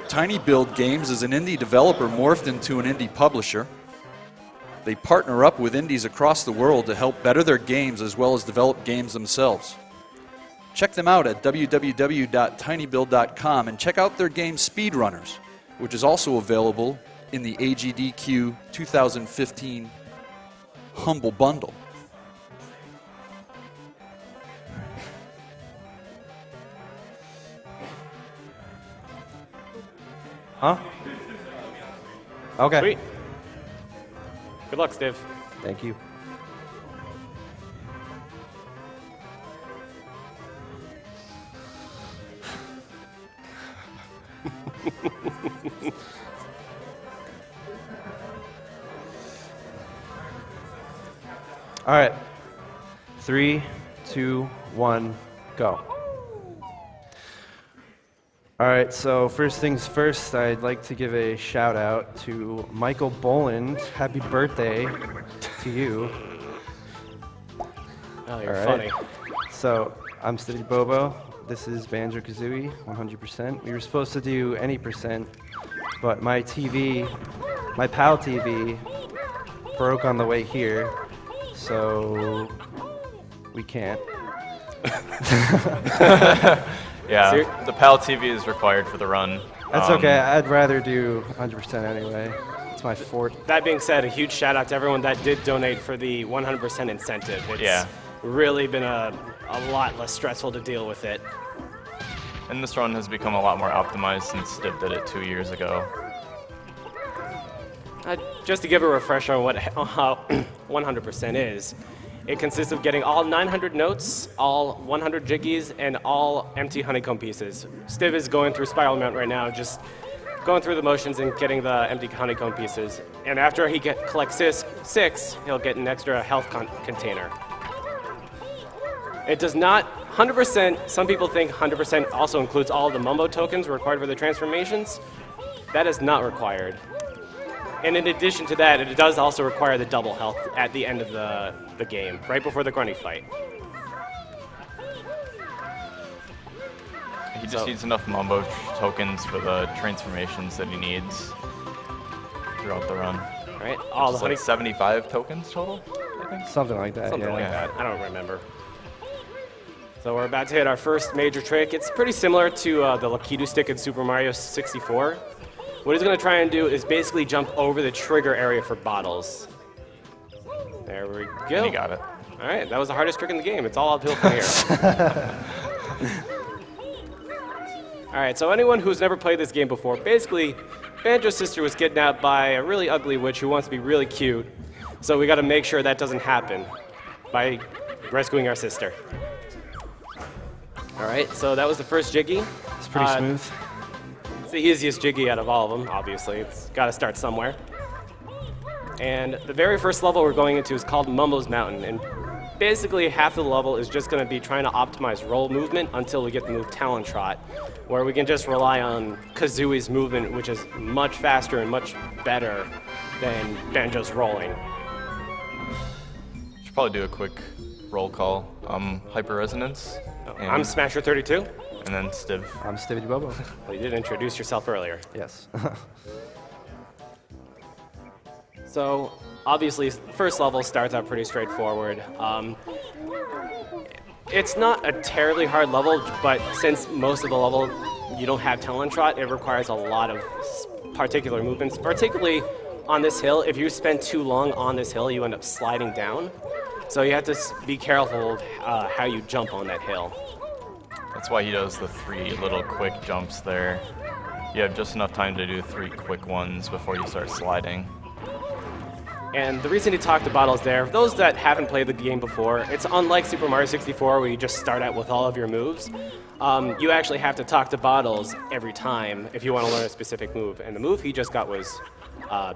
Tiny Build Games is an indie developer morphed into an indie publisher. They partner up with indies across the world to help better their games as well as develop games themselves. Check them out at www.tinybuild.com and check out their game Speedrunners, which is also available in the AGDQ 2015 Humble Bundle. Huh? Okay. Sweet. Good luck, Stiv. Thank you. All right. 3, 2, 1, go. All right, so first things first, I'd like to give a shout out to Michael Boland. Happy birthday to you. Oh, you're funny. So I'm Stivitybobo. This is Banjo Kazooie, 100%. We were supposed to do any percent, but my TV, my PAL TV, broke on the way here, so we can't. Yeah, the PAL TV is required for the run. That's okay. I'd rather do 100% anyway. It's my fort. That being said, a huge shout out to everyone that did donate for the 100% incentive. It's really been a lot less stressful to deal with it. And this run has become a lot more optimized since Stiv did it 2 years ago. Just to give a refresher on what how 100% is, it consists of getting all 900 notes, all 100 jiggies, and all empty honeycomb pieces. Stiv is going through Spiral Mount right now, just going through the motions and getting the empty honeycomb pieces. And after he collects 6, he'll get an extra health container. It does not, 100%, some people think 100% also includes all of the Mumbo tokens required for the transformations. That is not required. And in addition to that, it does also require the double health at the end of the game, right before the Grunny fight. He just needs enough Mumbo tokens for the transformations that he needs throughout the run. Right? All the like 75 tokens total, I think? Something like that, Something yeah. like that. I don't remember. So we're about to hit our first major trick. It's pretty similar to the Lakitu stick in Super Mario 64. What he's going to try and do is basically jump over the trigger area for bottles. There we go. And he got it. All right, that was the hardest trick in the game. It's all uphill from here. All right, so anyone who's never played this game before, basically, Banjo's sister was kidnapped by a really ugly witch who wants to be really cute. So we got to make sure that doesn't happen by rescuing our sister. All right, so that was the first jiggy. It's pretty smooth. It's the easiest jiggy out of all of them, obviously. It's got to start somewhere. And the very first level we're going into is called Mumbo's Mountain. And basically half the level is just going to be trying to optimize roll movement until we get the move Talon Trot, where we can just rely on Kazooie's movement, which is much faster and much better than Banjo's rolling. Should probably do a quick roll call. Hyper Resonance. I'm Smasher32. And then Stiv. I'm Stivitybobo. Well, you did introduce yourself earlier. Yes. So, obviously, first level starts out pretty straightforward. It's not a terribly hard level, but since most of the level you don't have Talon Trot, it requires a lot of particular movements, particularly on this hill. If you spend too long on this hill, you end up sliding down. So you have to be careful of how you jump on that hill. That's why he does the 3 little quick jumps there. You have just enough time to do 3 quick ones before you start sliding. And the reason he talked to bottles there, for those that haven't played the game before, it's unlike Super Mario 64 where you just start out with all of your moves. You actually have to talk to bottles every time if you want to learn a specific move. And the move he just got was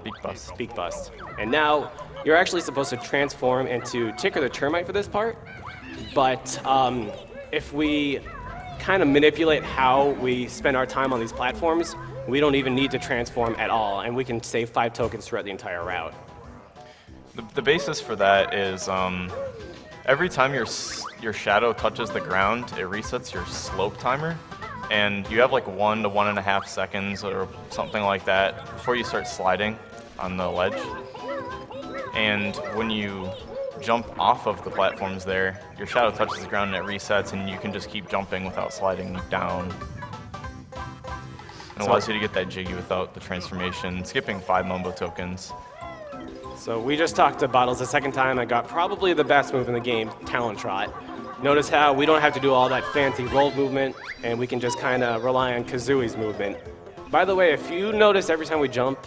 Beak Bust. Beak Bust. And now you're actually supposed to transform into Ticker the Termite for this part. But if we kind of manipulate how we spend our time on these platforms, we don't even need to transform at all, and we can save 5 tokens throughout the entire route. The basis for that is every time your shadow touches the ground, it resets your slope timer, and you have like 1 to 1.5 seconds or something like that before you start sliding on the ledge. And when you jump off of the platforms there, your shadow touches the ground and it resets, and you can just keep jumping without sliding down. It allows you to get that jiggy without the transformation, skipping 5 Mumbo tokens. So we just talked to Bottles the second time. I got probably the best move in the game, Talon Trot. Notice how we don't have to do all that fancy roll movement, and we can just kind of rely on Kazooie's movement. By the way, if you notice every time we jump,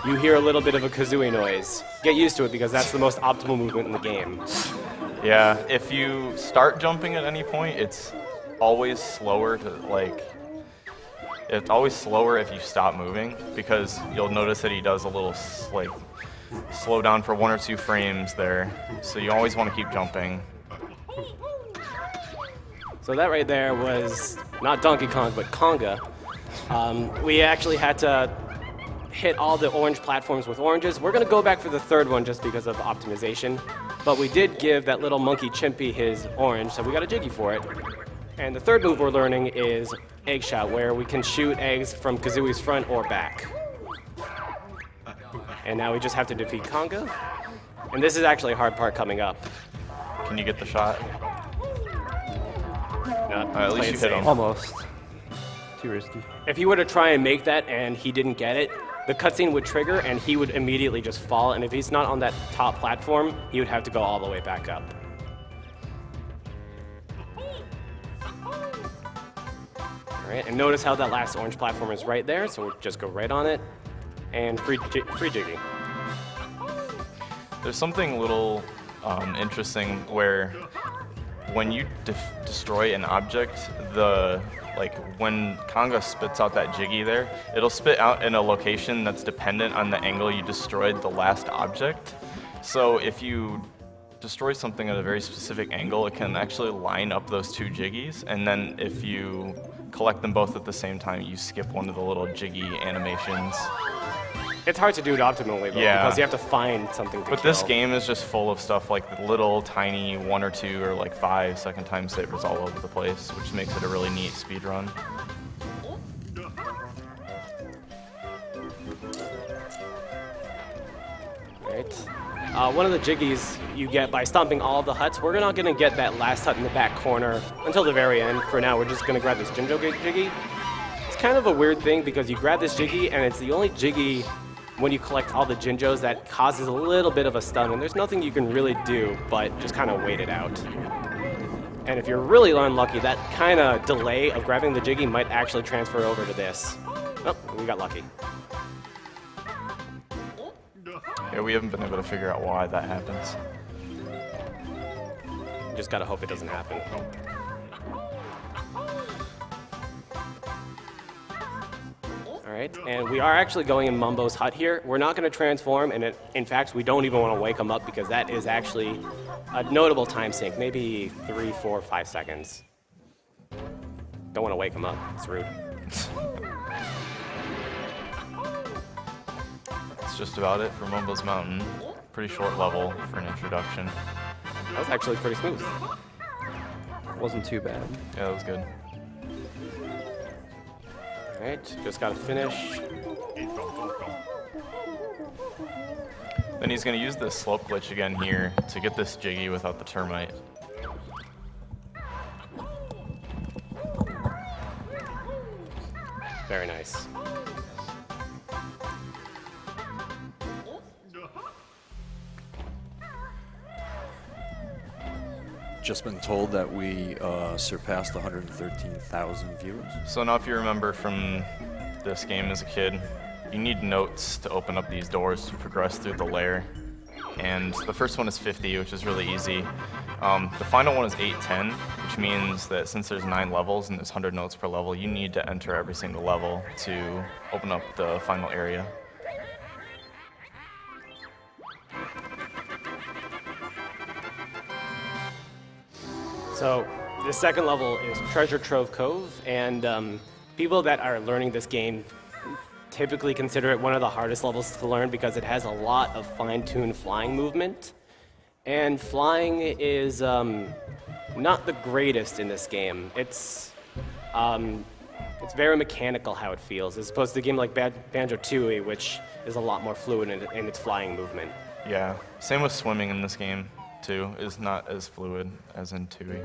you hear a little bit of a Kazooie noise. Get used to it because that's the most optimal movement in the game. Yeah, if you start jumping at any point, it's always slower to it's always slower if you stop moving, because you'll notice that he does a little slow down for 1 or 2 frames there. So you always want to keep jumping. So that right there was not Donkey Kong, but Conga. We actually had to hit all the orange platforms with oranges. We're going to go back for the third one just because of optimization. But we did give that little monkey Chimpy his orange, so we got a jiggy for it. And the third move we're learning is Egg Shot, where we can shoot eggs from Kazooie's front or back. And now we just have to defeat Conga. And this is actually a hard part coming up. Can you get the shot? At least you hit him. Almost. Too risky. If he were to try and make that and he didn't get it, the cutscene would trigger and he would immediately just fall. And if he's not on that top platform, he would have to go all the way back up. All right, and notice how that last orange platform is right there, so we'll just go right on it, and free jiggy. There's something a little interesting where when you destroy an object, when Conga spits out that jiggy there, it'll spit out in a location that's dependent on the angle you destroyed the last object. So if you destroy something at a very specific angle, it can actually line up those 2 jiggies, and then if you collect them both at the same time, you skip one of the little jiggy animations. It's hard to do it optimally, though, Yeah. because you have to find something to But kill. this game is just full of stuff like the little tiny 1 or 2 or 5 second time savers all over the place, which makes it a really neat speed run. Right. One of the jiggies you get by stomping all of the huts. We're not going to get that last hut in the back corner until the very end. For now, we're just going to grab this Jinjo jiggy. It's kind of a weird thing because you grab this jiggy, and it's the only jiggy when you collect all the Jinjos that causes a little bit of a stun, and there's nothing you can really do but just kind of wait it out. And if you're really unlucky, that kind of delay of grabbing the jiggy might actually transfer over to this. Oh, we got lucky. Yeah, we haven't been able to figure out why that happens. Just gotta hope it doesn't happen. Alright, and we are actually going in Mumbo's hut here. We're not gonna transform, and in fact, we don't even wanna wake him up because that is actually a notable time sink, maybe 3, 4, 5 seconds. Don't wanna wake him up, it's rude. That's just about it for Mumbo's Mountain. Pretty short level for an introduction. That was actually pretty smooth. Wasn't too bad. Yeah, that was good. Alright, just gotta finish. Then he's going to use this slope glitch again here to get this jiggy without the termite. Very nice. Just been told that we surpassed 113,000 viewers. So now if you remember from this game as a kid, you need notes to open up these doors to progress through the layer. And the first one is 50, which is really easy. The final one is 810, which means that since there's 9 levels and there's 100 notes per level, you need to enter every single level to open up the final area. So the second level is Treasure Trove Cove, and people that are learning this game typically consider it one of the hardest levels to learn because it has a lot of fine-tuned flying movement. And flying is not the greatest in this game. It's It's very mechanical how it feels, as opposed to a game like Banjo Kazooie, which is a lot more fluid in its flying movement. Yeah, same with swimming in this game, too, is not as fluid as in Tui.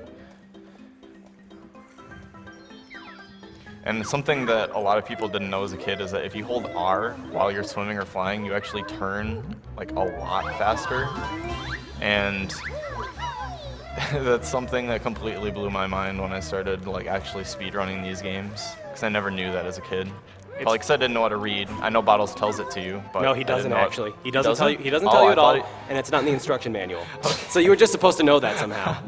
And something that a lot of people didn't know as a kid is that if you hold R while you're swimming or flying, you actually turn like a lot faster. And that's something that completely blew my mind when I started like actually speedrunning these games, because I never knew that as a kid. Probably because I didn't know how to read. I know Bottles tells it to you, but no, he doesn't actually. He doesn't tell you. He doesn't Oh, tell you I at all, thought and it's not in the instruction manual. So you were just supposed to know that somehow.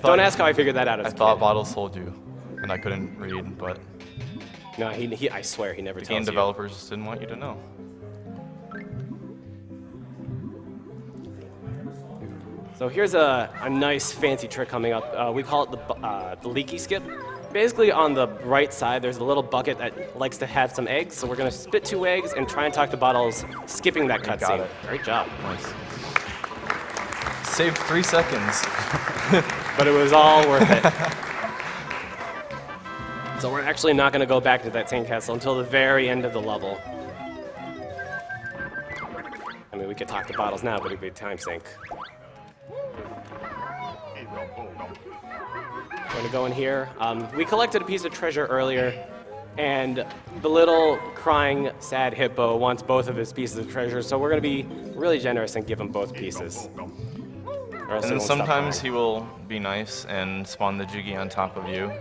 Don't ask how I figured that out as I a thought kid. Bottles told you, and I couldn't read, but No, I swear he never the tells game you. developers just didn't want you to know. So here's a nice fancy trick coming up. We call it the leaky skip. Basically, on the right side, there's a little bucket that likes to have some eggs. So we're going to spit 2 eggs and try and talk to Bottles, skipping that got cutscene. it. Great job. Nice. Saved 3 seconds. But it was all worth it. So we're actually not going to go back to that sandcastle until the very end of the level. I mean, we could talk to Bottles now, but it'd be a time sink. We're gonna go in here. We collected a piece of treasure earlier, and the little crying, sad hippo wants both of his pieces of treasure, so we're gonna be really generous and give him both pieces. Or else And he then won't stop sometimes crying. he will be nice and spawn the Jiggy on top of you.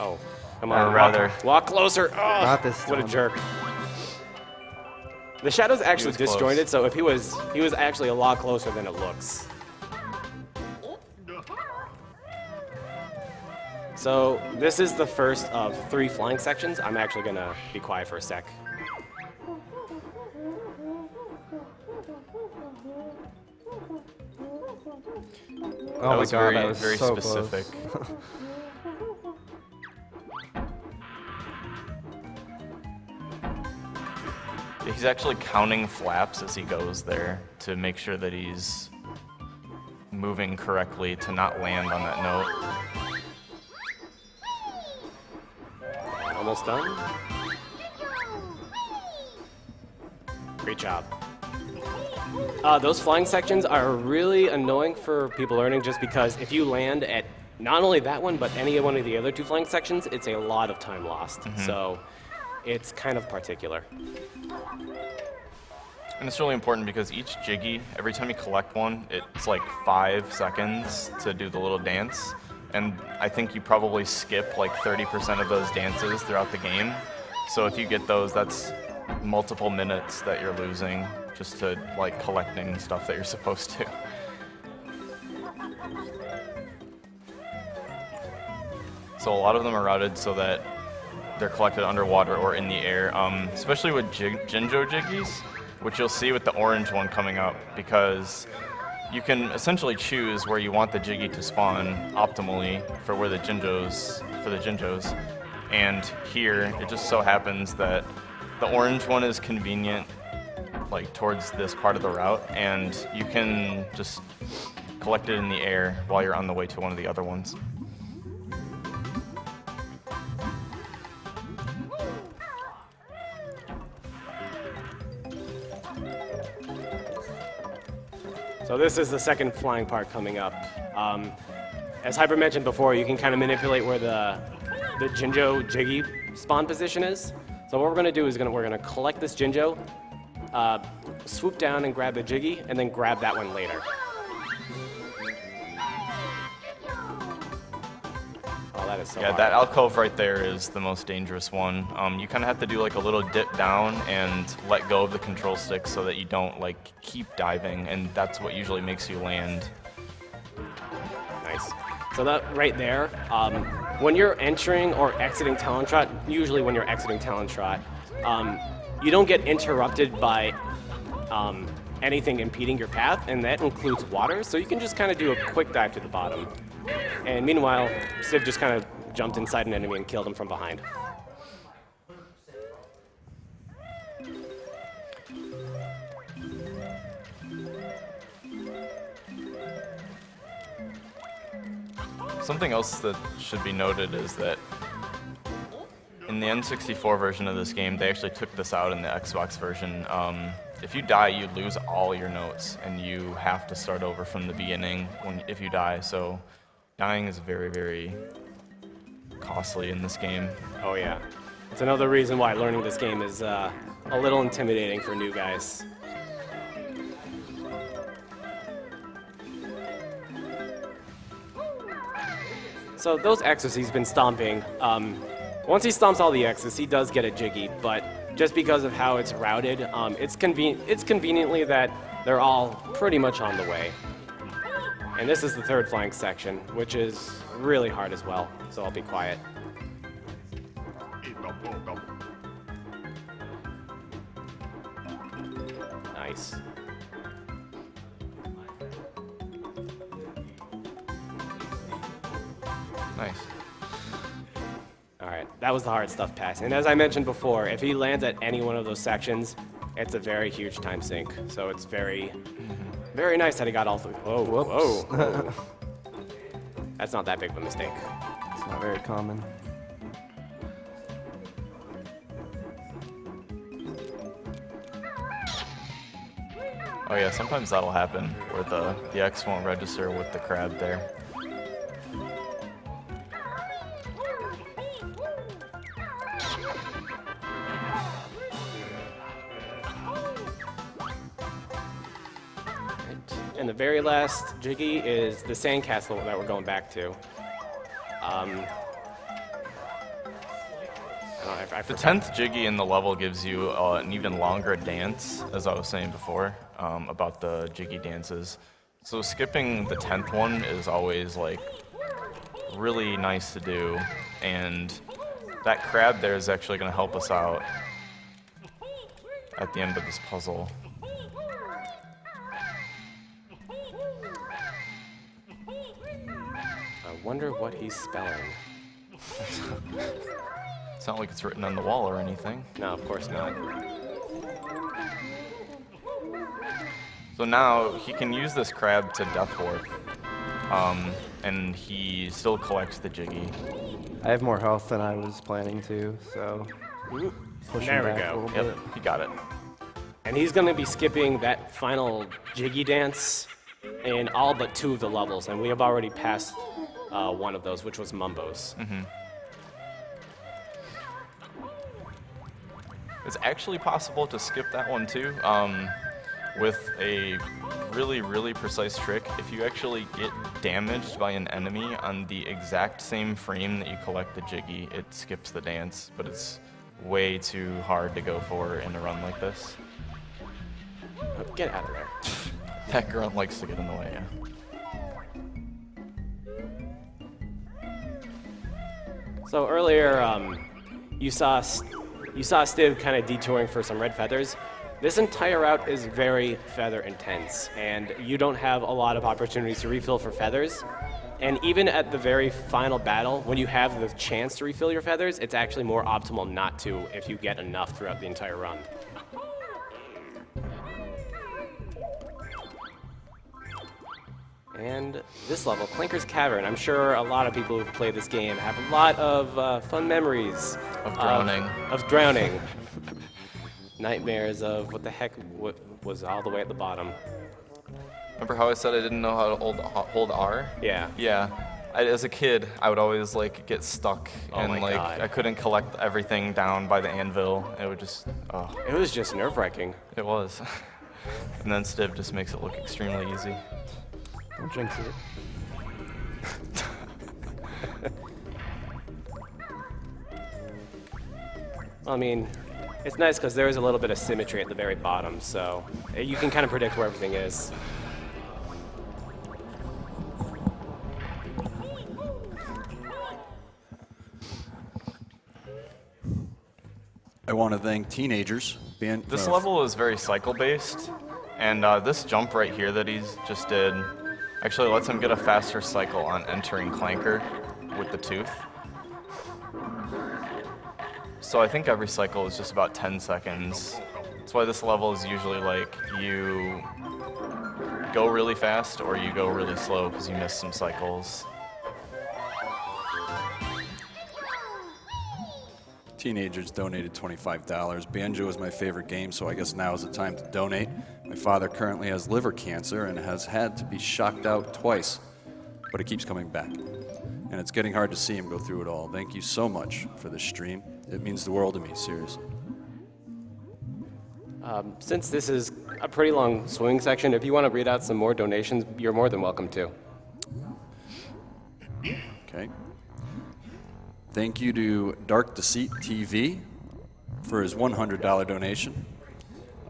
Oh, come Or on, rather- walk closer. Oh, Not this what a time. jerk. The shadow's actually was close. disjointed, so if he was actually a lot closer than it looks. So this is the first of 3 flying sections. I'm actually gonna be quiet for a sec. Oh That my was god, very, that was very so specific. close. He's actually counting flaps as he goes there to make sure that he's moving correctly to not land on that note. Almost done. Great job. Those flying sections are really annoying for people learning, just because if you land at not only that one, but any one of the other 2 flying sections, it's a lot of time lost. So it's kind of particular. And it's really important because each Jiggy, every time you collect one, it's like 5 seconds to do the little dance. And I think you probably skip like 30% of those dances throughout the game. So if you get those, that's multiple minutes that you're losing just to like collecting stuff that you're supposed to. So a lot of them are routed so that they're collected underwater or in the air, especially with Jinjo Jiggies, which you'll see with the orange one coming up, because you can essentially choose where you want the Jiggy to spawn optimally for where the Jinjos, and here it just so happens that the orange one is convenient like towards this part of the route, and you can just collect it in the air while you're on the way to one of the other ones. So this is the second flying part coming up. As Hyper mentioned before, you can kind of manipulate where the Jinjo Jiggy spawn position is. So what we're gonna do is we're gonna collect this Jinjo, swoop down and grab the Jiggy, and then grab that one later. Oh, that is so Yeah, hard. that alcove right there is the most dangerous one. You kind of have to do like a little dip down and let go of the control stick so that you don't like keep diving, and that's what usually makes you land. Nice. So that right there, when you're entering or exiting Talon Trot, usually when you're exiting Talon Trot, you don't get interrupted by anything impeding your path, and that includes water, so you can just kind of do a quick dive to the bottom. And meanwhile, Stiv just kind of jumped inside an enemy and killed him from behind. Something else that should be noted is that In the N64 version of this game, they actually took this out in the Xbox version. If you die, you lose all your notes, and you have to start over from the beginning if you die. So dying is very, very costly in this game. Oh yeah. It's another reason why learning this game is a little intimidating for new guys. So those X's he's been stomping, once he stomps all the X's, he does get a Jiggy, but just because of how it's routed, it's conveniently that they're all pretty much on the way. And this is the third flank section, which is really hard as well, so I'll be quiet. Nice. Nice. All right, that was the hard stuff pass. And as I mentioned before, if he lands at any one of those sections, it's a very huge time sink. So it's very, very nice that he got all three. Whoa, whoa, whoa. That's not that big of a mistake. It's not very common. Oh yeah, sometimes that'll happen where the X won't register with the crab there. And the very last Jiggy is the sandcastle that we're going back to. The 10th Jiggy in the level gives you an even longer dance, as I was saying before, about the Jiggy dances. So skipping the 10th one is always like really nice to do, and that crab there is actually going to help us out at the end of this puzzle. I wonder what he's spelling. It's not like it's written on the wall or anything. No, of course not. So now he can use this crab to death warp, and he still collects the Jiggy. I have more health than I was planning to, so push him There we back a go. little Yep, bit. he got it. And he's going to be skipping that final Jiggy dance in all but 2 of the levels, and we have already passed one of those, which was Mumbo's. It's actually possible to skip that one too, with a really, really precise trick. If you actually get damaged by an enemy on the exact same frame that you collect the Jiggy, it skips the dance, but it's way too hard to go for in a run like this. Get out of there. That grunt likes to get in the way, yeah. So earlier, you saw Stiv kind of detouring for some red feathers. This entire route is very feather intense, and you don't have a lot of opportunities to refill for feathers. And even at the very final battle, when you have the chance to refill your feathers, it's actually more optimal not to if you get enough throughout the entire run. And this level, Clinker's Cavern, I'm sure a lot of people who've played this game have a lot of fun memories. Of drowning. Of drowning. Nightmares of what the heck was all the way at the bottom. Remember how I said I didn't know how to hold R? Yeah. Yeah. As a kid, I would always like get stuck, Oh and my like God. I couldn't collect everything down by the anvil. It would just, It was just nerve-wracking. it was. And then Stiv just makes it look extremely easy. Don't jinx it. I mean, it's nice because there is a little bit of symmetry at the very bottom, so you can kind of predict where everything is. I want to thank teenagers. This level is very cycle-based, and this jump right here that he's just did actually lets him get a faster cycle on entering Clanker with the tooth. So I think every cycle is just about 10 seconds. That's why this level is usually like you go really fast or you go really slow because you miss some cycles. teenagers donated $25. Banjo is my favorite game, so I guess now is the time to donate. My father currently has liver cancer and has had to be shocked out twice, but it keeps coming back. And it's getting hard to see him go through it all. Thank you so much for this stream. It means the world to me, seriously. Since this is a pretty long swimming section, if you want to read out some more donations, you're more than welcome to. Okay. Thank you to Dark Deceit TV for his $100 donation.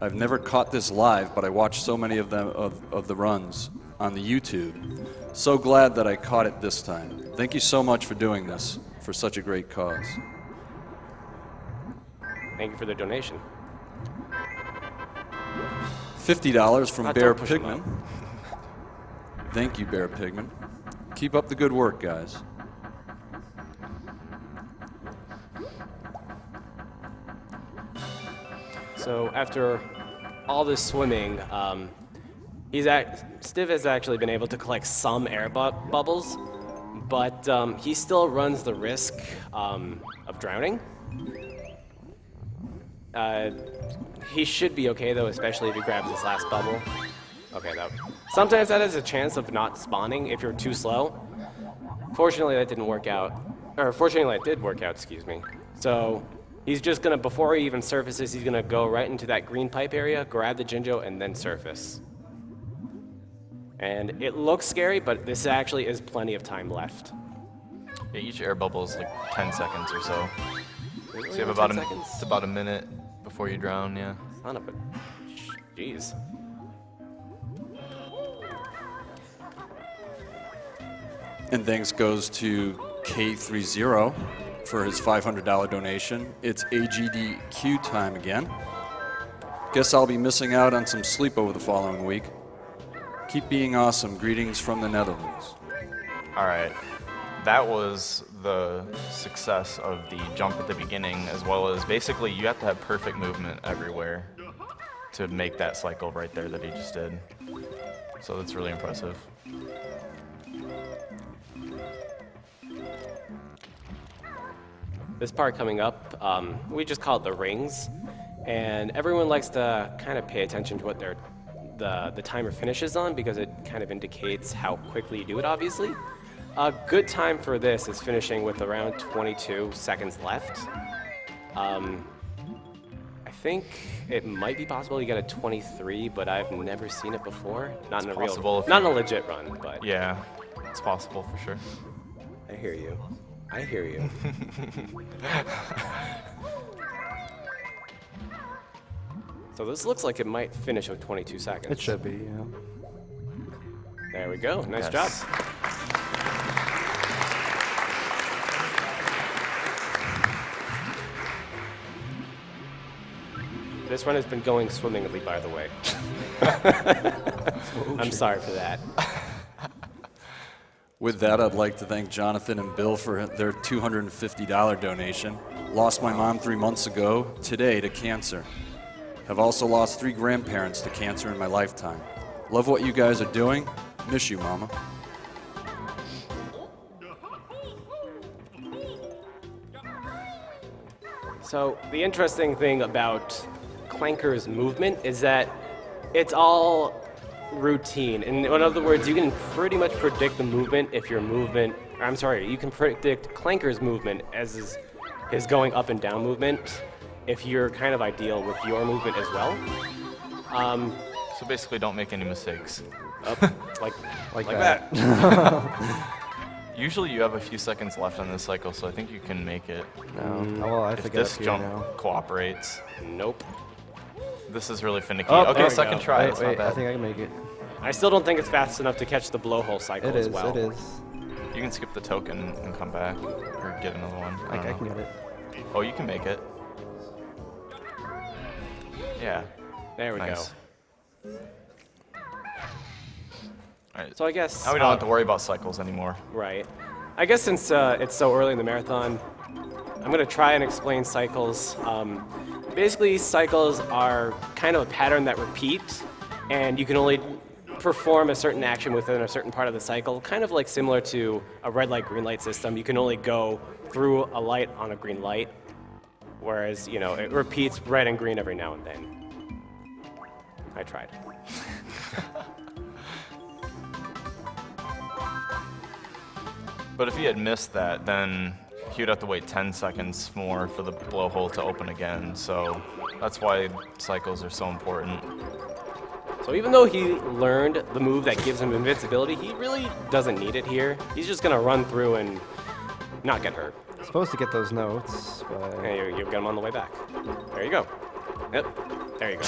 I've never caught this live, but I watched so many of them of the runs on the YouTube. So glad that I caught it this time. Thank you so much for doing this for such a great cause. Thank you for the donation. $50 from Ah, Bear don't push him Pigman. Thank you, Bear Pigman. Keep up the good work, guys. So after all this swimming, Stiv has actually been able to collect some air bubbles, but he still runs the risk of drowning. He should be okay though, especially if he grabs his last bubble. Okay, sometimes that has a chance of not spawning if you're too slow. Fortunately, that didn't work out. Or fortunately, it did work out, excuse me. So he's just gonna, before he even surfaces, he's gonna go right into that green pipe area, grab the Jinjo, and then surface. And it looks scary, but this actually is plenty of time left. Yeah, each air bubble is like 10 seconds or so. Really? So you have Only about 10 seconds? it's about a minute before you drown, yeah. Son of a... Jeez. And thanks goes to K30 for his $500 donation. It's AGDQ time again. Guess I'll be missing out on some sleep over the following week. Keep being awesome. Greetings from the Netherlands. All right. That was the success of the jump at the beginning, as well as basically you have to have perfect movement everywhere to make that cycle right there that he just did. So that's really impressive. This part coming up, we just call it the rings, and everyone likes to kind of pay attention to what the timer finishes on because it kind of indicates how quickly you do it, obviously. A good time for this is finishing with around 22 seconds left. I think it might be possible you get a 23, but I've never seen it before. Not in a possible not in a legit run, but Yeah, it's possible for sure. I hear you. I hear you. So this looks like it might finish with 22 seconds. It should be, yeah. There we go. Nice Yes. job. This run has been going swimmingly, by the way. I'm sorry for that. With that, I'd like to thank Jonathan and Bill for their $250 donation. Lost my mom 3 months ago, today, to cancer. Have also lost 3 grandparents to cancer in my lifetime. Love what you guys are doing. Miss you, Mama. So the interesting thing about Clanker's movement is that it's all routine. In other words, you can pretty much predict the movement if your movement, or I'm sorry, you can predict Clanker's movement as his going up and down movement if you're kind of ideal with your movement as well. So basically, don't make any mistakes. Like that. Usually, you have a few seconds left on this cycle, so I think you can make it. No. Oh, well, I have If to get this up here jump now. cooperates, Nope. this is really finicky. Oh, there Okay, we second go. try. Wait, It's not wait, I bad. think I can make it. I still don't think it's fast enough to catch the blowhole cycle It as is, well. it is. You can skip the token and come back, or get another one. I I don't can know. get it. Oh, you can make it. Yeah. There we Nice. go. All right. So I guess Now we don't have to worry about cycles anymore. Right. I guess since it's so early in the marathon, I'm going to try and explain cycles. Basically, cycles are kind of a pattern that repeat, and you can only perform a certain action within a certain part of the cycle, kind of like similar to a red light, green light system. You can only go through a light on a green light. whereas, you know, it repeats red and green every now and then. I tried. But if he had missed that, then he would have to wait 10 seconds more for the blowhole to open again. So that's why cycles are so important. So even though he learned the move that gives him invincibility, he really doesn't need it here. He's just gonna run through and not get hurt. Supposed to get those notes, but And you get him on the way back. There you go. Yep. There you go.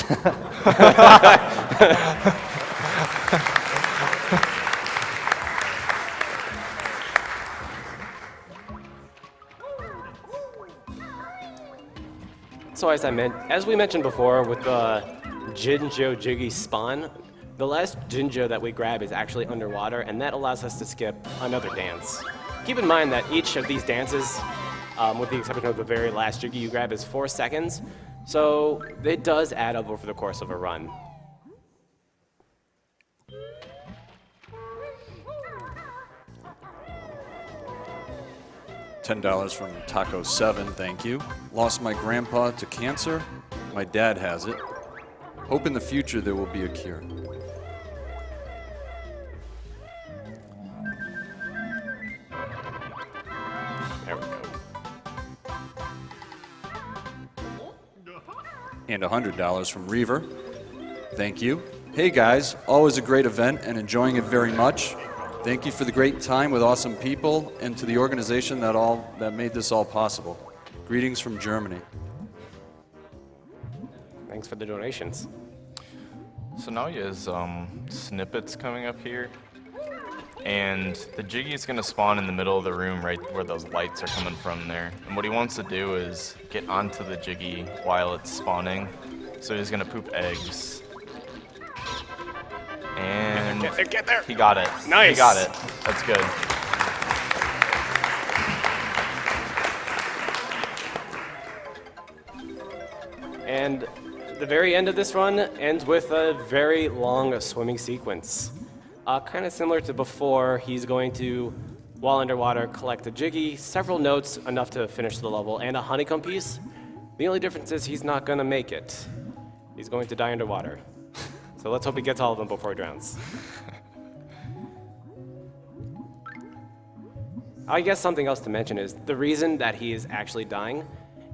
So as we mentioned before, with the Jinjo Jiggy spawn, the last Jinjo that we grab is actually underwater, and that allows us to skip another dance. Keep in mind that each of these dances, with the exception of the very last Jiggy you grab, is 4 seconds, so it does add up over the course of a run. $10 from Taco7, thank you. Lost my grandpa to cancer. My dad has it. Hope in the future there will be a cure. There we go. And $100 from Reaver. Thank you. Hey guys, always a great event and enjoying it very much. Thank you for the great time with awesome people and to the organization that made this all possible. Greetings from Germany. Thanks for the donations. So now he has snippets coming up here. And the Jiggy is going to spawn in the middle of the room right where those lights are coming from there. And what he wants to do is get onto the Jiggy while it's spawning. So he's going to poop eggs. And Get there! he got it. Nice. He got it. That's good. And the very end of this run ends with a very long swimming sequence. Kind of similar to before, he's going to, while underwater, collect a Jiggy, several notes, enough to finish the level, and a honeycomb piece. The only difference is he's not going to make it. He's going to die underwater. So let's hope he gets all of them before he drowns. I guess something else to mention is the reason that he is actually dying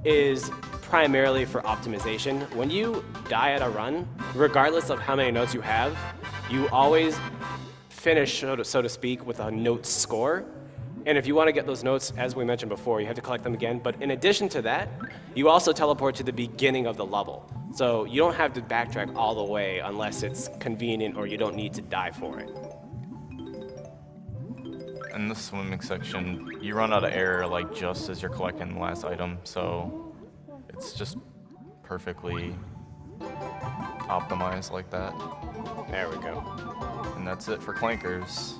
is primarily for optimization. When you die at a run, regardless of how many notes you have, you always finish, so to speak, with a note score. And if you want to get those notes, as we mentioned before, you have to collect them again. But in addition to that, you also teleport to the beginning of the level. So you don't have to backtrack all the way unless it's convenient or you don't need to die for it. In the swimming section, you run out of air like just as you're collecting the last item, so it's just perfectly optimized like that. There we go. And that's it for clankers.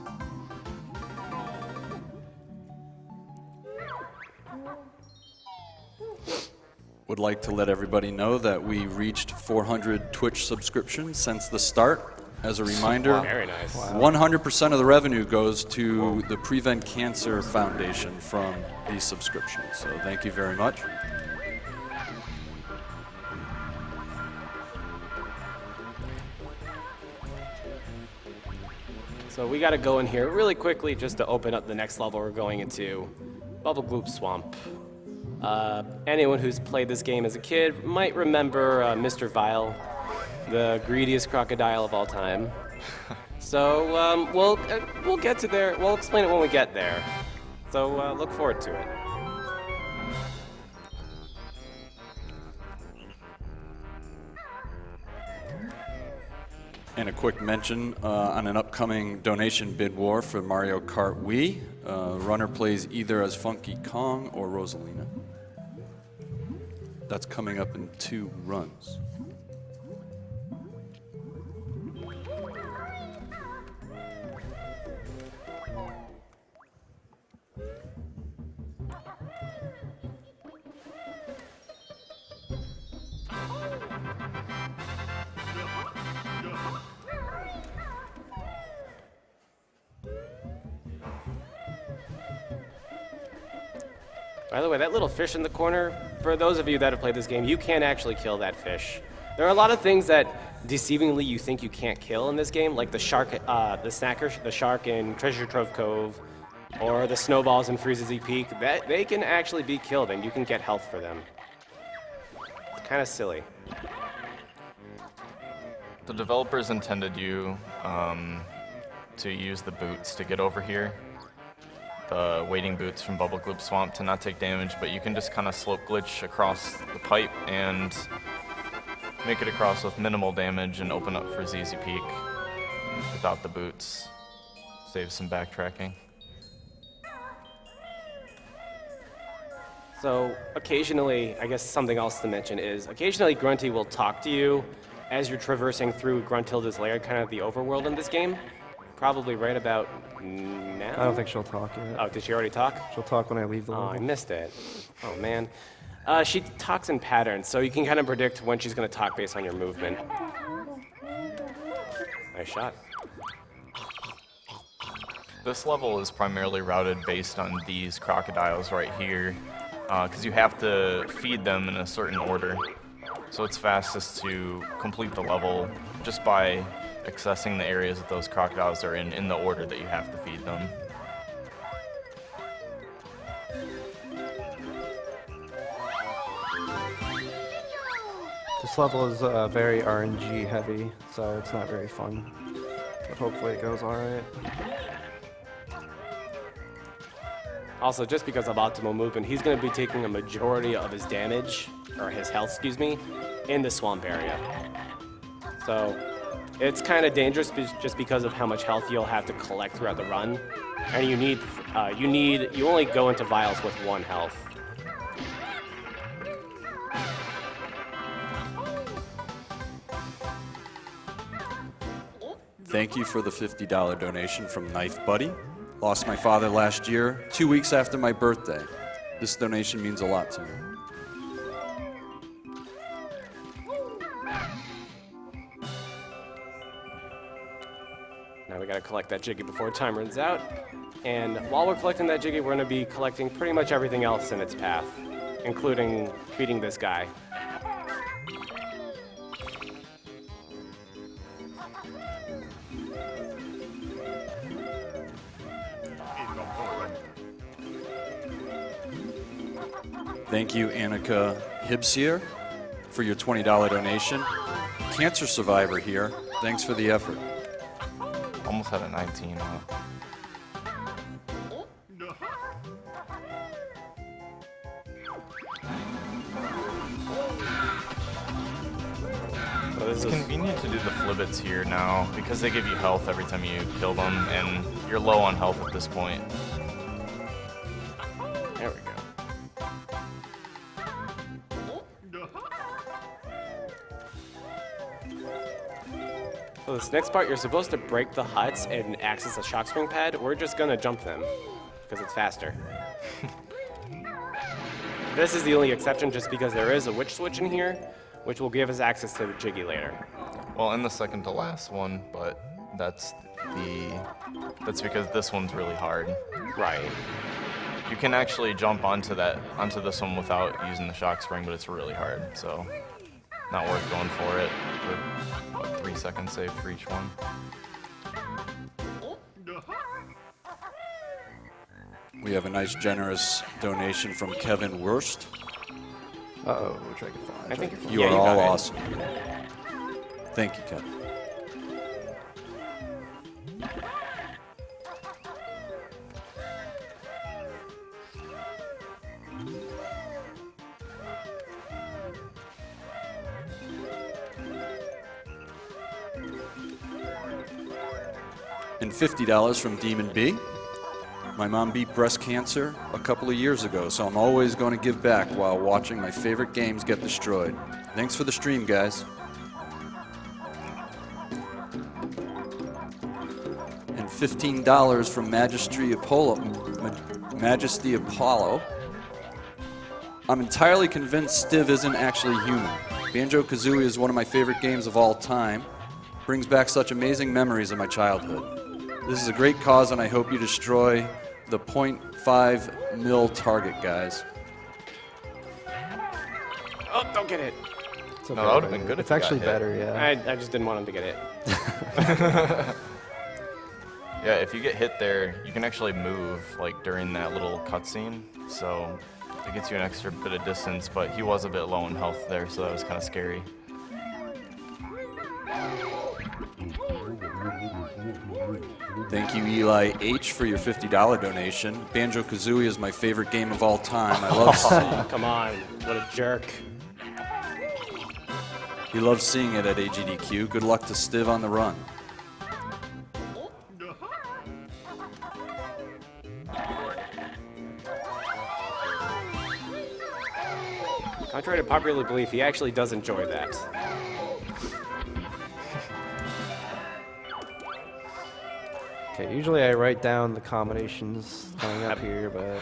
Would like to let everybody know that we reached 400 Twitch subscriptions since the start. As a reminder, Very nice. 100% of the revenue goes to the Prevent Cancer Foundation from these subscriptions. So thank you very much. So we got to go in here really quickly just to open up the next level we're going into, Bubble Gloop Swamp. Anyone who's played this game as a kid might remember Mr. Vile, the greediest crocodile of all time. So we'll get to there. We'll explain it when we get there. So look forward to it. And a quick mention on an upcoming donation bid war for Mario Kart Wii. Runner plays either as Funky Kong or Rosalina. That's coming up in 2 runs. By the way, that little fish in the corner, for those of you that have played this game, you can actually kill that fish. There are a lot of things that deceivingly you think you can't kill in this game, like the shark, the shark in Treasure Trove Cove, or the snowballs in Freeze's Peak. That they can actually be killed, and you can get health for them. It's kind of silly. The developers intended you to use the boots to get over here. The wading boots from Bubble Gloop Swamp to not take damage, but you can just kind of slope glitch across the pipe and make it across with minimal damage and open up for ZZ Peak without the boots. Save some backtracking. So occasionally, I guess something else to mention is occasionally Grunty will talk to you as you're traversing through Gruntilda's lair, kind of the overworld in this game. Probably right about now. I don't think she'll talk yet. Oh, did she already talk? She'll talk when I leave the Oh, level. I missed it. Oh, man. She talks in patterns, so you can kind of predict when she's going to talk based on your movement. Nice shot. This level is primarily routed based on these crocodiles right here, because you have to feed them in a certain order. So it's fastest to complete the level just by accessing the areas that those crocodiles are in the order that you have to feed them. This level is very RNG heavy, so it's not very fun. But hopefully it goes alright. Also, just because of optimal movement, he's going to be taking a majority of his damage, or his health, excuse me, in the swamp area. So it's kind of dangerous just because of how much health you'll have to collect throughout the run, and you only go into vials with 1 health. Thank you for the $50 donation from Knife Buddy. Lost my father last year, 2 weeks after my birthday. This donation means a lot to me. Now we gotta collect that Jiggy before time runs out. And while we're collecting that Jiggy, we're gonna be collecting pretty much everything else in its path, including feeding this guy. Thank you, Annika Hibsier, for your $20 donation. Cancer survivor here. Thanks for the effort. Almost had a 19 now. So this It's is convenient to do the flibbits here now because they give you health every time you kill them, and you're low on health at this point. there we go. So this next part, you're supposed to break the huts and access a shock spring pad. We're just gonna jump them because it's faster. This is the only exception just because there is a witch switch in here, which will give us access to the Jiggy later. Well, in the second to last one, but that's because this one's really hard. Right. You can actually jump onto this one without using the shock spring, but it's really hard, so not worth going for it for what, 3 seconds save for each one. We have a nice, generous donation from Kevin Wurst. Uh-oh, Dragonfly. I think Dragonfly. You Yeah, are you got all it. awesome. Thank you, Kevin. And $50 from Demon B. My mom beat breast cancer a couple of years ago, so I'm always going to give back while watching my favorite games get destroyed. Thanks for the stream, guys. And $15 from Majesty Apollo. I'm entirely convinced Stiv isn't actually human. Banjo Kazooie is one of my favorite games of all time. Brings back such amazing memories of my childhood. This is a great cause, and I hope you destroy the .5 mil target, guys. get it. It's No, okay, that would've but been good if It's you got actually hit. better, yeah. I just didn't want him to get it. Yeah, if you get hit there, you can actually move like during that little cutscene, so it gets you an extra bit of distance. But he was a bit low in health there, so that was kind of scary. Thank you, Eli H, for your $50 donation. Banjo Kazooie is my favorite game of all time. I love seeing, Come on, what a jerk. he loves seeing it at AGDQ. Good luck to Stiv on the run. Contrary to popular belief, he actually does enjoy that. Okay, usually I write down the combinations coming up here, but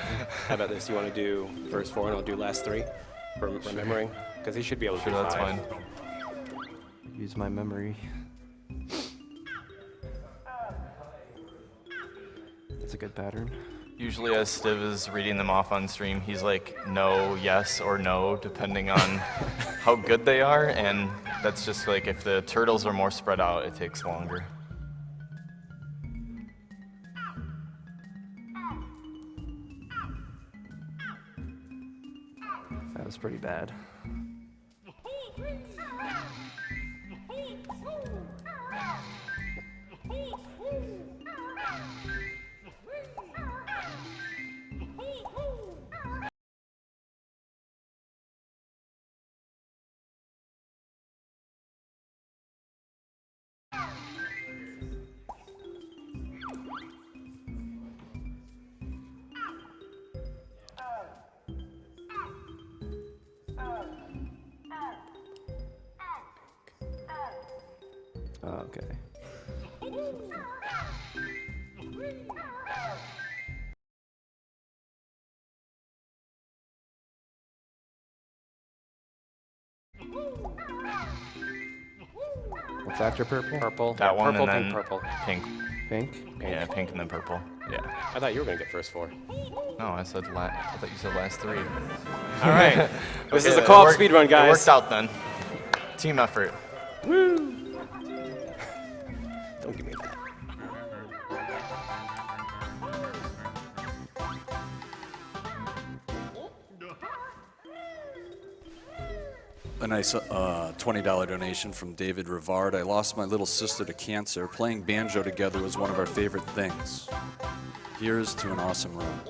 How about this? You want to do first 4 and I'll do last 3 for remembering? Because he should be able to Sure, do that's 5. fine. use my memory. That's a good pattern. Usually, as Stiv is reading them off on stream, he's like, no, yes, or no, depending on how good they are, and that's just like if the turtles are more spread out, it takes longer. That was pretty bad. Okay. What's after purple? Purple. That Yeah, one, purple, and pink, then purple. pink. Pink? Yeah, pink and then purple. Yeah. I thought you were going to get first 4. No, I thought you said last 3. All right. This is a It co-op worked- speedrun, It guys. worked out then. Team effort. Don't give me that. A nice $20 donation from David Rivard. I lost my little sister to cancer. Playing banjo together was one of our favorite things. Here's to an awesome run.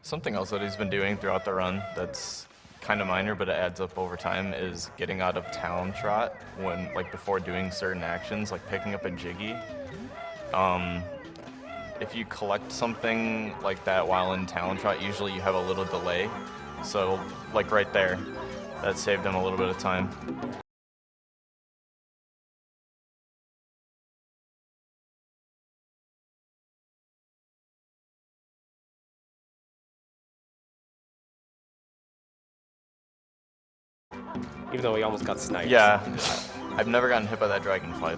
Something else that he's been doing throughout the run that's kind of minor, but it adds up over time, is getting out of town trot when, like, before doing certain actions, like picking up a jiggy. If you collect something like that while in town trot, usually you have a little delay. So, like right there, that saved him a little bit of time. Even though he almost got sniped. Yeah, I've never gotten hit by that dragonfly.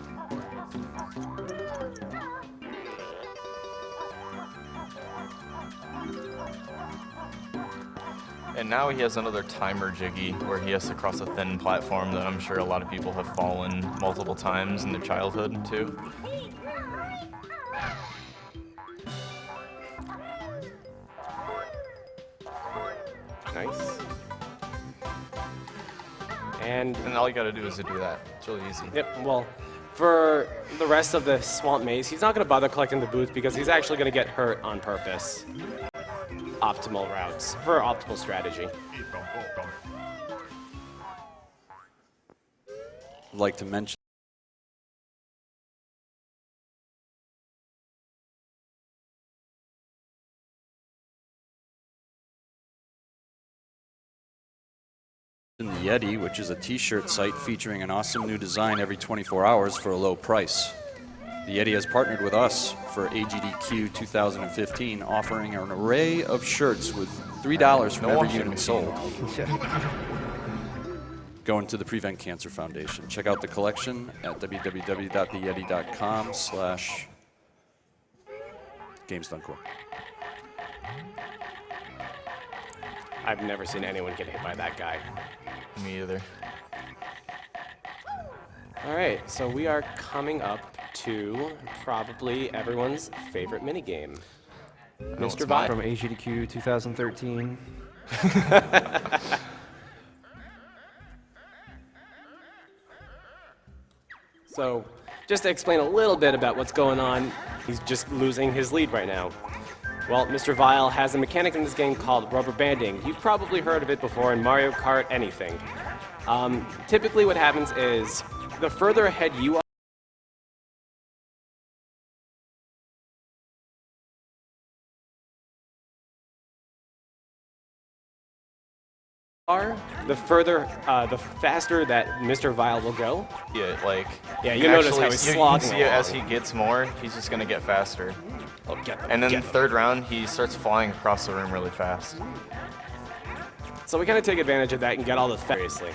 And now he has another timer jiggy where he has to cross a thin platform that I'm sure a lot of people have fallen multiple times in their childhood too. Nice. And And all you gotta do is to do that. It's really easy. yep, well, for the rest of the swamp maze, he's not going to bother collecting the boots because he's actually going to get hurt on purpose. Optimal routes for optimal strategy. I'd like to mention the Yeti, which is a t-shirt site featuring an awesome new design every 24 hours for a low price. The Yeti has partnered with us for AGDQ 2015, offering an array of shirts with $3 from No every washing unit machine. sold. Going to the Prevent Cancer Foundation. Check out the collection at www.theyeti.com/GamesDoneCore. I've never seen anyone get hit by that guy. Me either. All right, so we are coming up to probably everyone's favorite minigame. Mr. Vi. From AGDQ 2013. So, just to explain a little bit about what's going on, he's just losing his lead right now. Well, Mr. Vile has a mechanic in this game called rubber banding. You've probably heard of it before in Mario Kart anything. Typically what happens is the further ahead you are, the faster that Mr. Vile will go. Yeah, like. Yeah, you can notice how actually- he's you slogging can see it as along. he gets more. He's just gonna get faster. Oh, get them, And then get the them. third round, he starts flying across the room really fast. So we kind of take advantage of that and get all the seriously.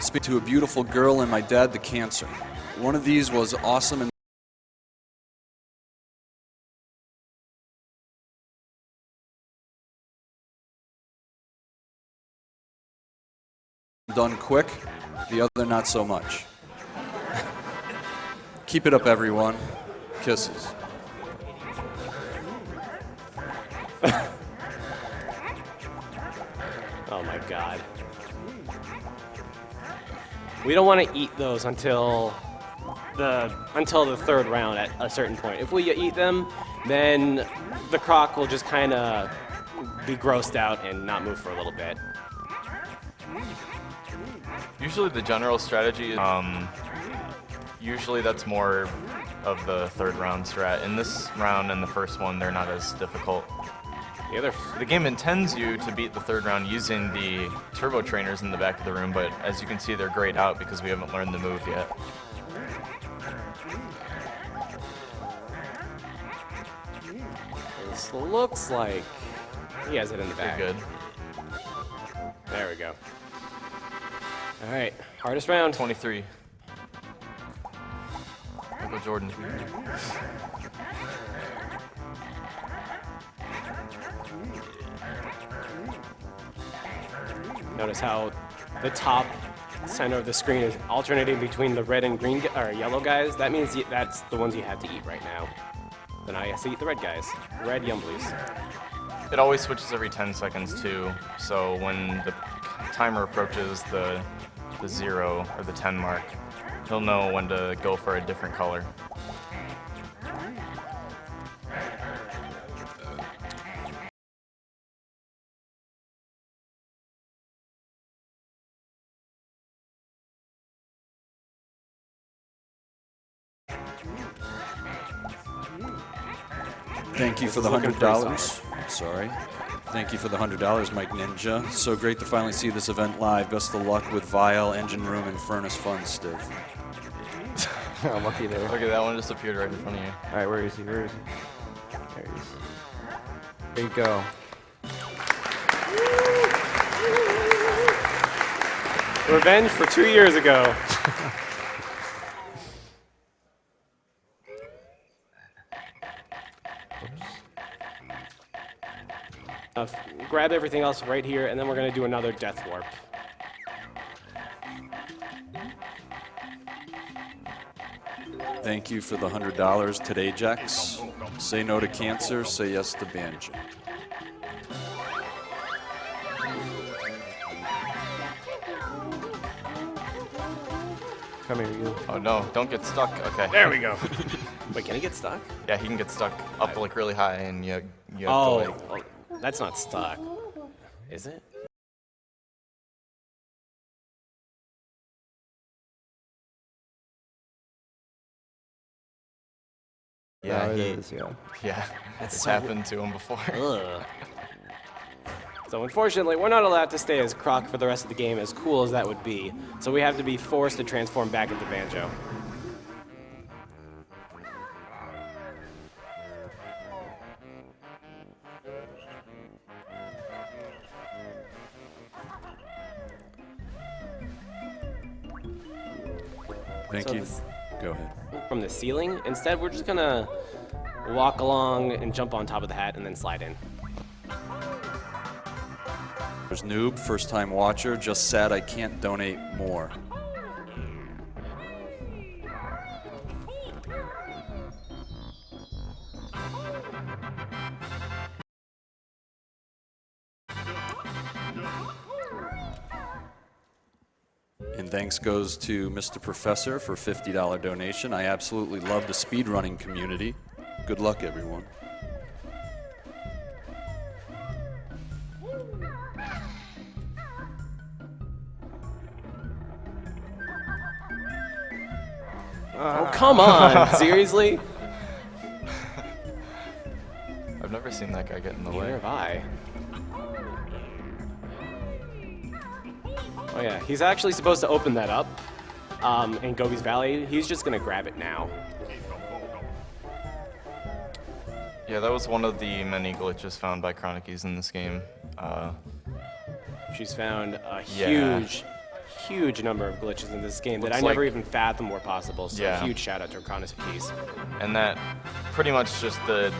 Speak to a beautiful girl and my dad, the cancer. One of these was awesome and done quick, the other not so much. Keep it up, everyone. Kisses. Oh my god. We don't want to eat those until the third round at a certain point. If we eat them, then the croc will just kind of be grossed out and not move for a little bit. Usually the general strategy is, usually that's more of the third round strat. In this round and the first one, they're not as difficult. The game intends you to beat the third round using the turbo trainers in the back of the room, but as you can see, they're grayed out because we haven't learned the move yet. This looks like he has it in the Pretty bag. good. There we go. All right, hardest round. 23. Michael Jordan. Notice how the top center of the screen is alternating between the red and green or yellow guys. That means that's the ones you have to eat right now. Then I have to eat the red guys. Red yum please. It always switches every 10 seconds too, so when the timer approaches the 0 or the 10 mark, he'll know when to go for a different color. Thank you for the looking pretty $100. Sorry. Thank you for the $100, Mike Ninja. So great to finally see this event live. Best of luck with Vial, Engine Room, and Furnace Fun, Stiv. I'm lucky there. Look at that one just appeared right in front of you. All right, where is he? Where is he? There he is. There you go. Revenge for 2 years ago. Grab everything else right here, and then we're going to do another death warp. Thank you for the $100 today, Jax. Say no to cancer, say yes to Banjo. Come here, you. Oh no, don't get stuck. Okay. There we go. Wait, can he get stuck? Yeah, he can get stuck up like really high and you have to like, Oh, that's not stuck. Is it? yeah, No, it he, is, yeah. yeah, That's it's so happened to him before. Ugh. So unfortunately, we're not allowed to stay as Croc for the rest of the game, as cool as that would be. So we have to be forced to transform back into Banjo. Thank So you. this- Go ahead. from the ceiling. Instead, we're just gonna walk along and jump on top of the hat and then slide in. There's Noob, first time watcher, just sad I can't donate more. And thanks goes to Mr. Professor for $50 donation. I absolutely love the speedrunning community. Good luck, everyone. Oh, come on, seriously? I've never seen that guy get in the Neither way. have I. Oh yeah, he's actually supposed to open that up in Gobi's Valley. He's just gonna grab it now. Yeah, that was one of the many glitches found by Chronicies in this game. She's found a Yeah. huge number of glitches in this game that I Looks never like- even fathomed were possible. So Yeah. huge shout out to Chronicies. And that pretty much just the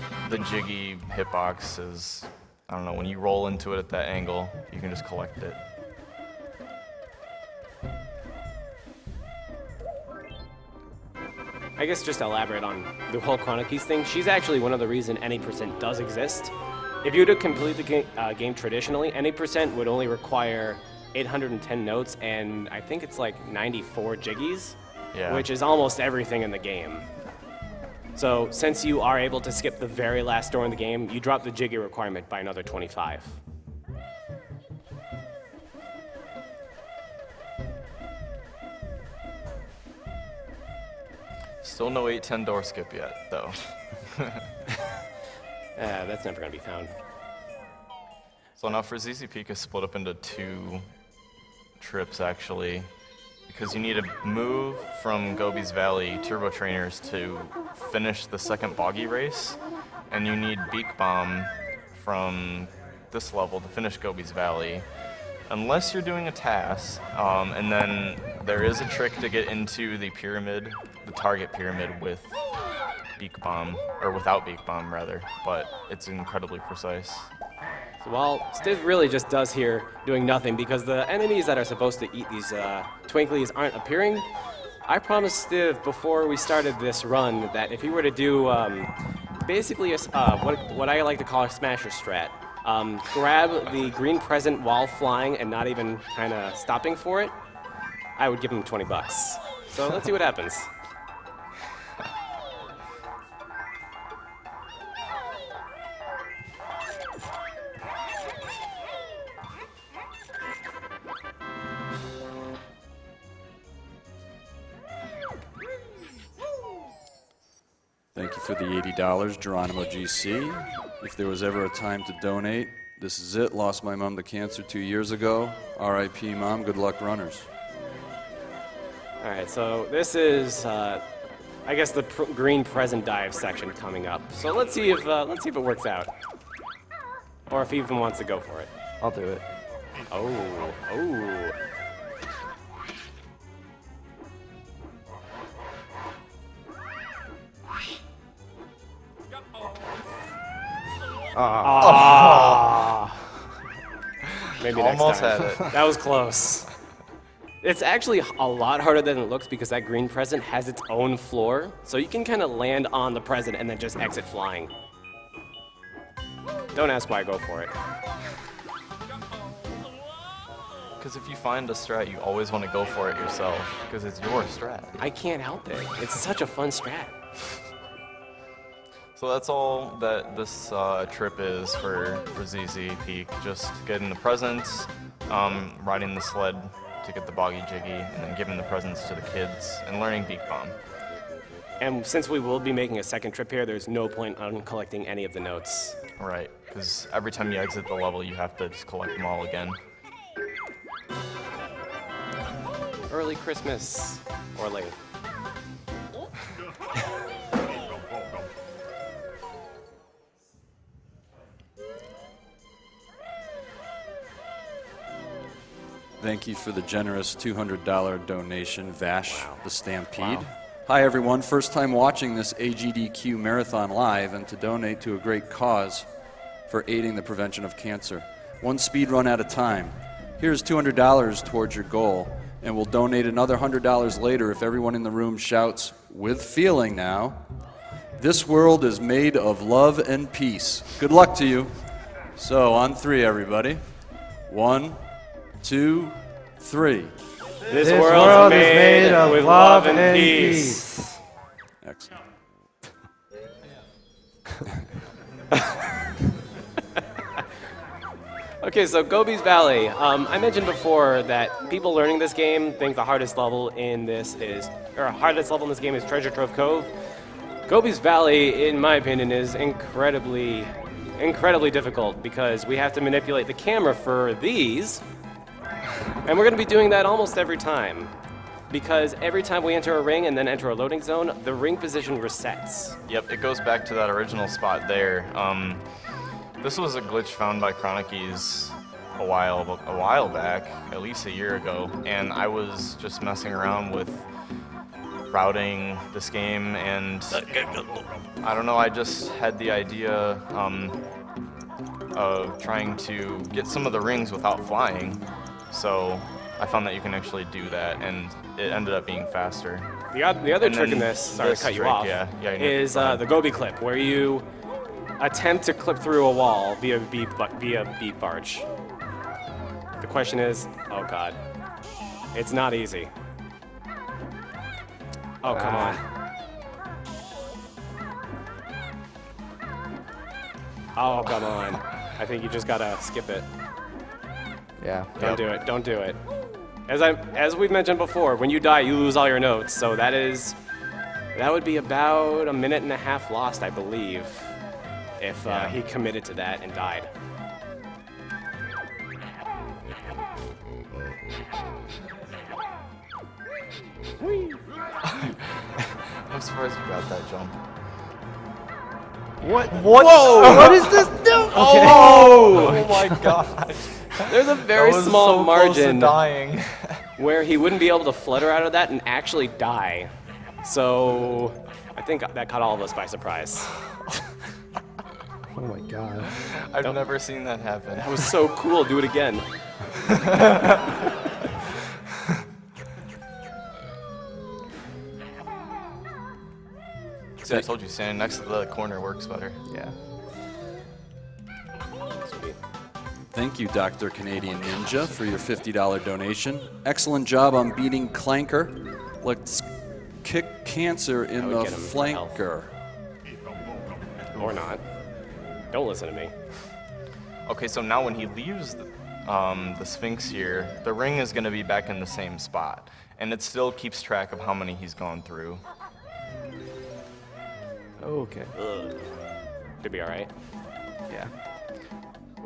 jiggy hitbox is, I don't know, when you roll into it at that angle, you can just collect it. I guess just to elaborate on the whole Chronicies thing, she's actually one of the reasons any percent does exist. If you were to complete the game traditionally, any percent would only require 810 notes, and I think it's like 94 jiggies, Yeah. which is almost everything in the game. So since you are able to skip the very last door in the game, you drop the jiggy requirement by another 25. Still no 810 door skip yet, though. That's never going to be found. So now for ZZ Peak is split up into 2 trips, actually, because you need to move from Gobi's Valley Turbo Trainers to finish the second boggy race, and you need Beak Bomb from this level to finish Gobi's Valley, unless you're doing a task, and then there is a trick to get into the pyramid, the target pyramid, with Beak Bomb, or without Beak Bomb, rather, but it's incredibly precise. So while Stiv really just does here doing nothing because the enemies that are supposed to eat these twinklies aren't appearing, I promised Stiv before we started this run that if he were to do basically what I like to call a smasher strat, grab the green present while flying and not even kind of stopping for it, I would give him 20 bucks. So let's see what happens. Thank you for the $80, Geronimo GC. If there was ever a time to donate, this is it. Lost my mom to cancer 2 years ago. R.I.P. Mom. Good luck, runners. All right, so this is, I guess, the green present dive section coming up. So let's see if it works out, or if he even wants to go for it. I'll do it. Oh. Maybe next Almost time. had it. That was close. It's actually a lot harder than it looks because that green present has its own floor, so you can kind of land on the present and then just exit flying. Don't ask why I go for it. Because if you find a strat, you always want to go for it yourself, because it's your strat. I can't help it. It's such a fun strat. So that's all that this trip is for ZZ Peak. Just getting the presents, riding the sled to get the boggy jiggy, and then giving the presents to the kids, and learning Beak Bomb. And since we will be making a second trip here, there's no point on collecting any of the notes. Right, because every time you exit the level, you have to just collect them all again. Early Christmas, or late. Thank you for the generous $200 donation, Vash the Stampede. Wow. Hi everyone, first time watching this AGDQ Marathon live and to donate to a great cause for aiding the prevention of cancer. One speed run at a time. Here's $200 towards your goal, and we'll donate another $100 later if everyone in the room shouts, with feeling now, "This world is made of love and peace." Good luck to you. So on three, everybody. 1, 2, 3. This world is made with love and peace. Excellent. Okay, so Gobi's Valley. I mentioned before that people learning this game think the hardest level in this game is Treasure Trove Cove. Gobi's Valley, in my opinion, is incredibly difficult because we have to manipulate the camera for these, and we're going to be doing that almost every time. Because every time we enter a ring and then enter a loading zone, the ring position resets. Yep, it goes back to that original spot there. This was a glitch found by Chronicies a while back, at least a year ago, and I was just messing around with routing this game, and I don't know, I just had the idea of trying to get some of the rings without flying, so I found that you can actually do that, and it ended up being faster. The other trick in this, sorry to cut you off, is the Gobi clip, where you attempt to clip through a wall via beat barge. The question is, oh god, it's not easy. Oh, come on. Oh, come on. I think you just gotta skip it. Yeah. Don't do it. Don't do it. As we've mentioned before, when you die, you lose all your notes. So that would be about a minute and a half lost, I believe, if he committed to that and died. I'm surprised you got that jump. What? Whoa! What is this? No! Oh my god! There's a very That was small so margin close to dying. where he wouldn't be able to flutter out of that and actually die. So I think that caught all of us by surprise. Oh my god. I've never seen that happen. That was so cool. Do it again. See, I told you, standing next to the corner works better. Yeah. Sweet. Thank you, Dr. Canadian Ninja, for your $50 donation. Excellent job on beating Clanker. Let's kick cancer in the get him for health. flanker. Or not. Don't listen to me. Okay, so now when he leaves the Sphinx here, the ring is going to be back in the same spot, and it still keeps track of how many he's gone through. Okay. Should be all right. Yeah.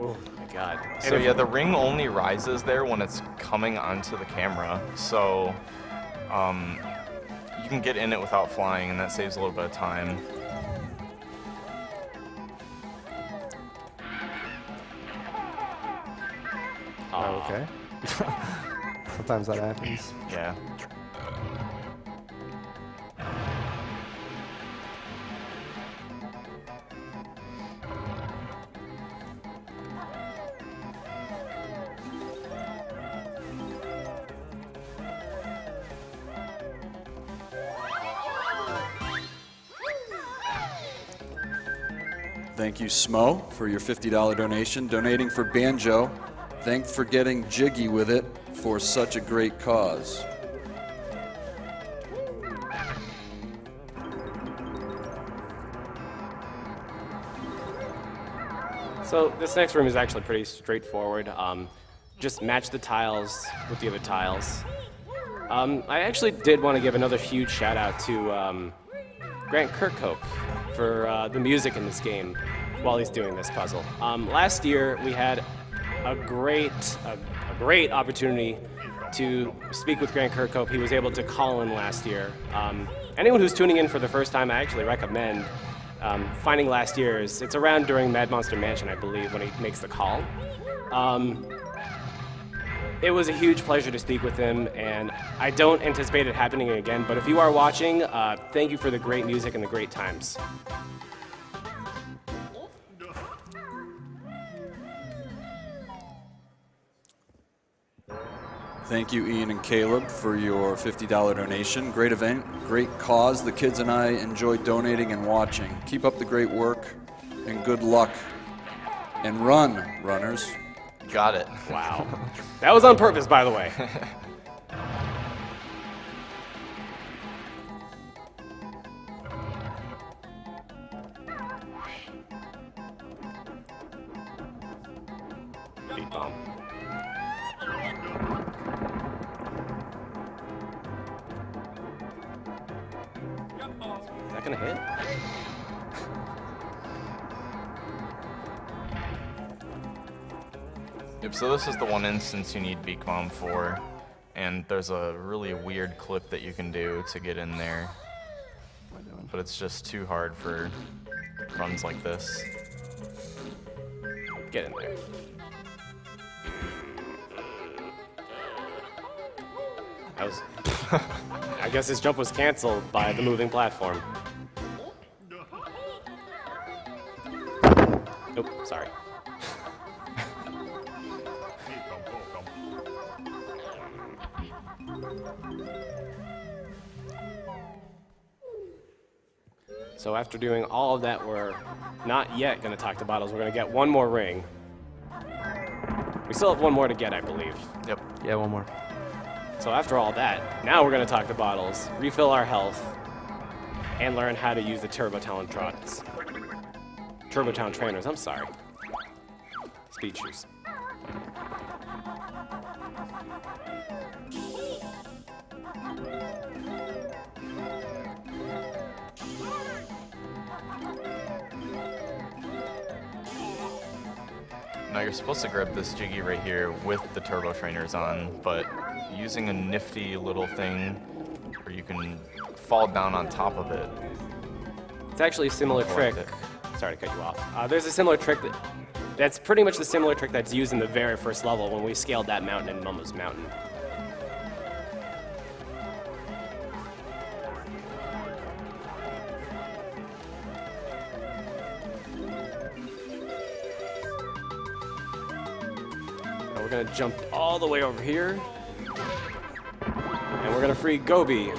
Oh my god. So yeah, the ring only rises there when it's coming onto the camera, so you can get in it without flying, and that saves a little bit of time. Oh, okay. Sometimes that happens. Yeah. Thank you, Smo, for your $50 donation. Donating for Banjo. Thanks for getting jiggy with it for such a great cause. So this next room is actually pretty straightforward. Just match the tiles with the other tiles. I actually did want to give another huge shout out to Grant Kirkhope for the music in this game while he's doing this puzzle. Last year we had a great opportunity to speak with Grant Kirkhope. He was able to call in last year. Anyone who's tuning in for the first time, I actually recommend finding last year's. It's around during Mad Monster Mansion, I believe, when he makes the call. It was a huge pleasure to speak with him, and I don't anticipate it happening again, but if you are watching, thank you for the great music and the great times. Thank you, Ian and Caleb, for your $50 donation. Great event, great cause. The kids and I enjoyed donating and watching. Keep up the great work, and good luck. And run, runners. Got it. Wow. That was on purpose, by the way. Beat bomb. Is that gonna hit? Yep, so this is the one instance you need Beak Bomb for, and there's a really weird clip that you can do to get in there. But it's just too hard for runs like this. Get in there. That was. I guess his jump was canceled by the moving platform. Nope, sorry. So after doing all of that, we're not yet going to talk to bottles. We're going to get one more ring. We still have one more to get, I believe. Yep. Yeah, one more. So after all that, now we're going to talk to bottles, refill our health, and learn how to use the Turbo Town Trots. Turbo Town Trainers, I'm sorry. Speed shoes. Now you're supposed to grab this Jiggy right here with the turbo trainers on, but using a nifty little thing where you can fall down on top of it. It's actually a similar trick. Sorry to cut you off. There's a similar trick that's pretty much the similar trick that's used in the very first level when we scaled that mountain in Mumbo's Mountain. Now we're gonna jump all the way over here, and we're gonna free Gobi,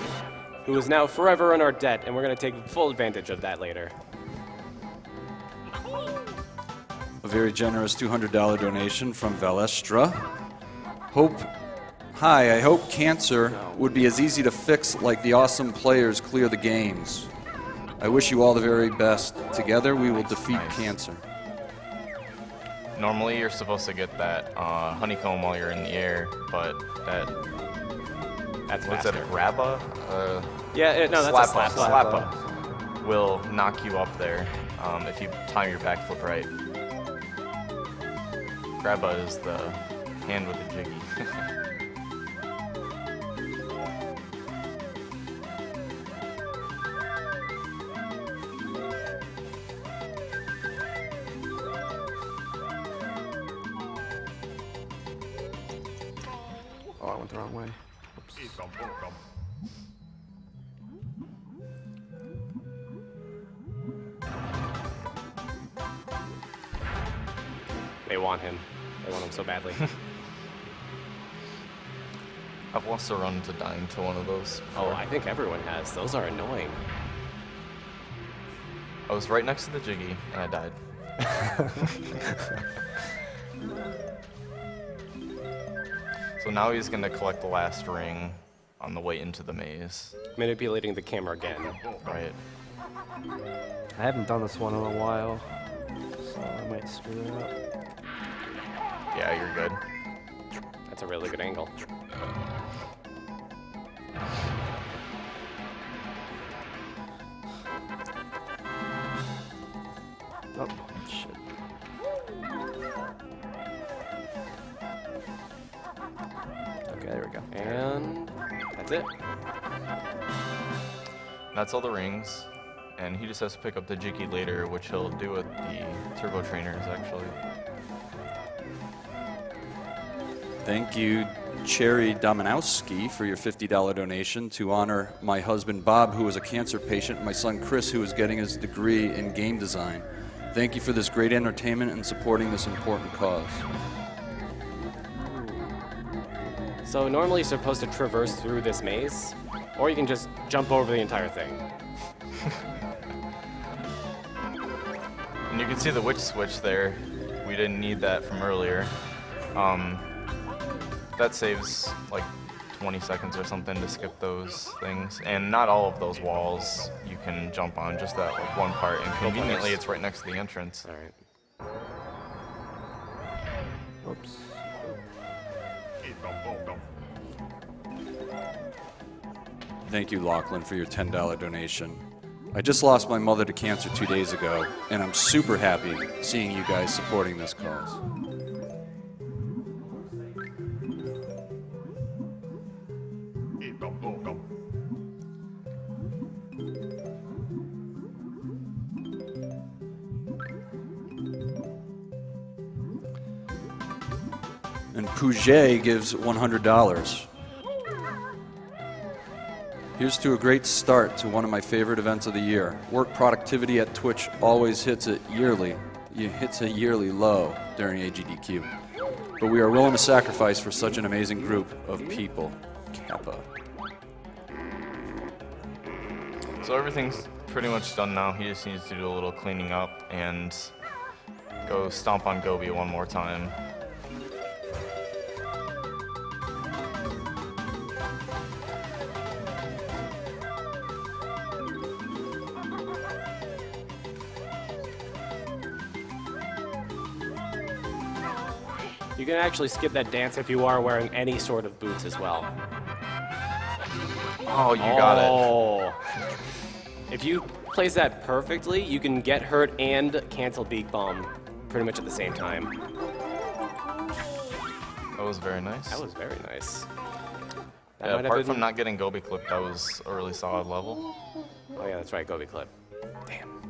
who is now forever in our debt, and we're gonna take full advantage of that later. A very generous $200 donation from Valestra. I hope cancer would be as easy to fix like the awesome players clear the games. I wish you all the very best. Together we will defeat cancer. Normally you're supposed to get that honeycomb while you're in the air, but That's what's faster. that, a grabba? No, that's a slap. Slappa will knock you up there if you time your backflip right. Grabba is the hand with the jiggy. Oh, I went the wrong way. They want him. They want him so badly. I've lost a run to dying to one of those Oh, before. I think everyone has. Those are annoying. I was right next to the jiggy and I died. So now he's gonna collect the last ring on the way into the maze. Manipulating the camera again. Right. I haven't done this one in a while, so I might screw it up. Yeah, you're good. That's a really good angle. Oh, shit. Okay, there we go. And that's it. That's all the rings. And he just has to pick up the jiggy later, which he'll do with the turbo trainers, actually. Thank you, Cherry Dominowski, for your $50 donation to honor my husband Bob, who is a cancer patient, and my son Chris, who is getting his degree in game design. Thank you for this great entertainment and supporting this important cause. So normally you're supposed to traverse through this maze, or you can just jump over the entire thing. And you can see the witch switch there. We didn't need that from earlier. That saves like 20 seconds or something to skip those things. And not all of those walls you can jump on, just that like one part. And conveniently, it's right next to the entrance. All right. Whoops. Thank you, Lachlan, for your $10 donation. I just lost my mother to cancer 2 days ago, and I'm super happy seeing you guys supporting this cause. And Pouget gives $100. Here's to a great start to one of my favorite events of the year. Work productivity at Twitch always hits a yearly low during AGDQ. But we are willing to sacrifice for such an amazing group of people. Kappa. So everything's pretty much done now. He just needs to do a little cleaning up and go stomp on Gobi one more time. You can actually skip that dance if you are wearing any sort of boots as well. Oh, you got it. Oh. If you place that perfectly, you can get hurt and cancel Beak Bomb pretty much at the same time. That was very nice. That was very nice. That Yeah, might have apart been- from not getting Gobi clipped, that was a really solid level. Oh yeah, that's right, Gobi Clip. Damn.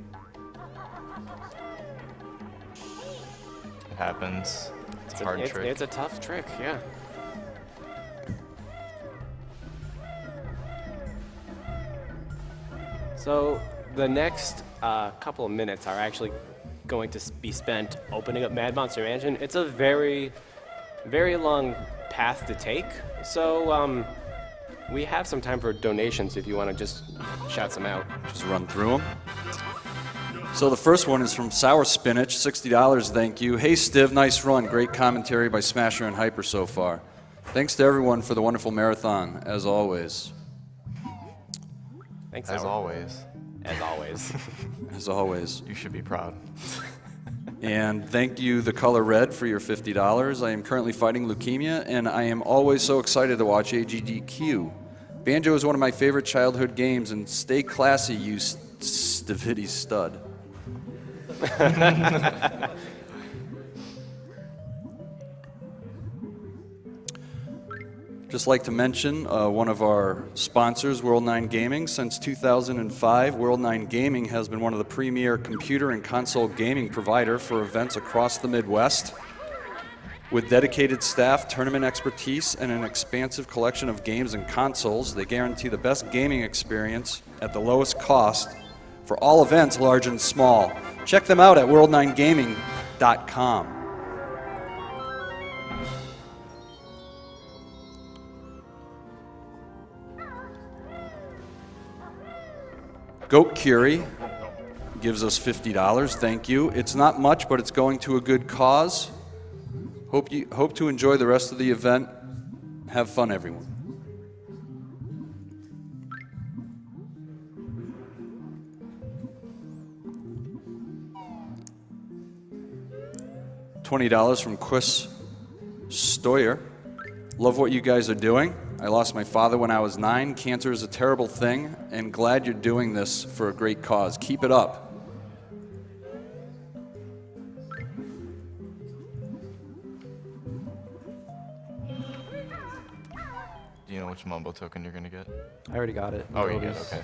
It happens. It's a hard trick. It's a tough trick, yeah. So the next couple of minutes are actually going to be spent opening up Mad Monster Mansion. It's a very, very long path to take. So we have some time for donations if you want to just shout some out. Just run through them. So the first one is from Sour Spinach, $60, thank you. Hey Stiv, nice run. Great commentary by Smasher and Hyper so far. Thanks to everyone for the wonderful marathon, as always. Thanks, As Howard. always. As always. As always. You should be proud. And thank you, The Color Red, for your $50. I am currently fighting leukemia, and I am always so excited to watch AGDQ. Banjo is one of my favorite childhood games, and stay classy, you Stivity stud. Just like to mention one of our sponsors, World 9 Gaming. Since 2005, World 9 Gaming has been one of the premier computer and console gaming provider for events across the Midwest. With dedicated staff, tournament expertise, and an expansive collection of games and consoles, they guarantee the best gaming experience at the lowest cost for all events, large and small. Check them out at world9gaming.com. Goat Curie gives us $50. Thank you. It's not much, but it's going to a good cause. Hope to enjoy the rest of the event. Have fun, everyone. $20 from Chris Stoyer. Love what you guys are doing. I lost my father when I was 9. Cancer is a terrible thing, and glad you're doing this for a great cause. Keep it up. Do you know which Mumbo token you're going to get? I already got it. Oh, you Gobi's. did? Okay.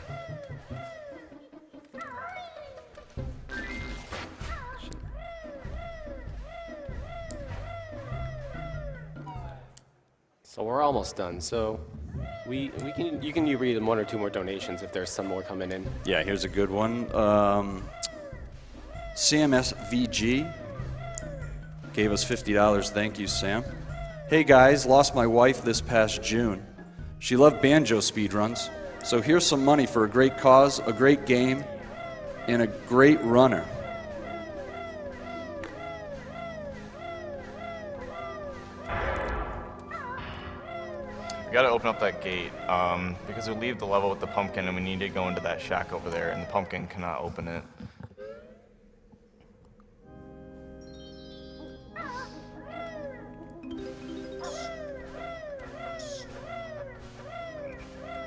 So we're almost done. So you can read one or two more donations if there's some more coming in. Yeah, here's a good one. CMSVG gave us $50. Thank you, Sam. Hey guys, lost my wife this past June. She loved banjo speedruns, so here's some money for a great cause, a great game, and a great runner. We gotta open up that gate because we leave the level with the pumpkin and we need to go into that shack over there, and the pumpkin cannot open it.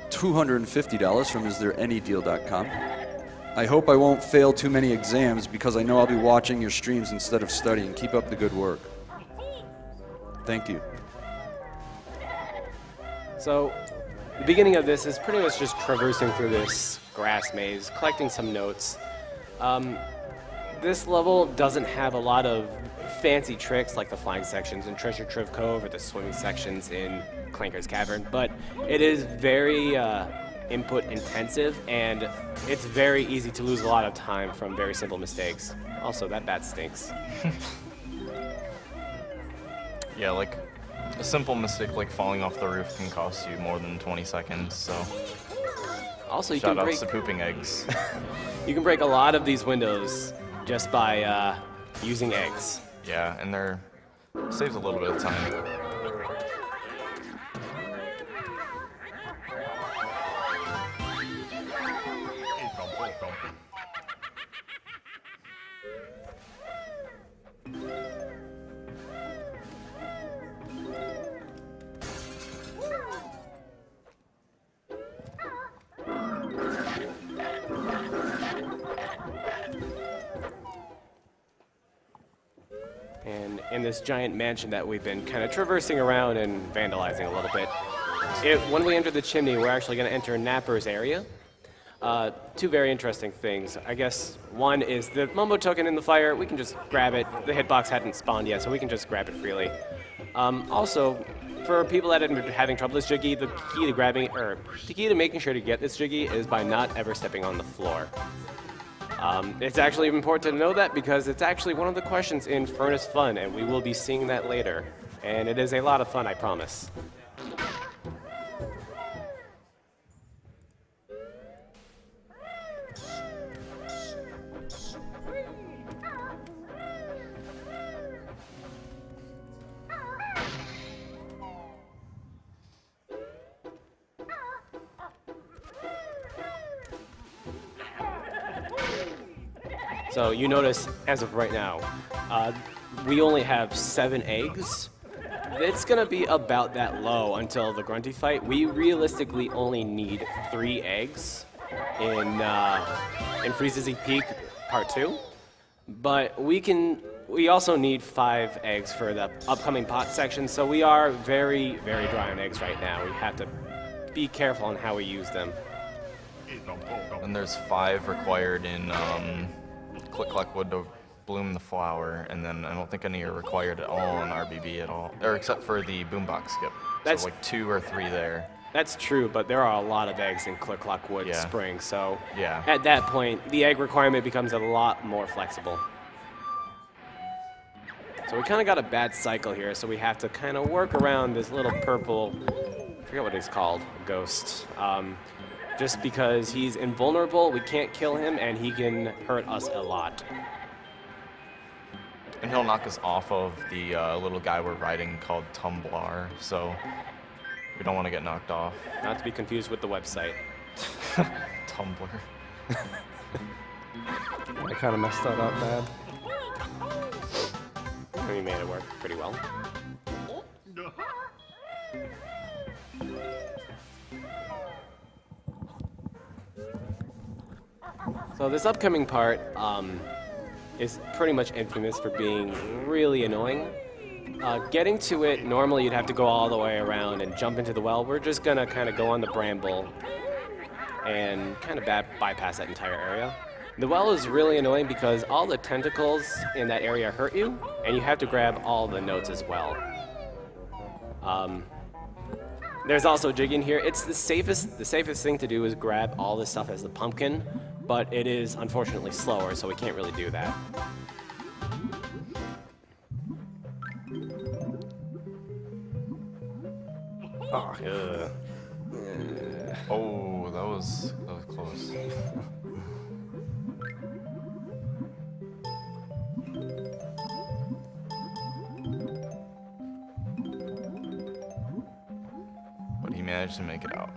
$250 from istthereanydeal.com. I hope I won't fail too many exams because I know I'll be watching your streams instead of studying. Keep up the good work. Thank you. So the beginning of this is pretty much just traversing through this grass maze, collecting some notes. This level doesn't have a lot of fancy tricks like the flying sections in Treasure Trove Cove or the swimming sections in Clanker's Cavern, but it is very input intensive, and it's very easy to lose a lot of time from very simple mistakes. Also, that bat stinks. Yeah, like a simple mistake like falling off the roof can cost you more than 20 seconds, so Also, you shout can outs break to pooping eggs. you can break a lot of these windows just by using eggs. Yeah, and they're saves a little bit of time. And in this giant mansion that we've been kind of traversing around and vandalizing a little bit. When we enter the chimney, we're actually going to enter Napper's area. Two very interesting things. I guess one is the Mumbo token in the fire. We can just grab it. The hitbox hadn't spawned yet, so we can just grab it freely. Also, for people that have been having trouble with this Jiggy, the key to making sure to get this Jiggy is by not ever stepping on the floor. It's actually important to know that because it's actually one of the questions in Furnace Fun, and we will be seeing that later. And it is a lot of fun, I promise. So you notice, as of right now, we only have 7 eggs. It's gonna be about that low until the Grunty fight. We realistically only need 3 eggs in Freeze's Peak Part 2, but we also need 5 eggs for the upcoming pot section. So we are very, very dry on eggs right now. We have to be careful on how we use them. And there's 5 required in Click Clack Wood to bloom the flower, and then I don't think any are required at all in RBB at all, or except for the boombox skip. So like 2 or 3 there. That's true, but there are a lot of eggs in Click Clack Wood Spring, so Yeah. at that point, the egg requirement becomes a lot more flexible. So we kind of got a bad cycle here, so we have to kind of work around this little purple, I forget what he's called, ghost. Just because he's invulnerable, we can't kill him, and he can hurt us a lot. And he'll knock us off of the little guy we're riding called Tumblar, so we don't want to get knocked off. Not to be confused with the website. Tumblr. I kind of messed that up bad. We made it work pretty well. So this upcoming part is pretty much infamous for being really annoying. Getting to it, normally you'd have to go all the way around and jump into the well. We're just gonna kind of go on the bramble and kind of bypass that entire area. The well is really annoying because all the tentacles in that area hurt you, and you have to grab all the notes as well. There's also jigging here. It's the safest thing to do is grab all this stuff as the pumpkin, but it is unfortunately slower, so we can't really do that. Oh, Ugh. Oh, that was close. But he managed to make it out.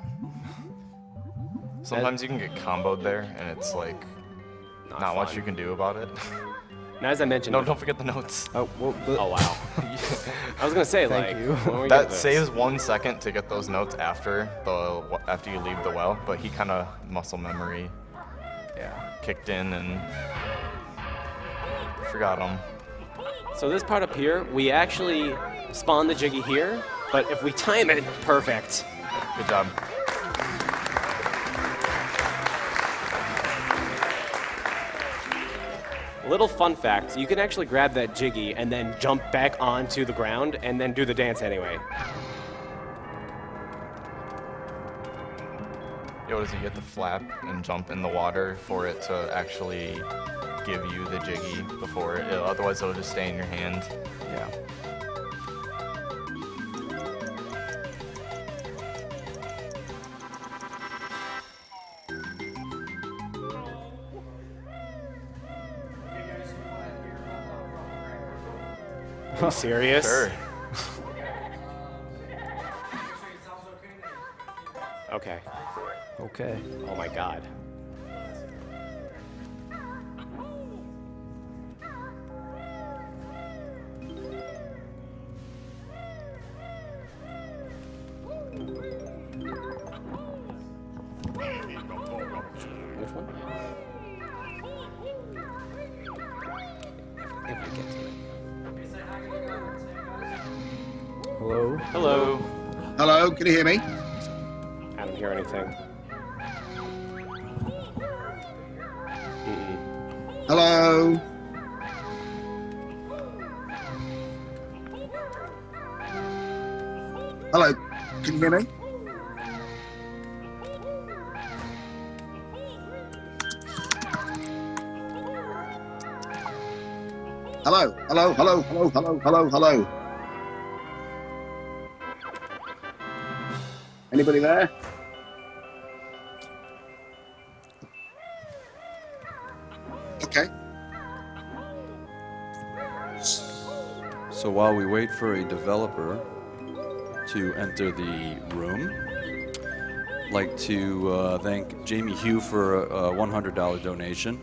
Sometimes you can get comboed there, and it's like not much fun. you can do about it. Now, as I mentioned, No, don't forget the notes. oh, well, Oh wow! I was gonna say Thank like you. when we get That this- saves 1 second to get those notes after you leave the well, but he kind of muscle memory kicked in and forgot them. So this part up here, we actually spawn the jiggy here, but if we time it perfect, Good job. little fun fact, you can actually grab that jiggy and then jump back onto the ground and then do the dance anyway. Yo, does he get to flap and jump in the water for it to actually give you the jiggy before it? Otherwise, it'll just stay in your hand. yeah. Are you serious? Sure. Okay. Okay. Oh my god. Which one? If we get to it. Hello. Hello. Hello, can you hear me? I don't hear anything. Hello? Hello, can you hear me? Hello, hello, hello, hello, hello, hello, hello. Anybody there? Okay. So while we wait for a developer to enter the room, I'd like to thank Jamie Hugh for a $100 donation.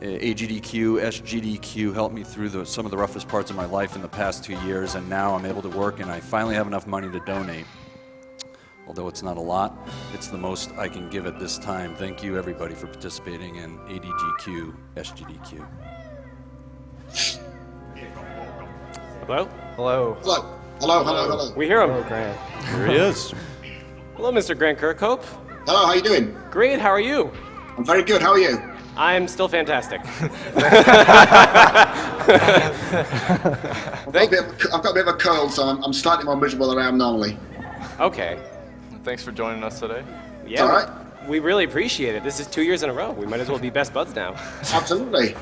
AGDQ, SGDQ helped me through some of the roughest parts of my life in the past 2 years, and now I'm able to work and I finally have enough money to donate. Although it's not a lot, it's the most I can give at this time. Thank you, everybody, for participating in AGDQ, SGDQ. Hello? Hello. Hello, hello, hello, hello. We hear Hello, him. Grant. Here he is. Hello, Mr. Grant Kirkhope. Hello, how you doing? Great, how are you? I'm very good, how are you? I'm still fantastic. I've got a bit of a cold, so I'm slightly more miserable than I am normally. Okay. Thanks for joining us today. Yeah, all right. we really appreciate it. This is 2 years in a row. We might as well be best buds now. Absolutely.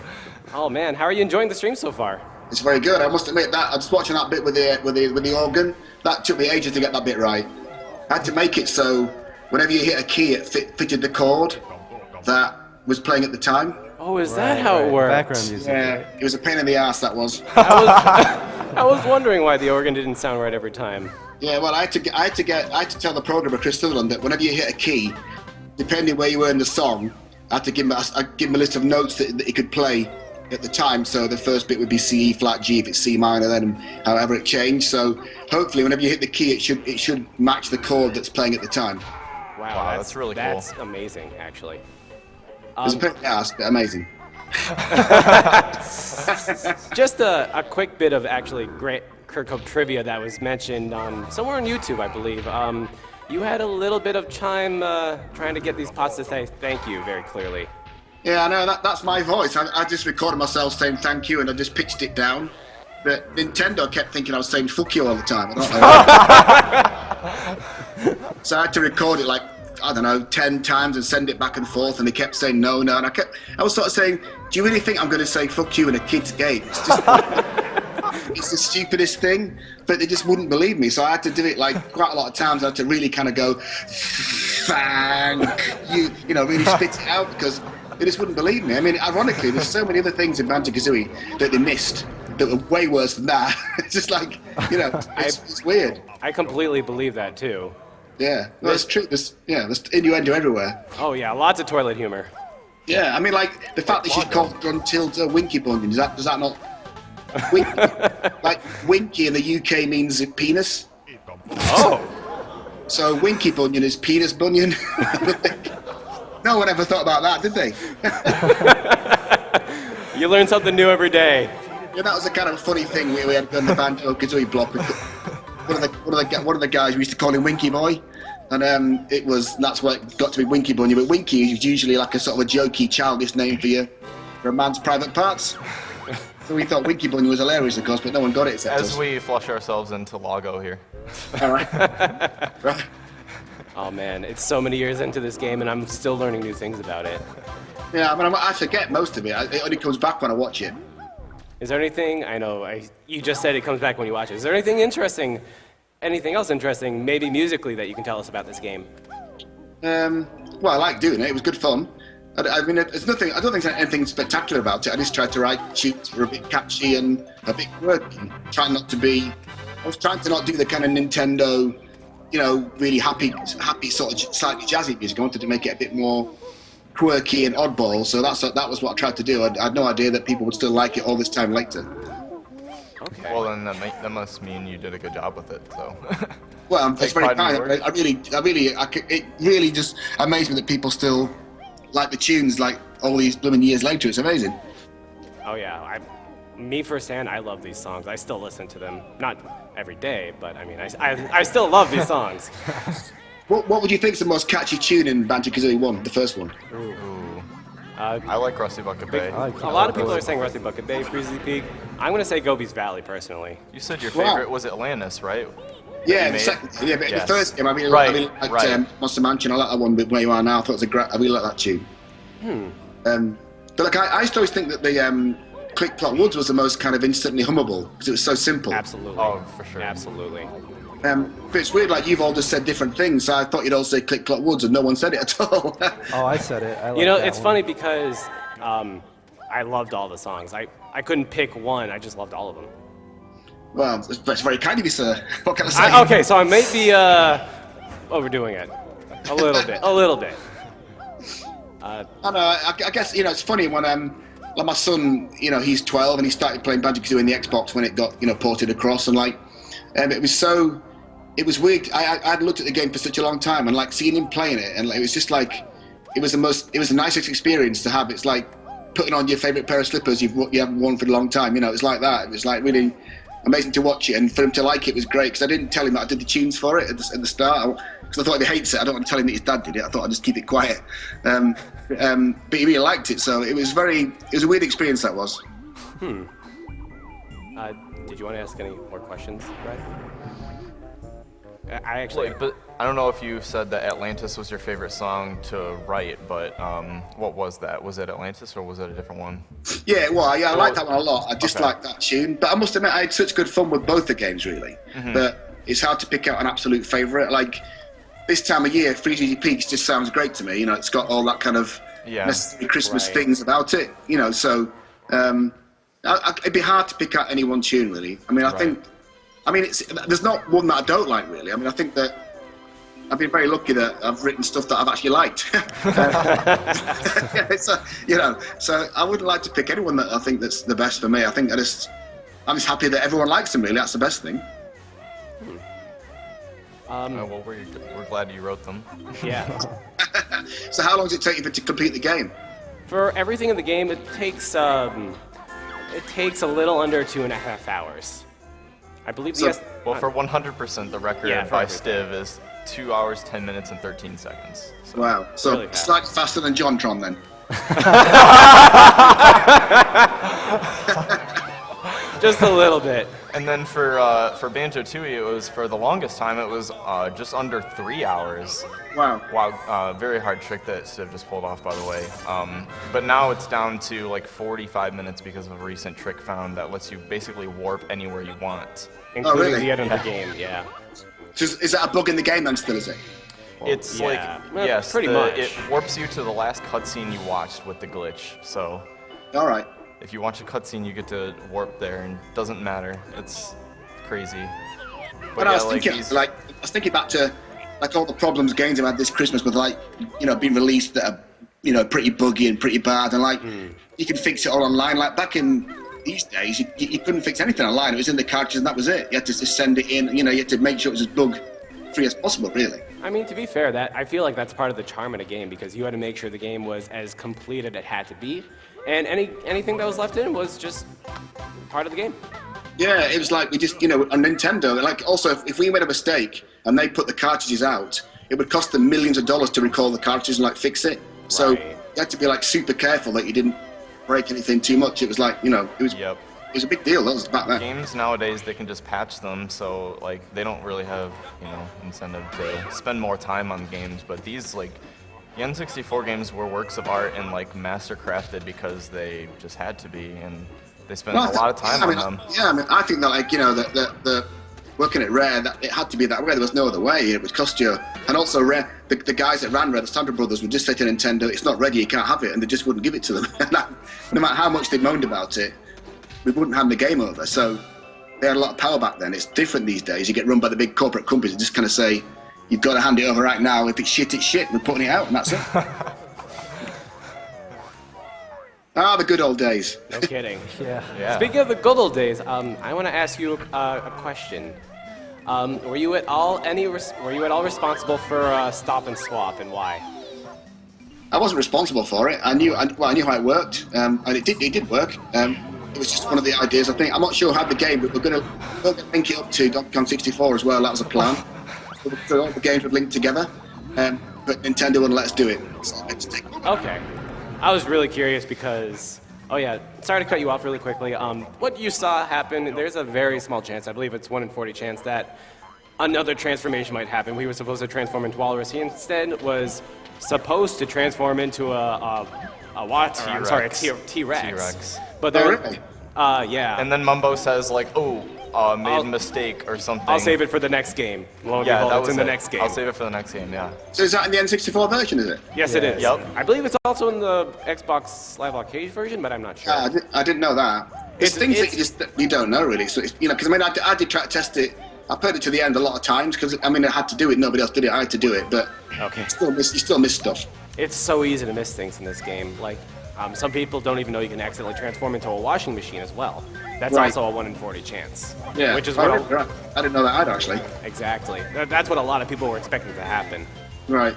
Oh man, how are you enjoying the stream so far? It's very good. I must admit that I was watching that bit with the organ. That took me ages to get that bit right. I had to make it so whenever you hit a key, it fitted the chord that was playing at the time. Oh, is that how it works? Background music. Yeah, Right? it was a pain in the ass. That was. I was wondering why the organ didn't sound right every time. Yeah, well, I had to tell the programmer Chris Sutherland that whenever you hit a key, depending where you were in the song, I had to give him a list of notes that he could play at the time. So the first bit would be C, E flat, G if it's C minor, then however it changed. So hopefully, whenever you hit the key, it should match the chord that's playing at the time. Wow, that's really cool. That's amazing, actually. It was a pain in the ass, but amazing. Just a quick bit of actually great Kirkhope trivia that was mentioned on somewhere on YouTube, I believe. You had a little bit of chime trying to get these pots to say thank you very clearly. Yeah, I know, that's my voice. I just recorded myself saying thank you and I just pitched it down. But Nintendo kept thinking I was saying fuck you all the time. I don't know. So I had to record it like, I don't know, 10 times and send it back and forth, and they kept saying no, and I was sort of saying, do you really think I'm going to say fuck you in a kid's game? It's just, it's the stupidest thing, but they just wouldn't believe me, so I had to do it like quite a lot of times. I had to really kind of go, thank you know, really spit it out, because they just wouldn't believe me. I mean, ironically, there's so many other things in Banjo Kazooie that they missed that were way worse than that. It's just like, you know, it's weird. I completely believe that too. Yeah, no, it's true. There's innuendo everywhere. Oh yeah, lots of toilet humor. Yeah, I mean, like the fact that she's called Gruntilda Winky Bunyan. Does that not? Winky, like Winky in the UK means penis. Oh. So Winky Bunyan is penis bunyan. No one ever thought about that, did they? You learn something new every day. Yeah, that was a kind of funny thing we had done the Banjo Kazooie block. One of the guys we used to call him Winky Boy, and that's what it got to be Winky Bunyan. But Winky is usually like a sort of a jokey, childish name for a man's private parts. So we thought Winky Bunyan was hilarious, of course, but no one got it except us. As we flush ourselves into Lago here. All right. Right. Oh man, it's so many years into this game and I'm still learning new things about it. Yeah, I mean, I forget most of it. It only comes back when I watch it. Is there anything, you just said it comes back when you watch it. Is there anything else interesting, maybe musically, that you can tell us about this game? Well, I like doing it. It was good fun. I mean, it's nothing. I don't think there's anything spectacular about it. I just tried to write tunes that were a bit catchy and a bit quirky. I was trying to not do the kind of Nintendo, you know, really happy sort of slightly jazzy music. I wanted to make it a bit more quirky and oddball. So that was what I tried to do. I had no idea that people would still like it all this time later. Okay. Well, then that must mean you did a good job with it. So. Well, it's very kind. It really just amazed me that people still like the tunes like all these blooming years later. It's amazing. Oh yeah, me firsthand, I love these songs. I still listen to them, not every day, but I mean, I still love these songs. What would you think is the most catchy tune in Banjo Kazooie 1, the first one? Ooh. I like Rusty Bucket Bay. A lot of people are saying Rusty Bucket Bay, Freezy Peak. I'm gonna say Gobi's Valley personally. You said your favorite was Atlantis, right? Yeah, the first game. I really liked Monster Mansion. I like that one, but Where You Are Now, I thought it was I really like that tune. But like, I used to always think that the Click Clock Woods was the most kind of instantly hummable because it was so simple. Absolutely. Oh, for sure. Absolutely. But it's weird, like you've all just said different things. So I thought you'd all say Click Clock Woods, and no one said it at all. Oh, I said it. I like It's funny because I loved all the songs. I couldn't pick one. I just loved all of them. Well, that's very kind of you, sir. What can I say? Okay, so I may be overdoing it a little bit. A little bit. I know. I guess it's funny when like my son, he's 12 and he started playing Banjo Kazooie in the Xbox when it got ported across, and like it was weird. I hadn't looked at the game for such a long time, and like seeing him playing it, and like, it was just like it was the nicest experience to have. It's like putting on your favorite pair of slippers you haven't worn for a long time. It's like that. It was like really amazing to watch it, and for him to like it was great, because I didn't tell him that I did the tunes for it at the start, because I thought if he hates it, I don't want to tell him that his dad did it. I thought I'd just keep it quiet. But he really liked it, so it was a weird experience, that was. Did you want to ask any more questions, Brad? I actually... But I don't know if you said that Atlantis was your favorite song to write, but what was that? Was it Atlantis or was it a different one? Yeah, well, yeah, I liked that one a lot. I just liked that tune. But I must admit, I had such good fun with both the games, really. But it's hard to pick out an absolute favourite. Like, this time of year, Freezy Peaks just sounds great to me. It's got all that kind of necessary Christmas things about it. So it'd be hard to pick out any one tune, really. I mean, there's not one that I don't like, really. I mean, I think that I've been very lucky that I've written stuff that I've actually liked. So I wouldn't like to pick anyone that I think that's the best for me. I think I'm just happy that everyone likes them, really. That's the best thing. Well, we're glad you wrote them. Yeah. So how long does it take you to complete the game? For everything in the game, it takes a little under 2.5 hours. I believe Well, for 100%, the record by Stiv is 2 hours, 10 minutes, and 13 seconds. So. Wow. So really slightly faster than JonTron, then. Just a little bit. And then for Banjo Tooie, it was for the longest time. It was just under 3 hours. Wow. Wow, very hard trick that Civ just pulled off, by the way. But now it's down to like 45 minutes because of a recent trick found that lets you basically warp anywhere you want. Including really? the end of the game, yeah. So is that a bug in the game then still, is it? It's yeah. like, Well, yes, pretty much. it warps you to the last cutscene you watched with the glitch. So All right. if you watch a cutscene, you get to warp there, and it doesn't matter. It's crazy. But I was thinking back to like all the problems games have had this Christmas with like, being released that are, pretty buggy and pretty bad, and like you can fix it all online. Like back in these days, you couldn't fix anything online. It was in the cartridges and that was it. You had to just send it in. You had to make sure it was as bug free as possible, really. I mean, to be fair, I feel like that's part of the charm of the game because you had to make sure the game was as complete as it had to be, and anything that was left in was just part of the game. Yeah, it was like we just, on Nintendo, like also if we made a mistake and they put the cartridges out, it would cost them millions of dollars to recall the cartridges and like fix it. So Right. you had to be like super careful that you didn't break anything too much. It was like, Yep. it was a big deal. That was back then. Games nowadays, they can just patch them, so like they don't really have, incentive to spend more time on games. But these the N64 games were works of art and like master crafted because they just had to be, and they spent a lot of time on them. Yeah, I think that the working at Rare, that it had to be that way. There was no other way. It would cost you. And also Rare, the guys that ran Rare, the Stamper Brothers, would just say to Nintendo, "It's not ready. You can't have it," and they just wouldn't give it to them. No matter how much they moaned about it, we wouldn't hand the game over. So they had a lot of power back then. It's different these days. You get run by the big corporate companies and just kind of say, "You've got to hand it over right now. If it's shit, it's shit. We're putting it out, and that's it." The good old days. No kidding. Yeah. Speaking of the good old days, I want to ask you a question. Were you at all responsible for Stop and Swap, and why? I wasn't responsible for it. I knew how it worked, and it did work. It was just one of the ideas. I think I'm not sure how the game, but we're going to link it up to Donkey Kong 64 as well. That was a plan. So all the games would link together, but Nintendo wouldn't let us do it. So I had to take it. Okay. I was really curious because, sorry to cut you off really quickly. What you saw happen, there's a very small chance, I believe it's 1 in 40 chance, that another transformation might happen. We were supposed to transform into Walrus. He instead was supposed to transform into a T-Rex. T-Rex. But there, really? yeah. And then Mumbo says like, made a mistake or something. I'll save it for the next game. Lo and Yeah, behold, that it's was in the it. next game. I'll save it for the next game. Yeah. So is that in the N64 version? Is it? Yes, it is. Yep. I believe it's also in the Xbox Live Arcade version, but I'm not sure. I didn't know that. It's things that you don't know really. So it's, because I did try to test it. I played it to the end a lot of times because I had to do it. Nobody else did it. I had to do it, but Okay. you still miss stuff. It's so easy to miss things in this game. Like, some people don't even know you can accidentally transform into a washing machine as well. That's Right. also a 1 in 40 chance. Yeah, Which is I what didn't know that either actually. exactly. That's what a lot of people were expecting to happen. Right.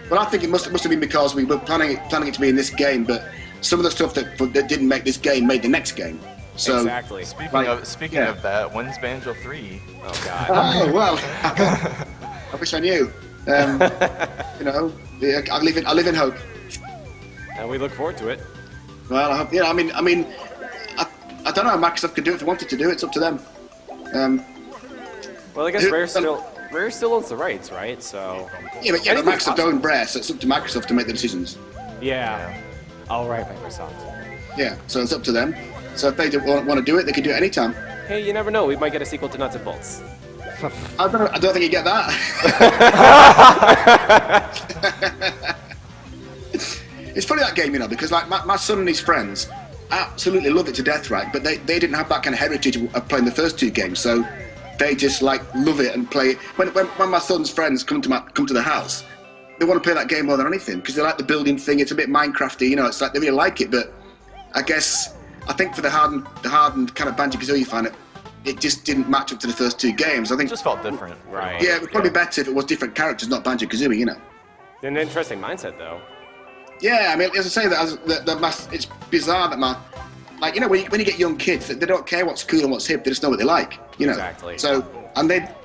Well, I think it must have been because we were planning it to be in this game, but some of the stuff that didn't make this game made the next game. So, Exactly. Speaking of that, when's Banjo 3? Oh god. Oh well, I wish I knew. I live in hope. And we look forward to it. Well, I hope. Yeah, I don't know how Microsoft could do it if they wanted to do it. It's up to them. Well, I guess Rare still owns the rights, right? So. But Microsoft own Rare, so it's up to Microsoft to make the decisions. Yeah. All right, Microsoft. Yeah, so it's up to them. So if they don't want to do it, they can do it anytime. Hey, you never know. We might get a sequel to Nuts and Bolts. I don't think you get that. It's funny that game, because like my son and his friends absolutely love it to death, right? But they didn't have that kind of heritage of playing the first two games, so they just like love it and play it. When my son's friends come to the house, they want to play that game more than anything because they like the building thing. It's a bit Minecrafty, it's like they really like it. But I think for the hardened kind of Banjo Kazooie fan, it just didn't match up to the first two games. I think It just felt different. Right. Yeah, it would probably be better if it was different characters, not Banjo Kazooie. An interesting mindset, though. Yeah, as I say, it's bizarre that when you get young kids, they don't care what's cool and what's hip. They just know what they like. Exactly. So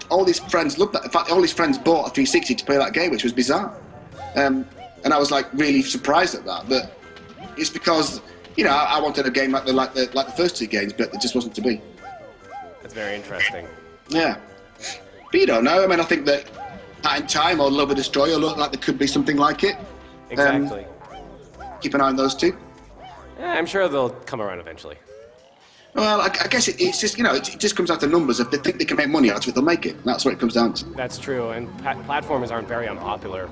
all these friends loved that. In fact, all his friends bought a 360 to play that game, which was bizarre. And I was like really surprised at that. But it's because I wanted a game like the first two games, but it just wasn't to be. That's very interesting. Yeah. But you don't know. I mean, I think that Hat in Time or Love of Destroyer look like there could be something like it. Exactly. Keep an eye on those two. Yeah, I'm sure they'll come around eventually. Well, I guess it's just, it just comes down to numbers. If they think they can make money out of it, they'll make it. That's what it comes down to. That's true, and platformers aren't very unpopular.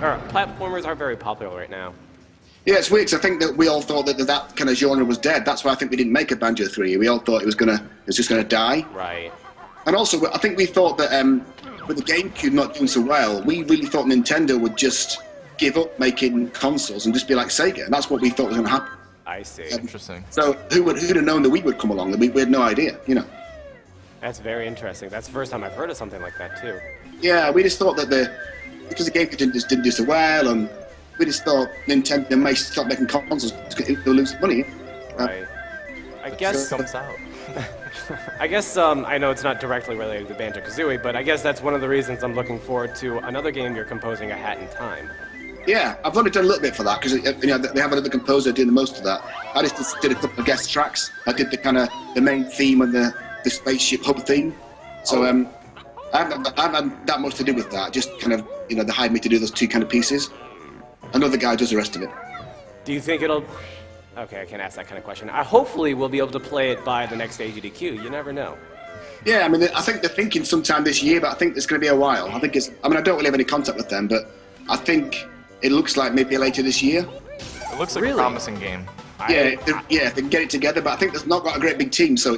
Or platformers aren't very popular right now. Yeah, it's weird 'cause I think that we all thought that kind of genre was dead. That's why I think we didn't make a Banjo 3. We all thought it was just gonna die. Right. And also, I think we thought that with the GameCube not doing so well, we really thought Nintendo would just give up making consoles and just be like Sega, and that's what we thought was going to happen. I see. Interesting. So who'd have known that we would come along? We had no idea, That's very interesting. That's the first time I've heard of something like that, too. Yeah, we just thought that because the GameCube didn't do so well, and we just thought Nintendo may stop making consoles because they'll lose money. Right. I guess... Comes out. I know it's not directly related to Banjo Kazooie, but I guess that's one of the reasons I'm looking forward to another game you're composing, A Hat in Time. Yeah, I've only done a little bit for that because they have another composer doing the most of that. I just did a couple of guest tracks. I did the main theme and the spaceship hub theme. So I haven't had that much to do with that. Just kind of they hired me to do those two kind of pieces. Another guy does the rest of it. Do you think it'll... Okay, I can't ask that kind of question. Hopefully we'll be able to play it by the next AGDQ. You never know. Yeah, I think they're thinking sometime this year, but I think it's going to be a while. I don't really have any contact with them, but I think it looks like maybe later this year. It looks like a promising game. Yeah, they can get it together, but I think they've not got a great big team, so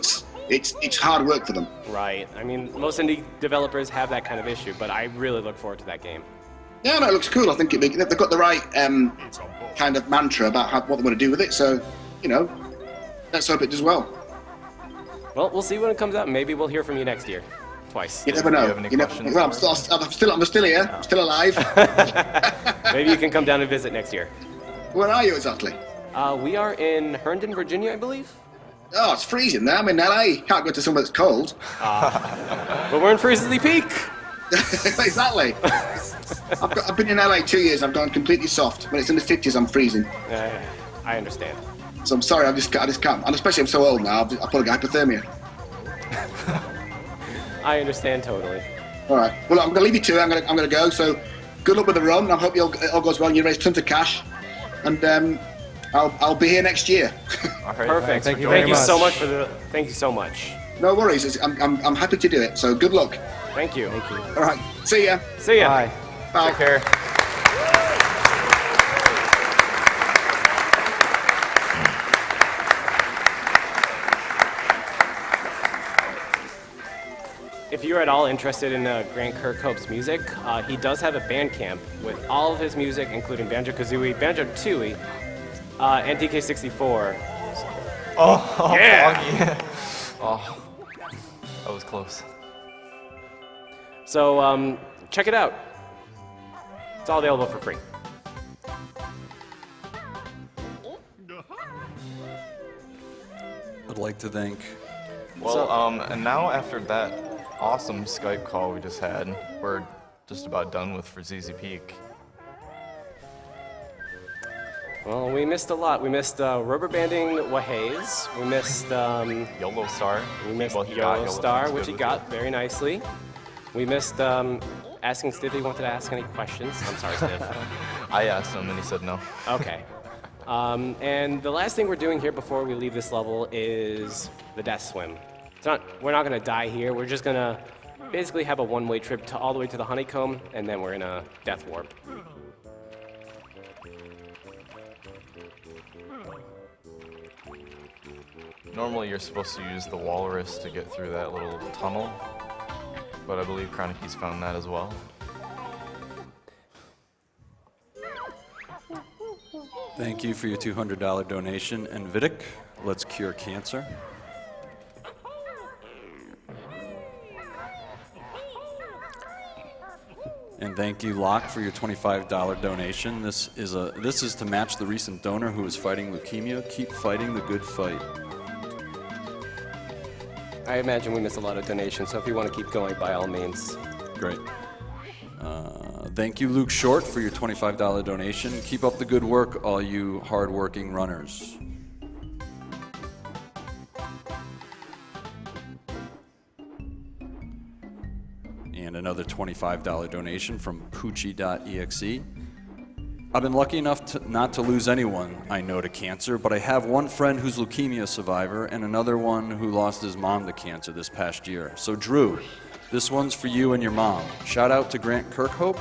it's hard work for them. Right. I mean, most indie developers have that kind of issue, but I really look forward to that game. Yeah, no, it looks cool. I think they've got the right kind of mantra about what they want to do with it, so, let's hope it does well. Well, we'll see when it comes out. Maybe we'll hear from you next year. Twice. You never know. Do you have any questions? Well, I'm still here. I'm still alive. Maybe you can come down and visit next year. Where are you exactly? We are in Herndon, Virginia, I believe. Oh, it's freezing there. I'm in LA. Can't go to somewhere that's cold. But we're in Freezely Peak. Exactly. I've been in LA 2 years. I've gone completely soft. When it's in the 50s, I'm freezing. I understand. So I'm sorry. I just can't. And especially I'm so old now. I've probably got hypothermia. I understand totally. All right. Well, I'm going to leave you to it. I'm going to go. So good luck with the run. I hope it all goes well and you raise tons of cash. And I'll be here next year. All right. Perfect. Thank you very much. Thank you so much. No worries. I'm happy to do it. So good luck. Thank you. All right. See ya. See ya. Bye. Bye. Take care. If you're at all interested in Grant Kirkhope's music, he does have a Bandcamp with all of his music, including Banjo Kazooie, Banjo Tooie, NTK64. Oh, Yeah. Foggy. Oh, that was close. So check it out. It's all available for free. I'd like to thank Well, and now after that awesome Skype call we just had, we're just about done with for ZZ Peak. Well, we missed a lot. We missed rubber banding Wahays. We missed YOLO Star. we missed Well, he got Yellow YOLO Star, Star's which good he with got it. very nicely. We missed asking Stiv if he wanted to ask any questions. I'm sorry, Stiv. I asked him and he said no. Okay. And the last thing we're doing here before we leave this level is the Death Swim. We're not going to die here. We're just going to basically have a one-way trip all the way to the Honeycomb, and then we're in a Death Warp. Normally you're supposed to use the walrus to get through that little tunnel, but I believe Chroniky's found that as well. Thank you for your $200 donation. And Vidic, let's cure cancer. And thank you, Locke, for your $25 donation. This is to match the recent donor who is fighting leukemia. Keep fighting the good fight. I imagine we missed a lot of donations, so if you want to keep going, by all means. Great. Thank you, Luke Short, for your $25 donation. Keep up the good work, all you hard-working runners. and another $25 donation from Poochie.exe. I've been lucky enough not to lose anyone I know to cancer, but I have one friend who's leukemia survivor and another one who lost his mom to cancer this past year. So Drew, this one's for you and your mom. Shout out to Grant Kirkhope.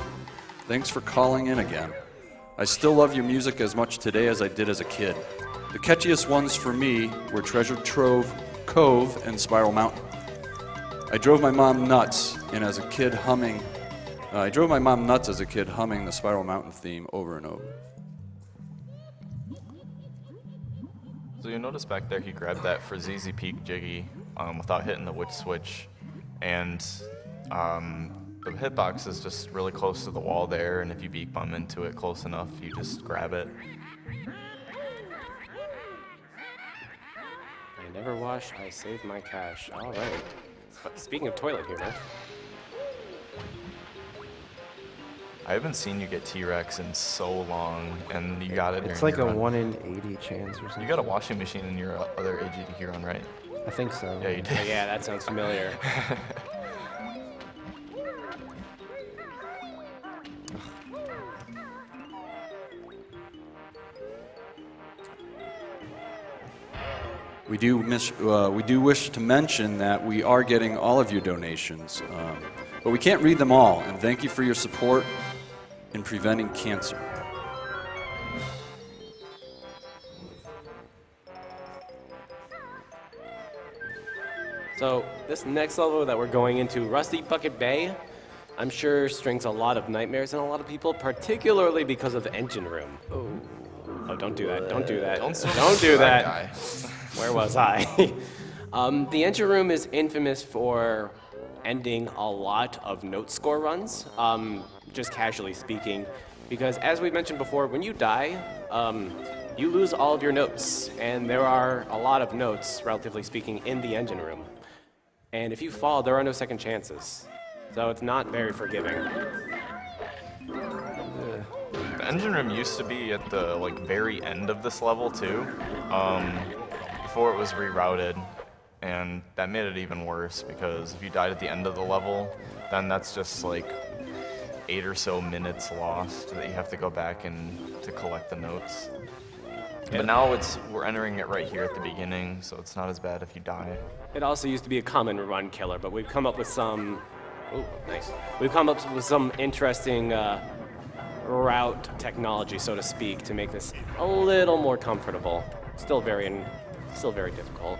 Thanks for calling in again. I still love your music as much today as I did as a kid. The catchiest ones for me were Treasure Trove, Cove, and Spiral Mountain. I drove my mom nuts, and as a kid humming the Spiral Mountain theme over and over. So you notice back there he grabbed that for ZZ Peak Jiggy without hitting the witch switch, and the hitbox is just really close to the wall there, and if you beak bump into it close enough, you just grab it. I never wash, I save my cash. All right. But speaking of toilet humor, I haven't seen you get T-Rex in so long, and you got it. It's during like your a run. 1 in 80 chance or something. You got a washing machine in your other AGDQ run, right? I think so. Yeah, you did. yeah, that sounds familiar. We do wish to mention that we are getting all of your donations, but we can't read them all, and thank you for your support in preventing cancer. So this next level that we're going into, Rusty Bucket Bay, I'm sure strings a lot of nightmares in a lot of people, particularly because of Engine Room. Oh, don't do that, don't do that. Don't do that. Guy. Where was I? The Engine Room is infamous for ending a lot of note score runs, just casually speaking, because as we mentioned before, when you die, you lose all of your notes, and there are a lot of notes, relatively speaking, in the Engine Room. And if you fall, there are no second chances, so it's not very forgiving. The engine room used to be at the very end of this level too, before it was rerouted, and that made it even worse because if you died at the end of the level, then that's just 8 or so minutes lost that you have to go back and to collect the notes. But now we're entering it right here at the beginning, so it's not as bad if you die. It also used to be a common run killer, but we've come up with some. Oh, nice. We've come up with some interesting route technology, so to speak, to make this a little more comfortable. Still very difficult.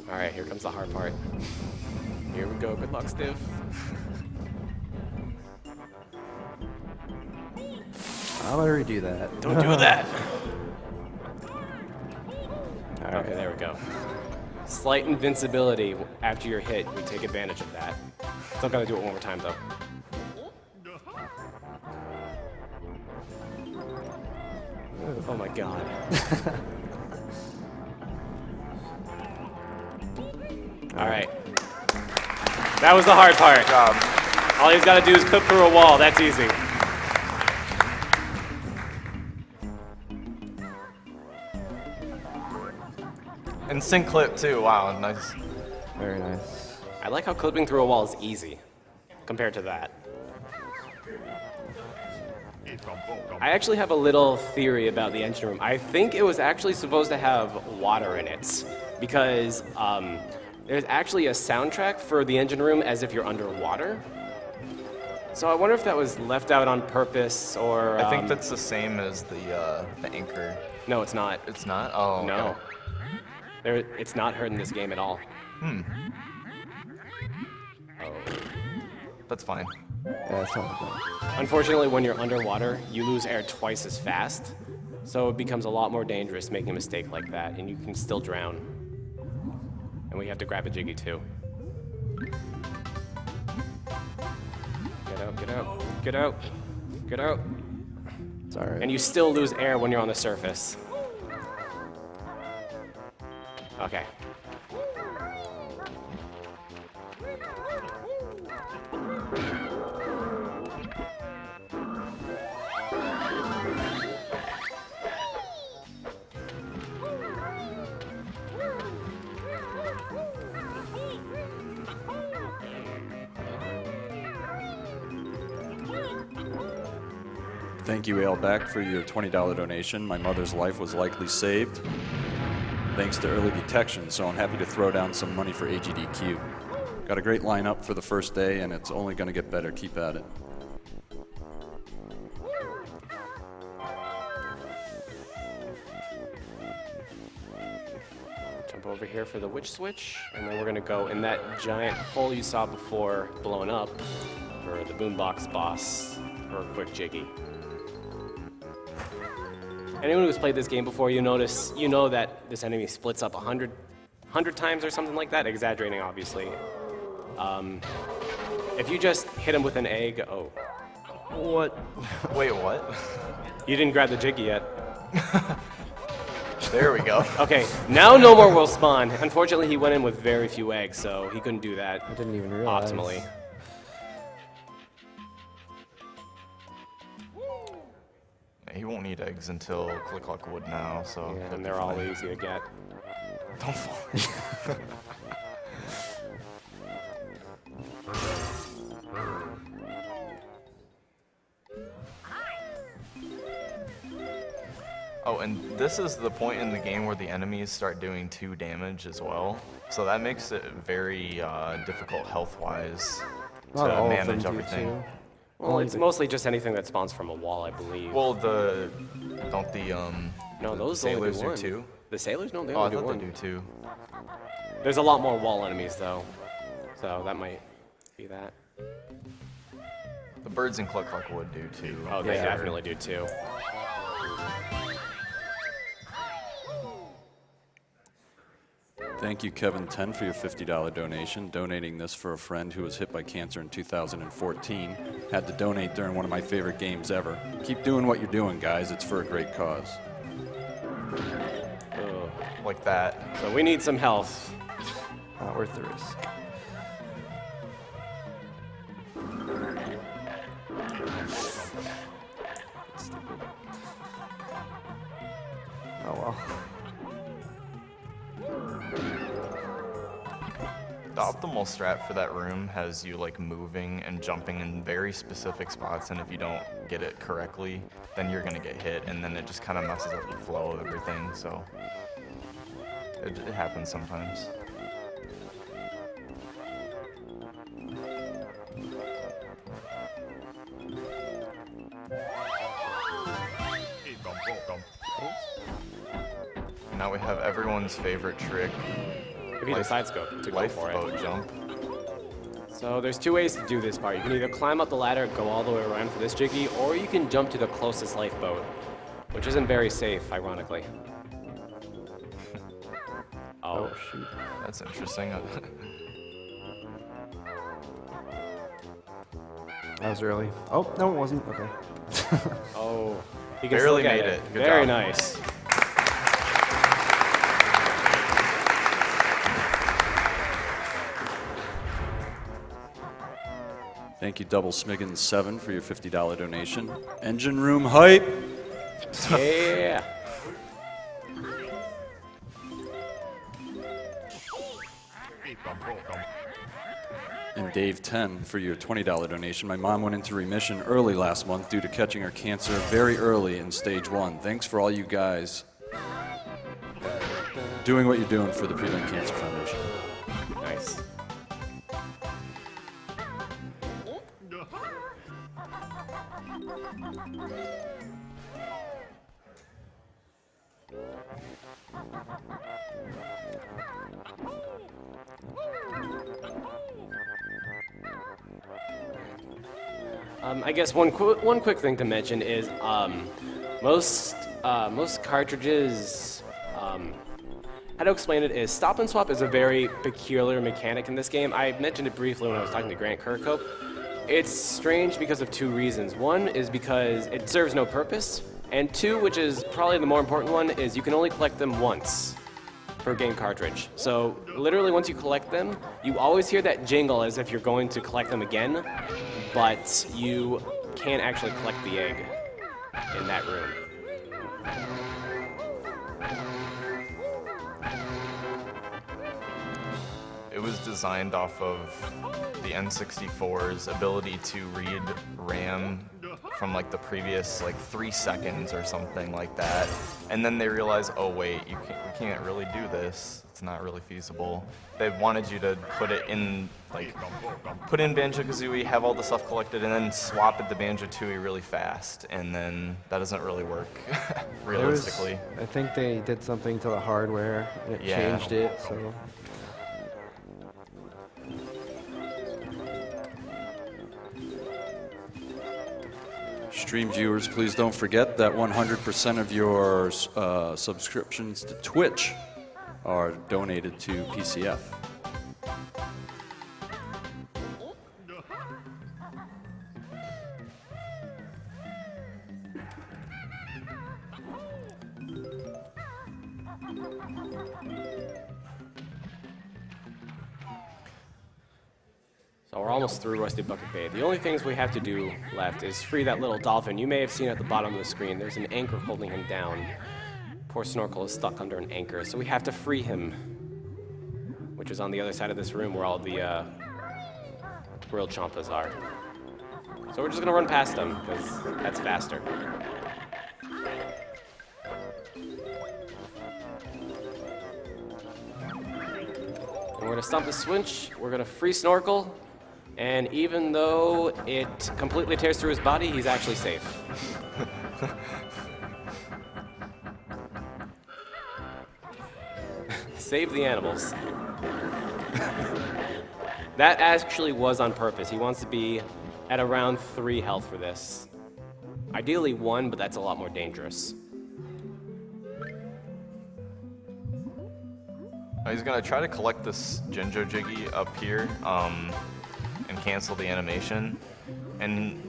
All right, here comes the hard part. Here we go. Good luck, Stiv. I'll let her do that. Don't do that. All right. Okay, there we go. Slight invincibility after you're hit. We take advantage of that. Still gotta do it one more time, though. Oh my god. All right. That was the hard part. Good job. All he's gotta do is clip through a wall. That's easy. And sync clip too. Wow, nice. Very nice. I like how clipping through a wall is easy compared to that. I actually have a little theory about the engine room. I think it was actually supposed to have water in it because there's actually a soundtrack for the engine room as if you're underwater. So I wonder if that was left out on purpose or... I think that's the same as the anchor. No, it's not. It's not? Oh, okay. No. It's not heard in this game at all. Oh. That's fine. Yeah, that's not bad. Unfortunately, when you're underwater, you lose air twice as fast. So it becomes a lot more dangerous making a mistake like that, and you can still drown. And we have to grab a Jiggy too. Get out, get out, get out, get out. It's all right. And you still lose air when you're on the surface. Okay. Thank you, Aleback, for your $20 donation. My mother's life was likely saved thanks to early detection, so I'm happy to throw down some money for AGDQ. Got a great lineup for the first day, and it's only going to get better. Keep at it. Jump over here for the witch switch, and then we're gonna go in that giant hole you saw before blowing up for the boombox boss for a quick jiggy. Anyone who's played this game before, you know that this enemy splits up 100 times or something like that, exaggerating obviously. If you just hit him with an egg, oh. What? Wait, what? You didn't grab the jiggy yet. There we go. Okay, now no more will spawn. Unfortunately, he went in with very few eggs, so he couldn't do that I didn't even realize. optimally. He won't need eggs until Click Clock Wood now, so. Yeah, he'll and be they're all fine. easy to get. Don't fall. Oh, and this is the point in the game where the enemies start doing 2 damage as well. So that makes it very difficult health-wise Not to all of them manage do everything. too. Well, it's mostly just anything that spawns from a wall, I believe. Well, don't the no, those only sailors do do one. 2? The sailors? No, they Oh, I only do thought one. they do 2. There's a lot more wall enemies, though. So that might be that. The birds in Click Clock Wood do 2. Oh, they Yeah. definitely do, too. Thank you, Kevin10, for your $50 donation. Donating this for a friend who was hit by cancer in 2014. Had to donate during one of my favorite games ever. Keep doing what you're doing, guys. It's for a great cause. Ugh. Like that. So we need some health. Not worth the risk. Stupid. Oh well. The optimal strat for that room has you like moving and jumping in very specific spots, and if you don't get it correctly, then you're gonna get hit, and then it just kind of messes up the flow of everything, so it happens sometimes. Now we have everyone's favorite trick, If he decides to go for it. lifeboat jump. So there's 2 ways to do this part. You can either climb up the ladder, go all the way around for this jiggy, or you can jump to the closest lifeboat, which isn't very safe, ironically. Oh, Shoot. That's interesting. That was early. Oh, no, it wasn't. Okay. oh. You can Barely still get made it. Good Very job. nice. Thank you, Double Smiggins7, for your $50 donation. Engine room hype. Yeah. And Dave10 for your $20 donation. My mom went into remission early last month due to catching her cancer very early in stage 1. Thanks for all you guys doing what you're doing for the Prevent Cancer Foundation. Nice. I guess one quick thing to mention is most cartridges. How to explain it is stop and swap is a very peculiar mechanic in this game. I mentioned it briefly when I was talking to Grant Kirkhope. It's strange because of 2 reasons. One is because it serves no purpose, and 2, which is probably the more important one, is you can only collect them once per game cartridge. So literally once you collect them, you always hear that jingle as if you're going to collect them again, but you can't actually collect the egg in that room. It was designed off of the N64's ability to read RAM from like the previous like 3 seconds or something like that, and then they realize, oh wait, we can't really do this. It's not really feasible. They wanted you to put in Banjo Kazooie, have all the stuff collected, and then swap it to Banjo Tooie really fast, and then that doesn't really work realistically. I think they did something to the hardware and it changed it. So. Stream viewers, please don't forget that 100% of your subscriptions to Twitch are donated to PCF. So we're almost through Rusty Bucket Bay. The only things we have to do left is free that little dolphin. You may have seen at the bottom of the screen, there's an anchor holding him down. Poor Snorkel is stuck under an anchor, so we have to free him, which is on the other side of this room where all the grilled champas are. So we're just gonna run past them, because that's faster. And we're gonna stomp the switch, we're gonna free Snorkel, and even though it completely tears through his body, he's actually safe. Save the animals. That actually was on purpose. He wants to be at around 3 health for this. Ideally 1, but that's a lot more dangerous. He's gonna try to collect this Jinjo Jiggy up here and cancel the animation. And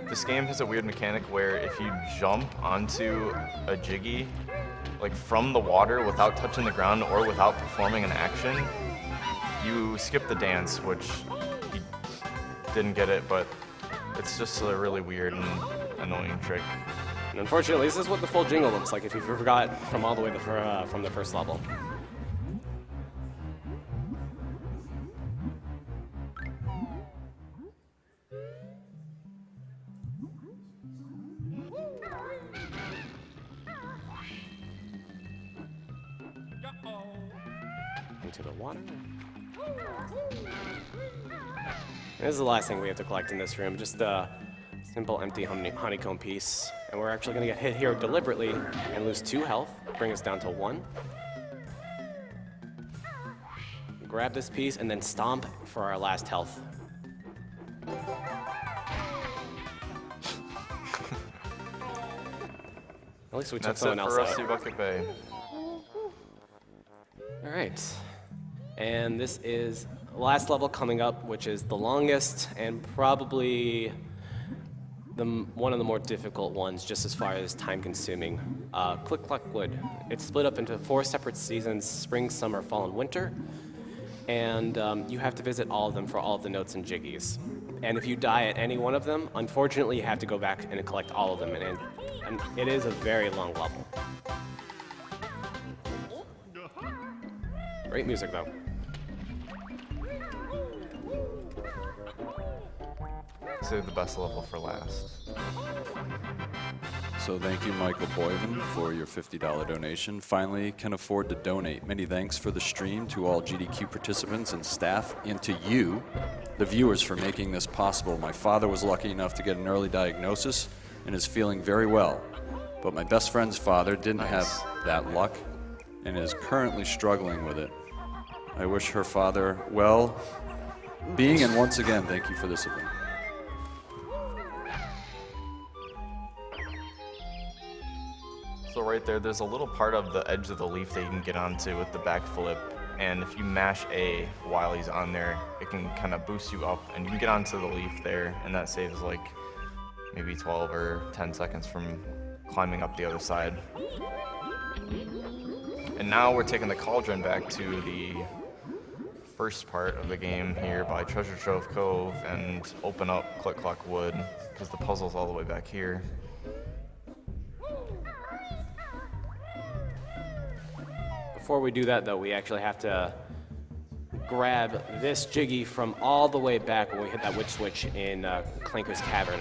this game has a weird mechanic where if you jump onto a Jiggy, like from the water without touching the ground or without performing an action, you skip the dance, which he didn't get it, but it's just a really weird and annoying trick. And unfortunately, this is what the full jingle looks like if you forgot from all the way from the first level. Into the water. This is the last thing we have to collect in this room, just a simple empty honeycomb piece. And we're actually going to get hit here deliberately and lose 2 health, bring us down to 1. Grab this piece and then stomp for our last health. At least we took That's someone it else for out. Rusty Bucket Bay. All right. And this is the last level coming up, which is the longest and probably one of the more difficult ones, just as far as time-consuming. Click Cluck Wood. It's split up into 4 separate seasons: spring, summer, fall, and winter. And you have to visit all of them for all of the notes and jiggies. And if you die at any one of them, unfortunately, you have to go back and collect all of them. And it is a very long level. Great music, though. Save the best level for last. So thank you, Michael Boyven, for your $50 donation. Finally can afford to donate. Many thanks for the stream to all GDQ participants and staff, and to you, the viewers, for making this possible. My father was lucky enough to get an early diagnosis and is feeling very well. But my best friend's father didn't have that luck and is currently struggling with it. I wish her father well-being, and once again, thank you for this event. So right there's a little part of the edge of the leaf that you can get onto with the backflip, and if you mash A while he's on there, it can kind of boost you up, and you can get onto the leaf there, and that saves like maybe 12 or 10 seconds from climbing up the other side. And now we're taking the cauldron back to the first part of the game here by Treasure Trove Cove and open up Click Clock Wood, because the puzzle's all the way back here. Before we do that, though, we actually have to grab this Jiggy from all the way back when we hit that witch switch in Clanker's Cavern.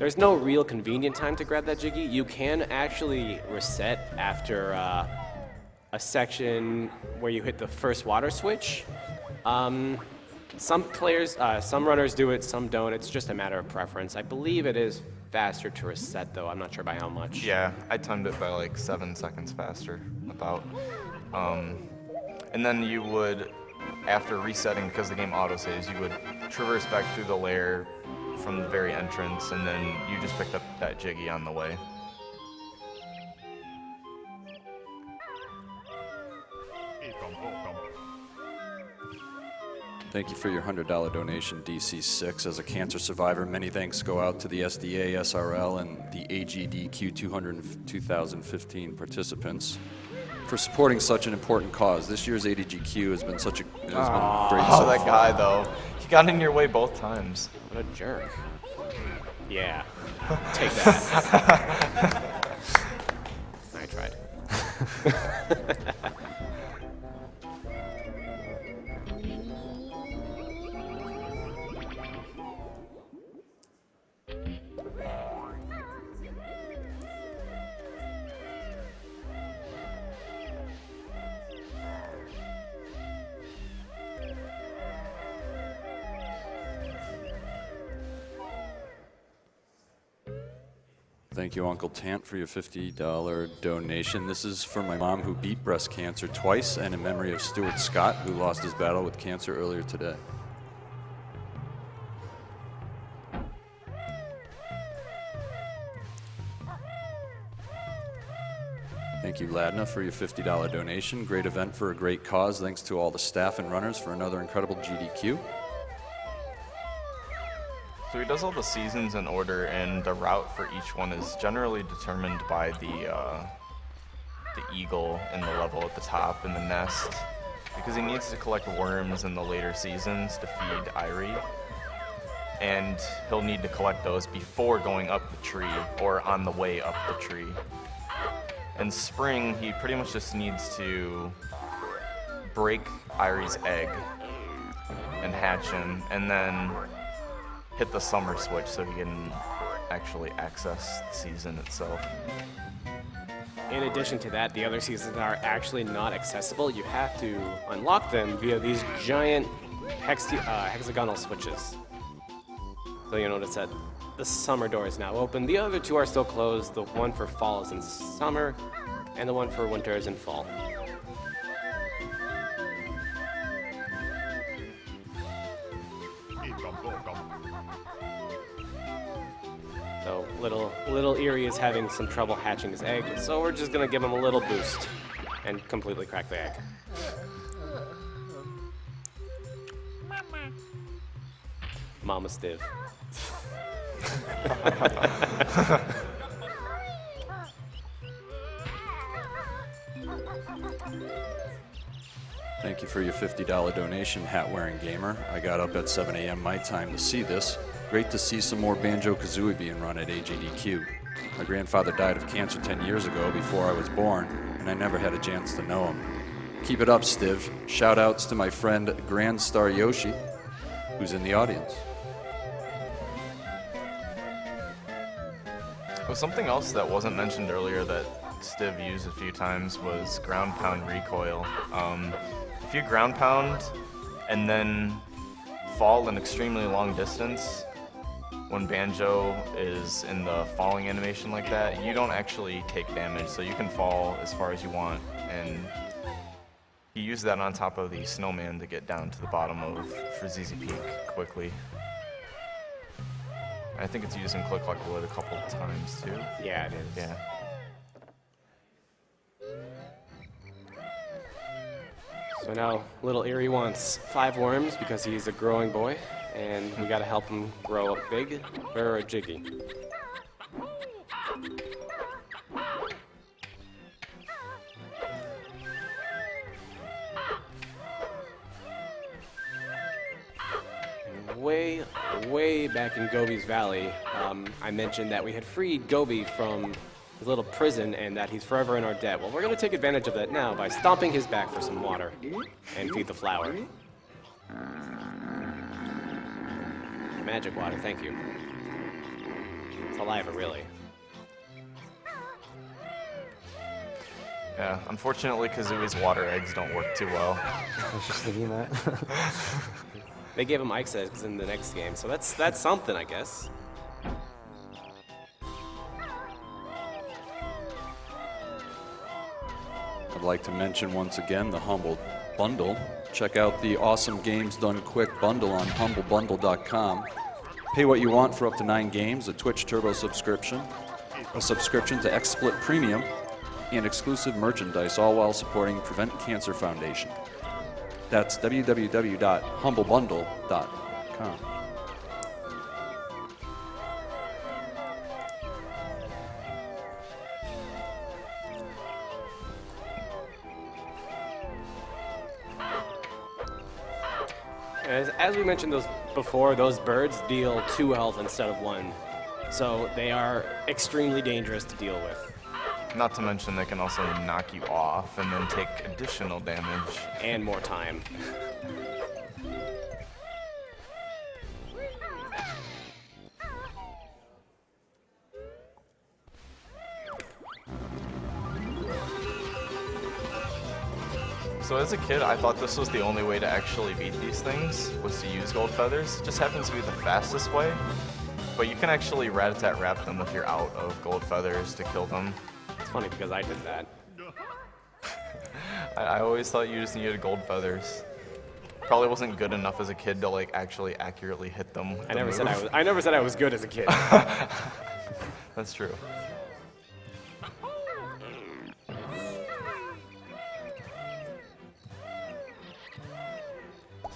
There's no real convenient time to grab that Jiggy. You can actually reset after a section where you hit the first water switch. Some players, some runners do it, some don't. It's just a matter of preference. I believe it is faster to reset, though. I'm not sure by how much. Yeah, I timed it by like 7 seconds faster, about. And then you would, after resetting, because the game auto-saves, you would traverse back through the lair from the very entrance, and then you just picked up that Jiggy on the way. Thank you for your $100 donation, DC6. As a cancer survivor, many thanks go out to the SDA, SRL, and the AGDQ 2015 participants for supporting such an important cause. This year's AGDQ has been such a great Oh, that guy, though. He got in your way both times. What a jerk. Yeah. Take that. I tried. Thank you, Uncle Tant, for your $50 donation. This is for my mom, who beat breast cancer twice, and in memory of Stuart Scott, who lost his battle with cancer earlier today. Thank you, Ladna, for your $50 donation. Great event for a great cause. Thanks to all the staff and runners for another incredible GDQ. So he does all the seasons in order, and the route for each one is generally determined by the eagle in the level at the top in the nest, because he needs to collect worms in the later seasons to feed Irie, and he'll need to collect those before going up the tree or on the way up the tree. In spring, he pretty much just needs to break Irie's egg and hatch him, and then hit the summer switch so he can actually access the season itself. In addition to that, the other seasons are actually not accessible. You have to unlock them via these giant hexagonal switches. So you notice that the summer door is now open. The other two are still closed. The one for fall is in summer, and the one for winter is in fall. So little Eerie is having some trouble hatching his egg, so we're just gonna give him a little boost and completely crack the egg. Mama Stiv. Thank you for your $50 donation, hat-wearing gamer. I got up at 7 a.m. my time to see this. Great to see some more Banjo Kazooie being run at AGDQ. My grandfather died of cancer 10 years ago before I was born, and I never had a chance to know him. Keep it up, Stiv. Shout-outs to my friend Grand Star Yoshi, who's in the audience. Well, something else that wasn't mentioned earlier that Stiv used a few times was ground pound recoil. If you ground pound and then fall an extremely long distance, when Banjo is in the falling animation like that, you don't actually take damage, so you can fall as far as you want. And he used that on top of the snowman to get down to the bottom of Frizzy Peak quickly. I think it's used in Click Like Wood a couple of times too. Yeah, it is. Yeah. So now little Eerie wants 5 worms because he's a growing boy, and we gotta help him grow up big for a Jiggy. And way back in Gobi's Valley, I mentioned that we had freed Gobi from his little prison and that he's forever in our debt. Well, we're going to take advantage of that now by stomping his back for some water and feed the flower. Magic water, thank you. saliva, really. Yeah, unfortunately, Kazooie's water eggs don't work too well. I was just thinking that. They gave him Ike's eggs in the next game, so that's something, I guess. I'd like to mention once again the Humble Bundle. Check out the Awesome Games Done Quick bundle on humblebundle.com. Pay what you want for up to 9 games, a Twitch Turbo subscription, a subscription to XSplit Premium, and exclusive merchandise, all while supporting Prevent Cancer Foundation. That's www.humblebundle.com. As we mentioned before, those birds deal 2 health instead of 1. So they are extremely dangerous to deal with. Not to mention they can also knock you off and then take additional damage. And more time. So as a kid, I thought this was the only way to actually beat these things, was to use gold feathers. It just happens to be the fastest way. But you can actually rat-a-tat-rap them if you're out of gold feathers to kill them. It's funny because I did that. I always thought you just needed gold feathers. Probably wasn't good enough as a kid to like actually accurately hit them. with I the never move. said I was good as a kid. That's true.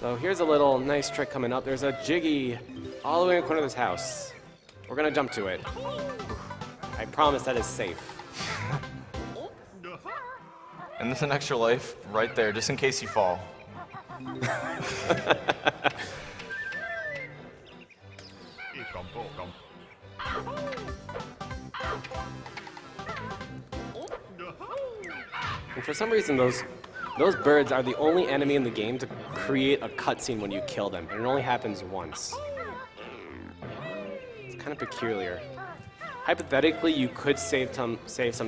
So here's a little nice trick coming up. There's a Jiggy all the way in the corner of this house. We're gonna jump to it. I promise that is safe. And there's an extra life right there, just in case you fall. And for some reason, those birds are the only enemy in the game to create a cutscene when you kill them, and it only happens once. It's kind of peculiar. Hypothetically, you could save some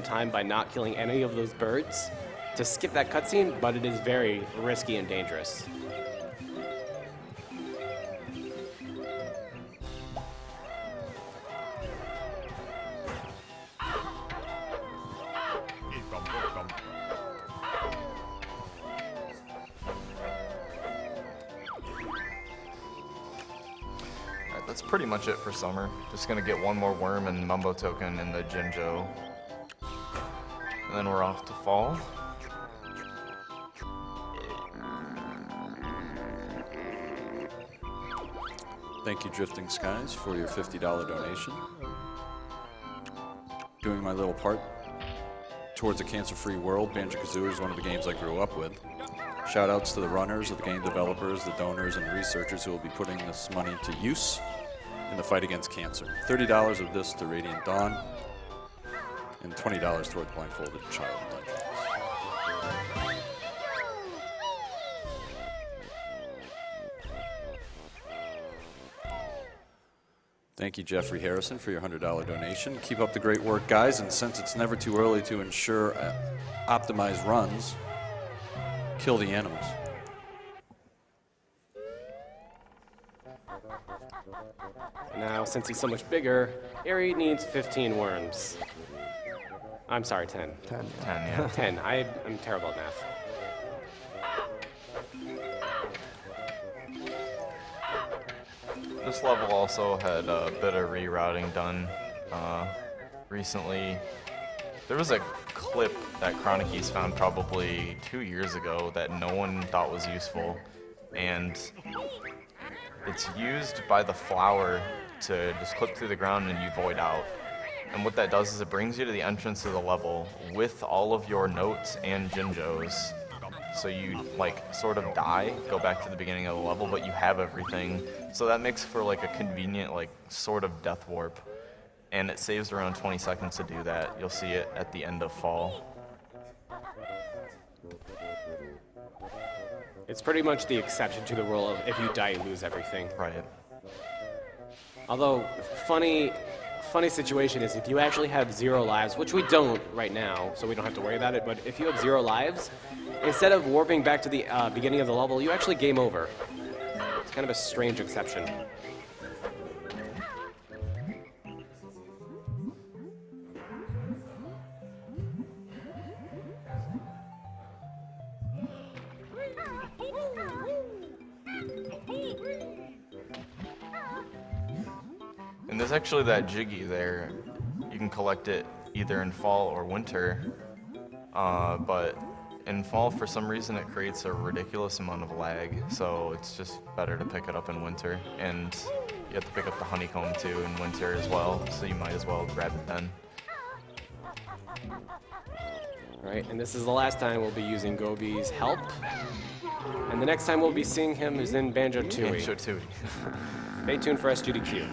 time by not killing any of those birds to skip that cutscene, but it is very risky and dangerous. That's pretty much it for summer. Just gonna get one more worm and Mumbo token in the Jinjo. And then we're off to fall. Thank you, Drifting Skies, for your $50 donation. Doing my little part towards a cancer-free world, Banjo Kazooie is one of the games I grew up with. Shout outs to the runners, the game developers, the donors, and researchers who will be putting this money to use in the fight against cancer. $30 of this to Radiant Dawn, and $20 towards Blindfolded Child Legends. Thank you, Jeffrey Harrison, for your $100 donation. Keep up the great work, guys, and since it's never too early to ensure optimized runs, kill the animals. Now, since he's so much bigger, Ari needs 15 worms. I'm sorry, 10. 10. 10, yeah. 10. I'm terrible at math. This level also had a bit of rerouting done recently. There was a clip that Chronicies found probably 2 years ago that no one thought was useful, and it's used by the flower to just clip through the ground and you void out. And what that does is it brings you to the entrance of the level with all of your notes and Jinjos. So you like sort of die, go back to the beginning of the level, but you have everything. So that makes for like a convenient like sort of death warp. And it saves around 20 seconds to do that. You'll see it at the end of fall. It's pretty much the exception to the rule of if you die, you lose everything. Right. Although, funny funny situation is if you actually have 0 lives, which we don't right now, so we don't have to worry about it, but if you have 0 lives, instead of warping back to the beginning of the level, you actually game over. It's kind of a strange exception. And there's actually that Jiggy there. You can collect it either in fall or winter. But in fall, for some reason, it creates a ridiculous amount of lag. So it's just better to pick it up in winter. And you have to pick up the honeycomb too in winter as well. So you might as well grab it then. Right, and this is the last time we'll be using Gobi's help. And the next time we'll be seeing him is in Banjo Tooie. Banjo Tooie. Stay tuned for SGDQ.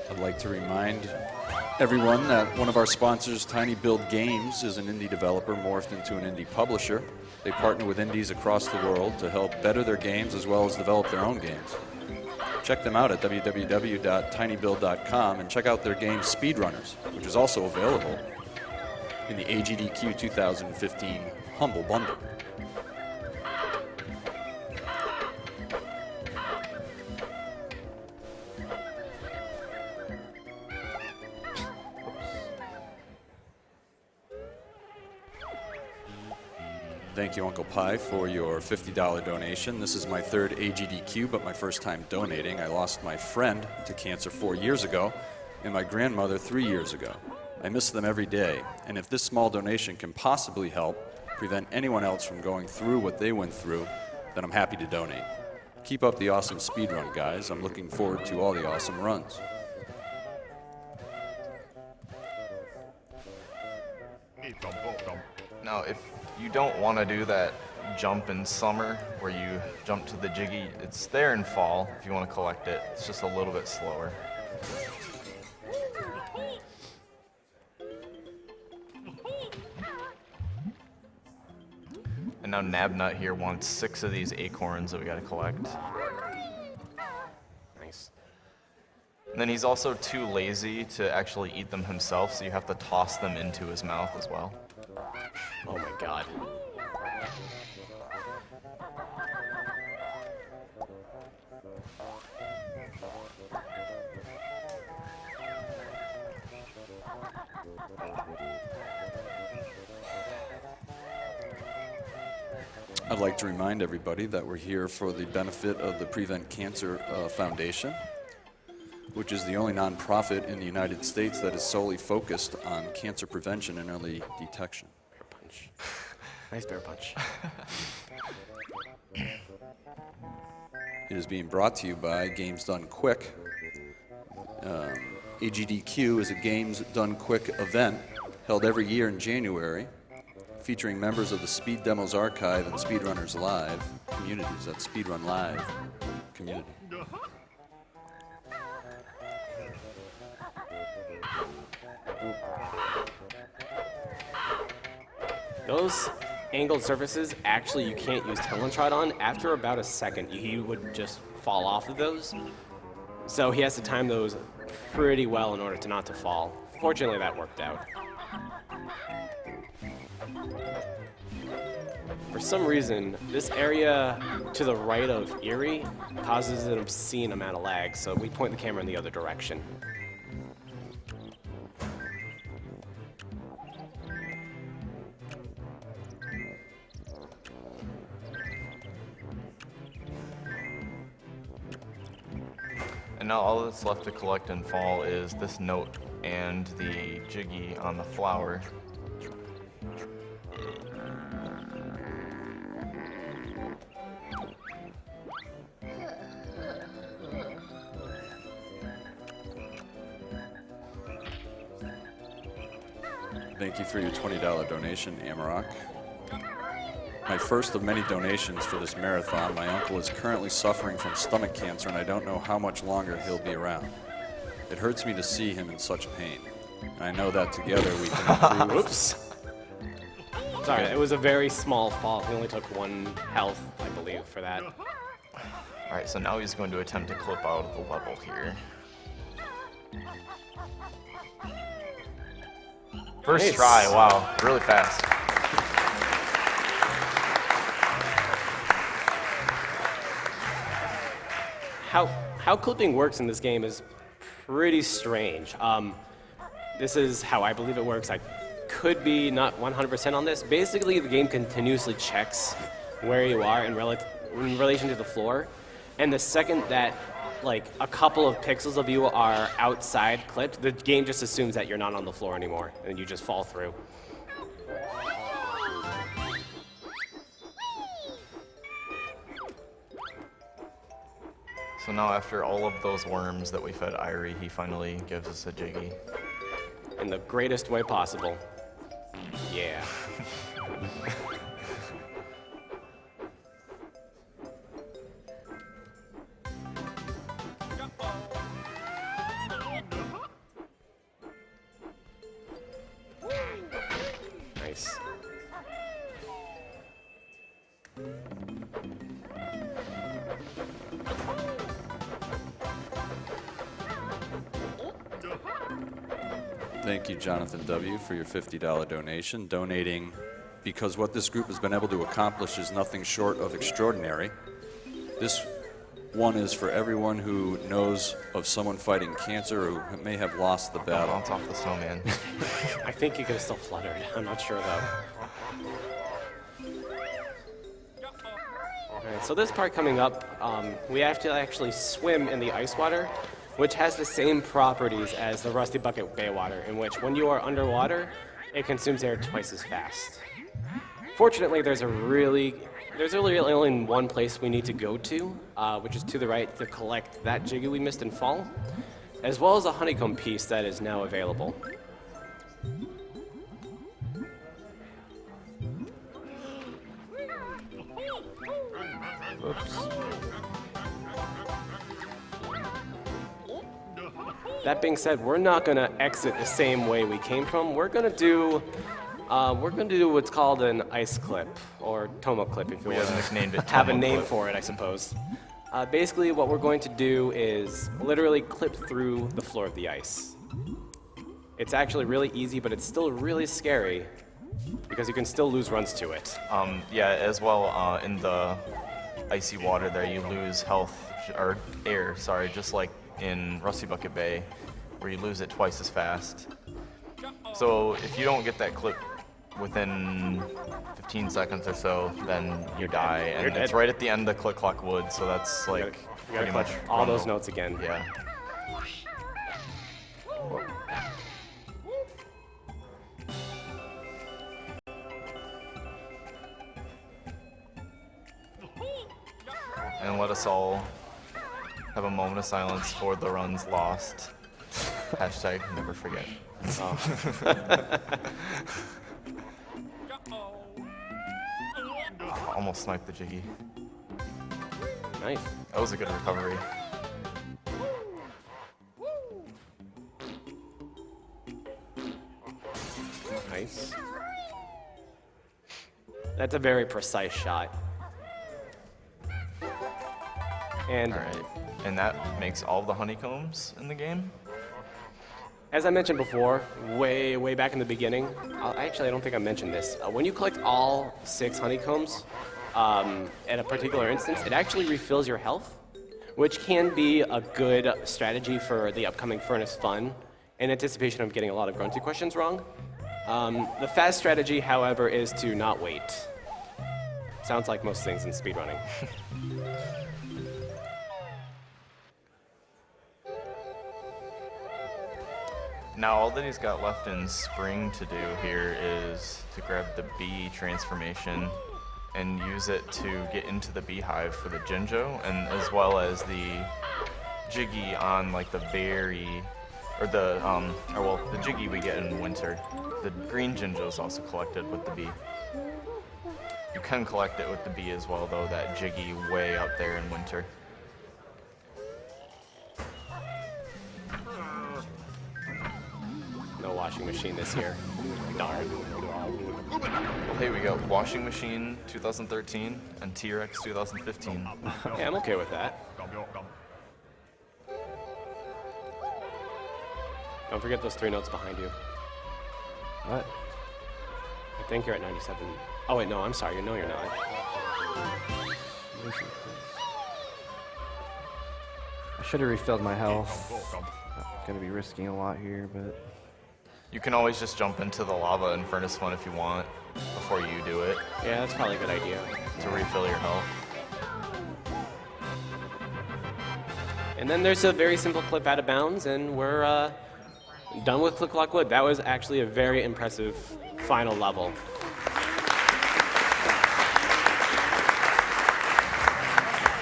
I'd like to remind everyone that one of our sponsors, Tiny Build Games, is an indie developer morphed into an indie publisher. They partner with indies across the world to help better their games as well as develop their own games. Check them out at www.tinybuild.com and check out their game Speedrunners, which is also available in the AGDQ 2015 Humble Bundle. Thank you, Uncle Pi, for your $50 donation. This is my 3rd AGDQ, but my first time donating. I lost my friend to cancer 4 years ago and my grandmother 3 years ago. I miss them every day, and if this small donation can possibly help prevent anyone else from going through what they went through, then I'm happy to donate. Keep up the awesome speedrun, guys. I'm looking forward to all the awesome runs. Now, if you don't want to do that jump in summer where you jump to the Jiggy, it's there in fall if you want to collect it. It's just a little bit slower. And now Nabnut here wants 6 of these acorns that we got to collect. Nice. And then he's also too lazy to actually eat them himself, so you have to toss them into his mouth as well. Oh my god. I'd like to remind everybody that we're here for the benefit of the Prevent Cancer Foundation, which is the only nonprofit in the United States that is solely focused on cancer prevention and early detection. Bear punch. Nice bear punch. It is being brought to you by Games Done Quick. AGDQ is a Games Done Quick event held every year in January, featuring members of the Speed Demos Archive and Speedrunners Live communities. That's Speedrun Live community. Those angled surfaces, actually you can't use Telentrod on. After about a second, he would just fall off of those. So he has to time those pretty well in order to not to fall. Fortunately, that worked out. For some reason, this area to the right of Erie causes an obscene amount of lag, so we point the camera in the other direction. And now all that's left to collect in fall is this note and the Jiggy on the flower. Thank you for your $20 donation, Amarok. my first of many donations for this marathon. My uncle is currently suffering from stomach cancer, and I don't know how much longer he'll be around. It hurts me to see him in such pain. And I know that together we can improve. Oops. Sorry, it was a very small fall. He only took 1 health, I believe, for that. All right, so now he's going to attempt to clip out of the level here. First Nice. try, wow, really fast. How clipping works in this game is pretty strange. This is how I believe it works. I could be not 100% on this. Basically, the game continuously checks where you are in relation to the floor, and the second that like a couple of pixels of you are outside clipped, the game just assumes that you're not on the floor anymore, and you just fall through. So now after all of those worms that we fed Irie, he finally gives us a Jiggy. In the greatest way possible. Yeah. Nice. Thank you, Jonathan W., for your $50 donation. Donating because what this group has been able to accomplish is nothing short of extraordinary. This one is for everyone who knows of someone fighting cancer or who may have lost the battle. Bounce off the snowman. I think you could have still fluttered. I'm not sure though. Alright, so this part coming up, we have to actually swim in the ice water, which has the same properties as the Rusty Bucket Bay water, in which when you are underwater, it consumes air twice as fast. Fortunately, there's really only one place we need to go to, which is to the right to collect that Jiggy we missed in fall, as well as a honeycomb piece that is now available. Oops. That being said, we're not gonna exit the same way we came from. We're gonna do what's called an ice clip, or Tomo clip, if you We want have nicknamed it to have a Tomo name clip. for it, I suppose. Basically, what we're going to do is literally clip through the floor of the ice. It's actually really easy, but it's still really scary because you can still lose runs to it. Yeah, as well, in the icy water there, you lose health, or air, sorry, just like in Rusty Bucket Bay, where you lose it twice as fast. So if you don't get that clip within 15 seconds or so, then you die. And You're it's dead. right at the end of Click Clock Wood, so that's like You gotta pretty much collect all those notes again. Yeah. And let us all have a moment of silence for the runs lost. Hashtag never forget. Almost sniped the Jiggy. Nice. That was a good recovery. Nice. That's a very precise shot. And Alright. And that makes all the honeycombs in the game? as I mentioned before, way back in the beginning, actually I don't think I mentioned this. When you collect all 6 honeycombs at a particular instance, it actually refills your health, which can be a good strategy for the upcoming Furnace Fun in anticipation of getting a lot of Grunty questions wrong. The fast strategy, however, is to not wait. Sounds like most things in speedrunning. Now all that he's got left in Spring to do here is to grab the bee transformation and use it to get into the beehive for the Jinjo, and as well as the Jiggy on like the very, or the, the Jiggy we get in winter. The green Jinjo is also collected with the bee. You can collect it with the bee as well, though, that Jiggy way up there in winter. No washing machine this year. Darn. Well, here we go. Washing Machine 2013 and T-Rex 2015. Yeah, I'm okay with that. Don't forget those 3 notes behind you. What? I think you're at 97. Oh wait, no, I'm sorry. No, you're not. I should have refilled my health. Gonna be risking a lot here, but You can always just jump into the lava in Furnace Fun if you want, before you do it, Yeah, that's probably a good idea. to refill your health. And then there's a very simple clip out of bounds, and we're done with Click Lock Wood. That was actually a very impressive final level.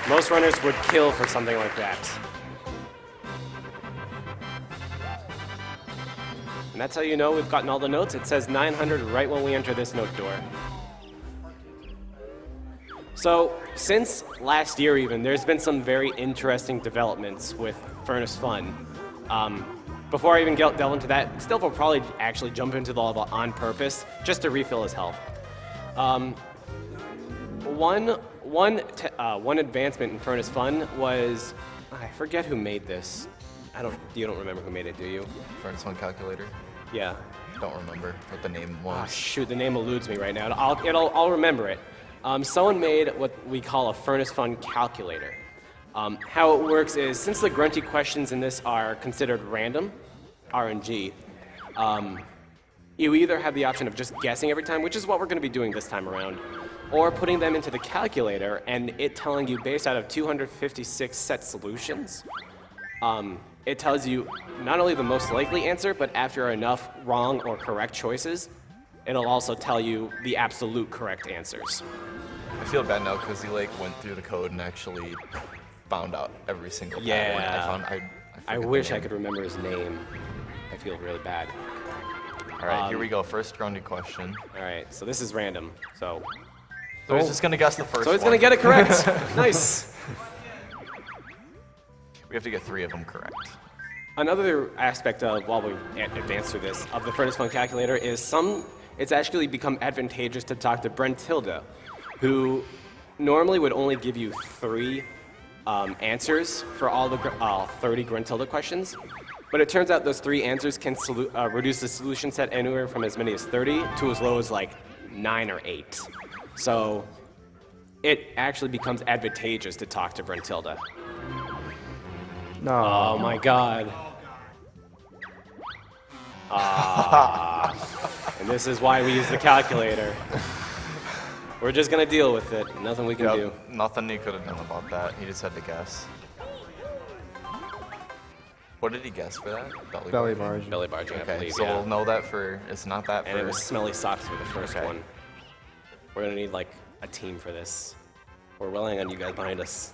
Most runners would kill for something like that. And that's how you know we've gotten all the notes. It says 900 right when we enter this note door. So, since last year even, there's been some very interesting developments with Furnace Fun. Before I even delve into that, Stilf will probably actually jump into the level on purpose, just to refill his health. One advancement in Furnace Fun was, I forget who made this. You don't remember who made it, do you? Furnace Fun calculator. Yeah. Don't remember what the name Oh, was. shoot, the name eludes me right now. I'll remember it. Someone made what we call a Furnace Fun calculator. How it works is, since the grunty questions in this are considered random, RNG, you either have the option of just guessing every time, which is what we're going to be doing this time around, or putting them into the calculator and it telling you based out of 256 set solutions. It tells you not only the most likely answer, but after enough wrong or correct choices, it'll also tell you the absolute correct answers. I feel bad now because he went through the code and actually found out every single pattern. I forget wish the I name. could remember his name. I feel really bad. All right, here we go. First grunty question. All right, so this is random. So So he's just gonna guess the first he's one. gonna get it correct. Nice. We have to get 3 of them correct. Another aspect of, while we advance through this, of the Furnace Fun calculator is it's actually become advantageous to talk to Brentilda, who normally would only give you 3 answers for all the 30 Gruntilda questions. But it turns out those 3 answers can reduce the solution set anywhere from as many as 30 to as low as 9 or 8. So it actually becomes advantageous to talk to Brentilda. no. Oh my god. And this is why we use the calculator. We're just gonna deal with it. Nothing we can do. Nothing he could have done about that. He just had to guess. What did he guess for that? Belly barge. Belly barging, I Okay, believe, so yeah. we'll know that for, it's not that for... And it was smelly socks for the first Okay. one. We're gonna need a team for this. We're relying on you guys behind us.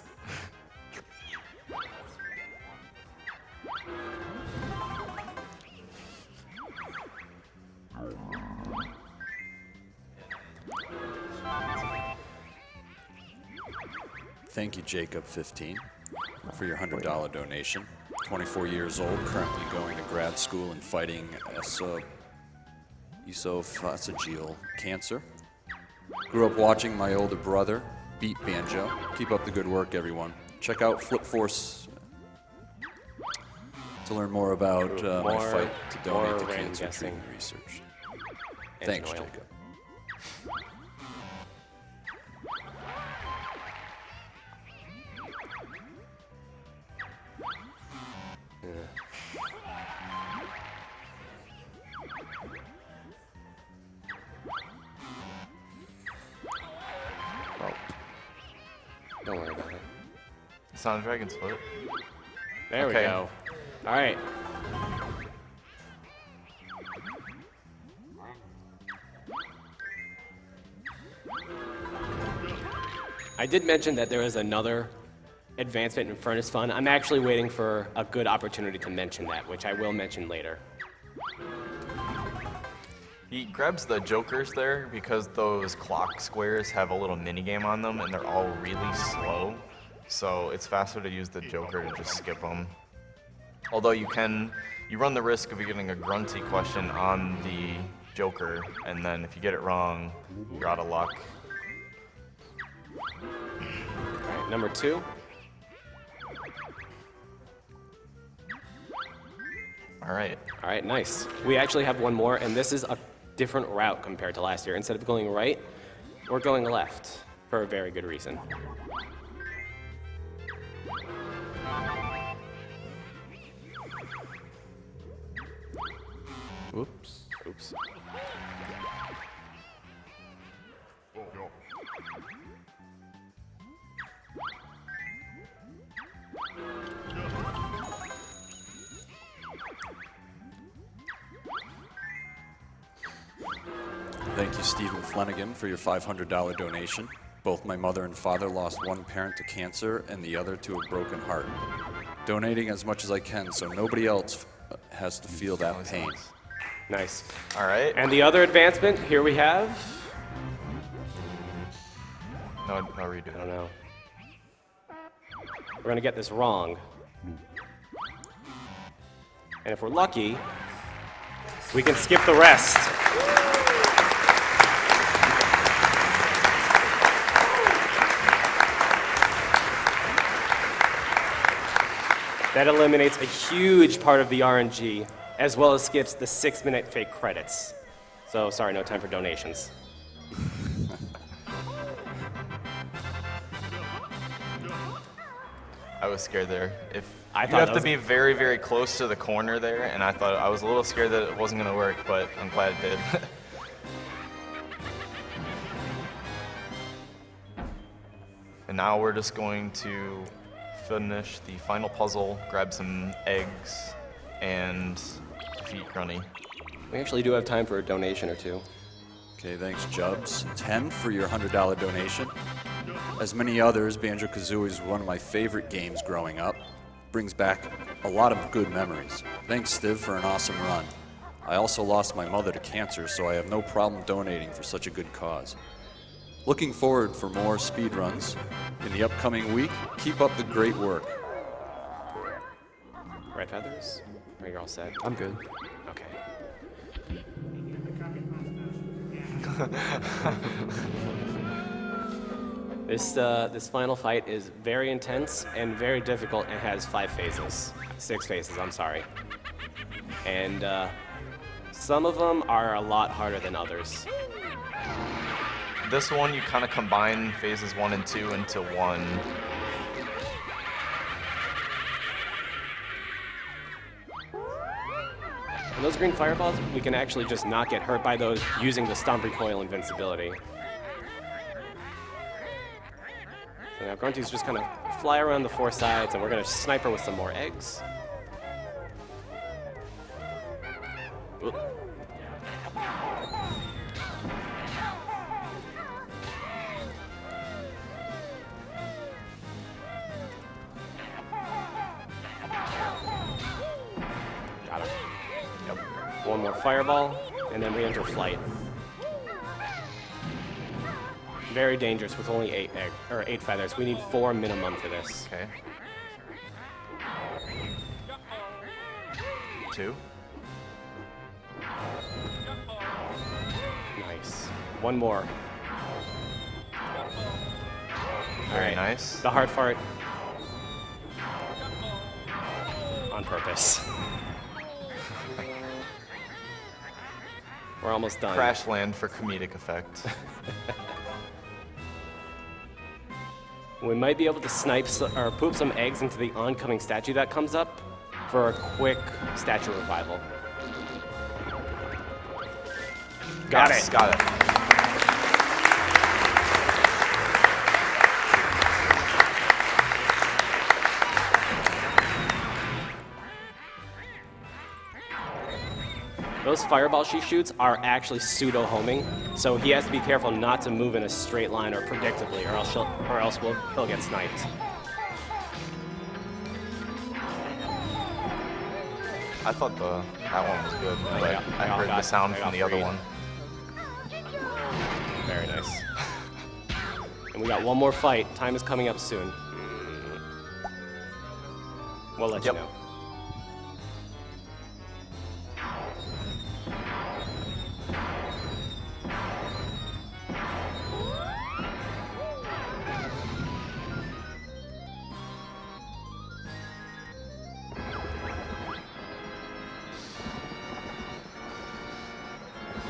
Thank you, Jacob15, for your $100 donation. 24 years old, currently going to grad school and fighting esophageal cancer. Grew up watching my older brother beat Banjo. Keep up the good work, everyone. Check out Flip Force to learn more about my fight to donate to more cancer guessing. treatment research. Engine Thanks, oil. Jacob. Don't worry about it. It's not a dragon's foot. There we Okay. go. All right. I did mention that there is another advancement in Furnace Fun. I'm actually waiting for a good opportunity to mention that, which I will mention later. He grabs the jokers there because those clock squares have a little mini game on them and they're all really slow. So it's faster to use the joker to just skip them. Although you run the risk of getting a grunty question on the joker, and then if you get it wrong, you're out of luck. All right, number 2. All right. All right, nice. We actually have one more, and this is a different route compared to last year. Instead of going right, we're going left for a very good reason. Oops. Oops. Thank you, Stephen Flanagan, for your $500 donation. Both my mother and father lost one parent to cancer and the other to a broken heart. Donating as much as I can so nobody else has to feel that pain. Nice. All right. And the other advancement, here we have... No redo. I don't know. We're gonna get this wrong. And if we're lucky, we can skip the rest. That eliminates a huge part of the RNG, as well as skips the 6-minute fake credits. So sorry, no time for donations. I was scared there. I You thought have that to was- be very, very close to the corner there, and I was a little scared that it wasn't going to work, but I'm glad it did. And now we're just going to finish the final puzzle, grab some eggs, and defeat Grunny. We actually do have time for a donation or two. Okay, thanks, Jubs. 10 for your $100 donation. As many others, Banjo Kazooie is one of my favorite games growing up. Brings back a lot of good memories. Thanks, Stiv, for an awesome run. I also lost my mother to cancer, so I have no problem donating for such a good cause. Looking forward for more speedruns in the upcoming week. Keep up the great work. Red feathers? Are you all set? I'm good. Okay. This final fight is very intense and very difficult and has 5 phases. 6 phases, I'm sorry. And some of them are a lot harder than others. This one, you kind of combine phases 1 and 2 into one. And those green fireballs, we can actually just not get hurt by those using the Stomp Recoil invincibility. So now Grunty's just gonna fly around the 4 sides, and we're gonna snipe her with some more eggs. Oop. Got him. Yep. One more fireball, and then we enter flight. Very dangerous with only 8 feathers. We need 4 minimum for this. Okay. 2. Nice. One more. Very Alright. nice. The hard fart. On purpose. We're almost done. Crash land for comedic effect. We might be able to snipe or poop some eggs into the oncoming statue that comes up for a quick statue revival. Got Yes, it. Got it. Those fireballs she shoots are actually pseudo-homing, so he has to be careful not to move in a straight line or predictably, or else he'll get sniped. I thought that one was good, but I I heard the got sound from the other freed. one. this. And we got one more fight. Time is coming up soon. We'll let you know.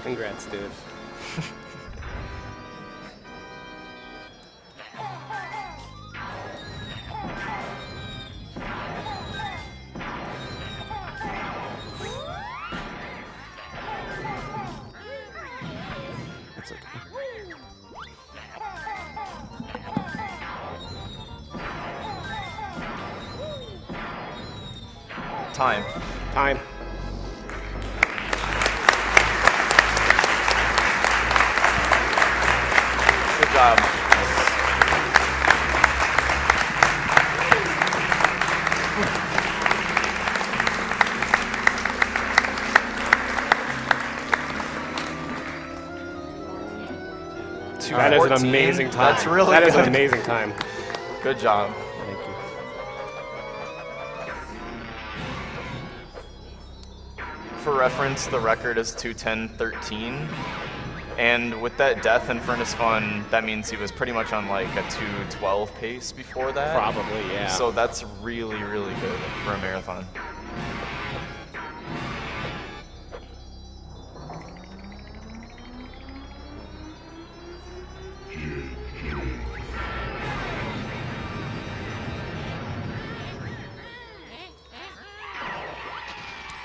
Congrats, dude. That's okay. Time. Time. Good job. That is an 2:14. amazing time. That's really That is good. an amazing time. Good job. Thank you. For reference, the record is 2:10:13. And with that death in Furnace Fun, that means he was pretty much on like a 2:12 pace before that. Probably, yeah. So that's really, really good for a marathon.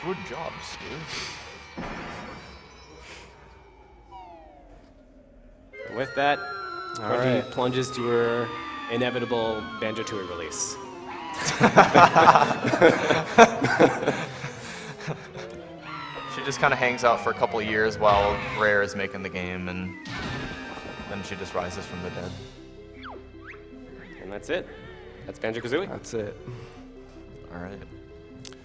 Good job, Steve. And with that, All Courtney right. plunges to her inevitable Banjo Tooie release. She just kind of hangs out for a couple of years while Rare is making the game, and then she just rises from the dead. And that's it. That's Banjo Kazooie. That's it. All right.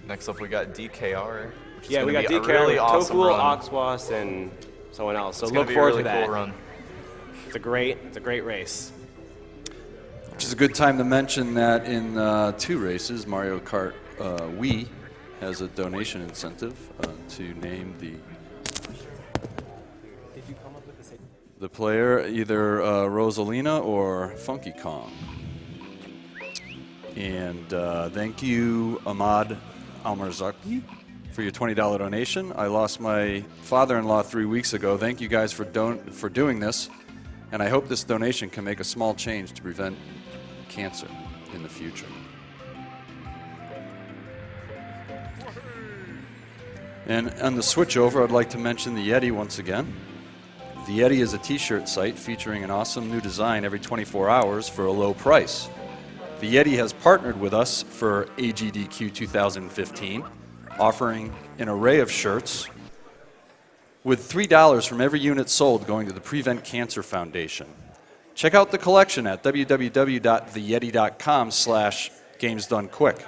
Next up, we got DKR. Which is Yeah, we gonna got be a DK, really awesome Tofu, run. Oxwas, and someone else. So It's gonna look be a forward really to that. cool run. It's a great race. Which is a good time to mention that in 2 races, Mario Kart Wii has a donation incentive to name the player, either Rosalina or Funky Kong. And thank you, Ahmad Almarzaki, for your $20 donation. I lost my father-in-law 3 weeks ago. Thank you guys for doing this, and I hope this donation can make a small change to prevent cancer in the future. And on the switch over, I'd like to mention the Yeti once again. The Yeti is a t-shirt site featuring an awesome new design every 24 hours for a low price. The Yeti has partnered with us for AGDQ 2015, offering an array of shirts with $3 from every unit sold going to the Prevent Cancer Foundation. Check out the collection at www.theyeti.com/gamesdonequick.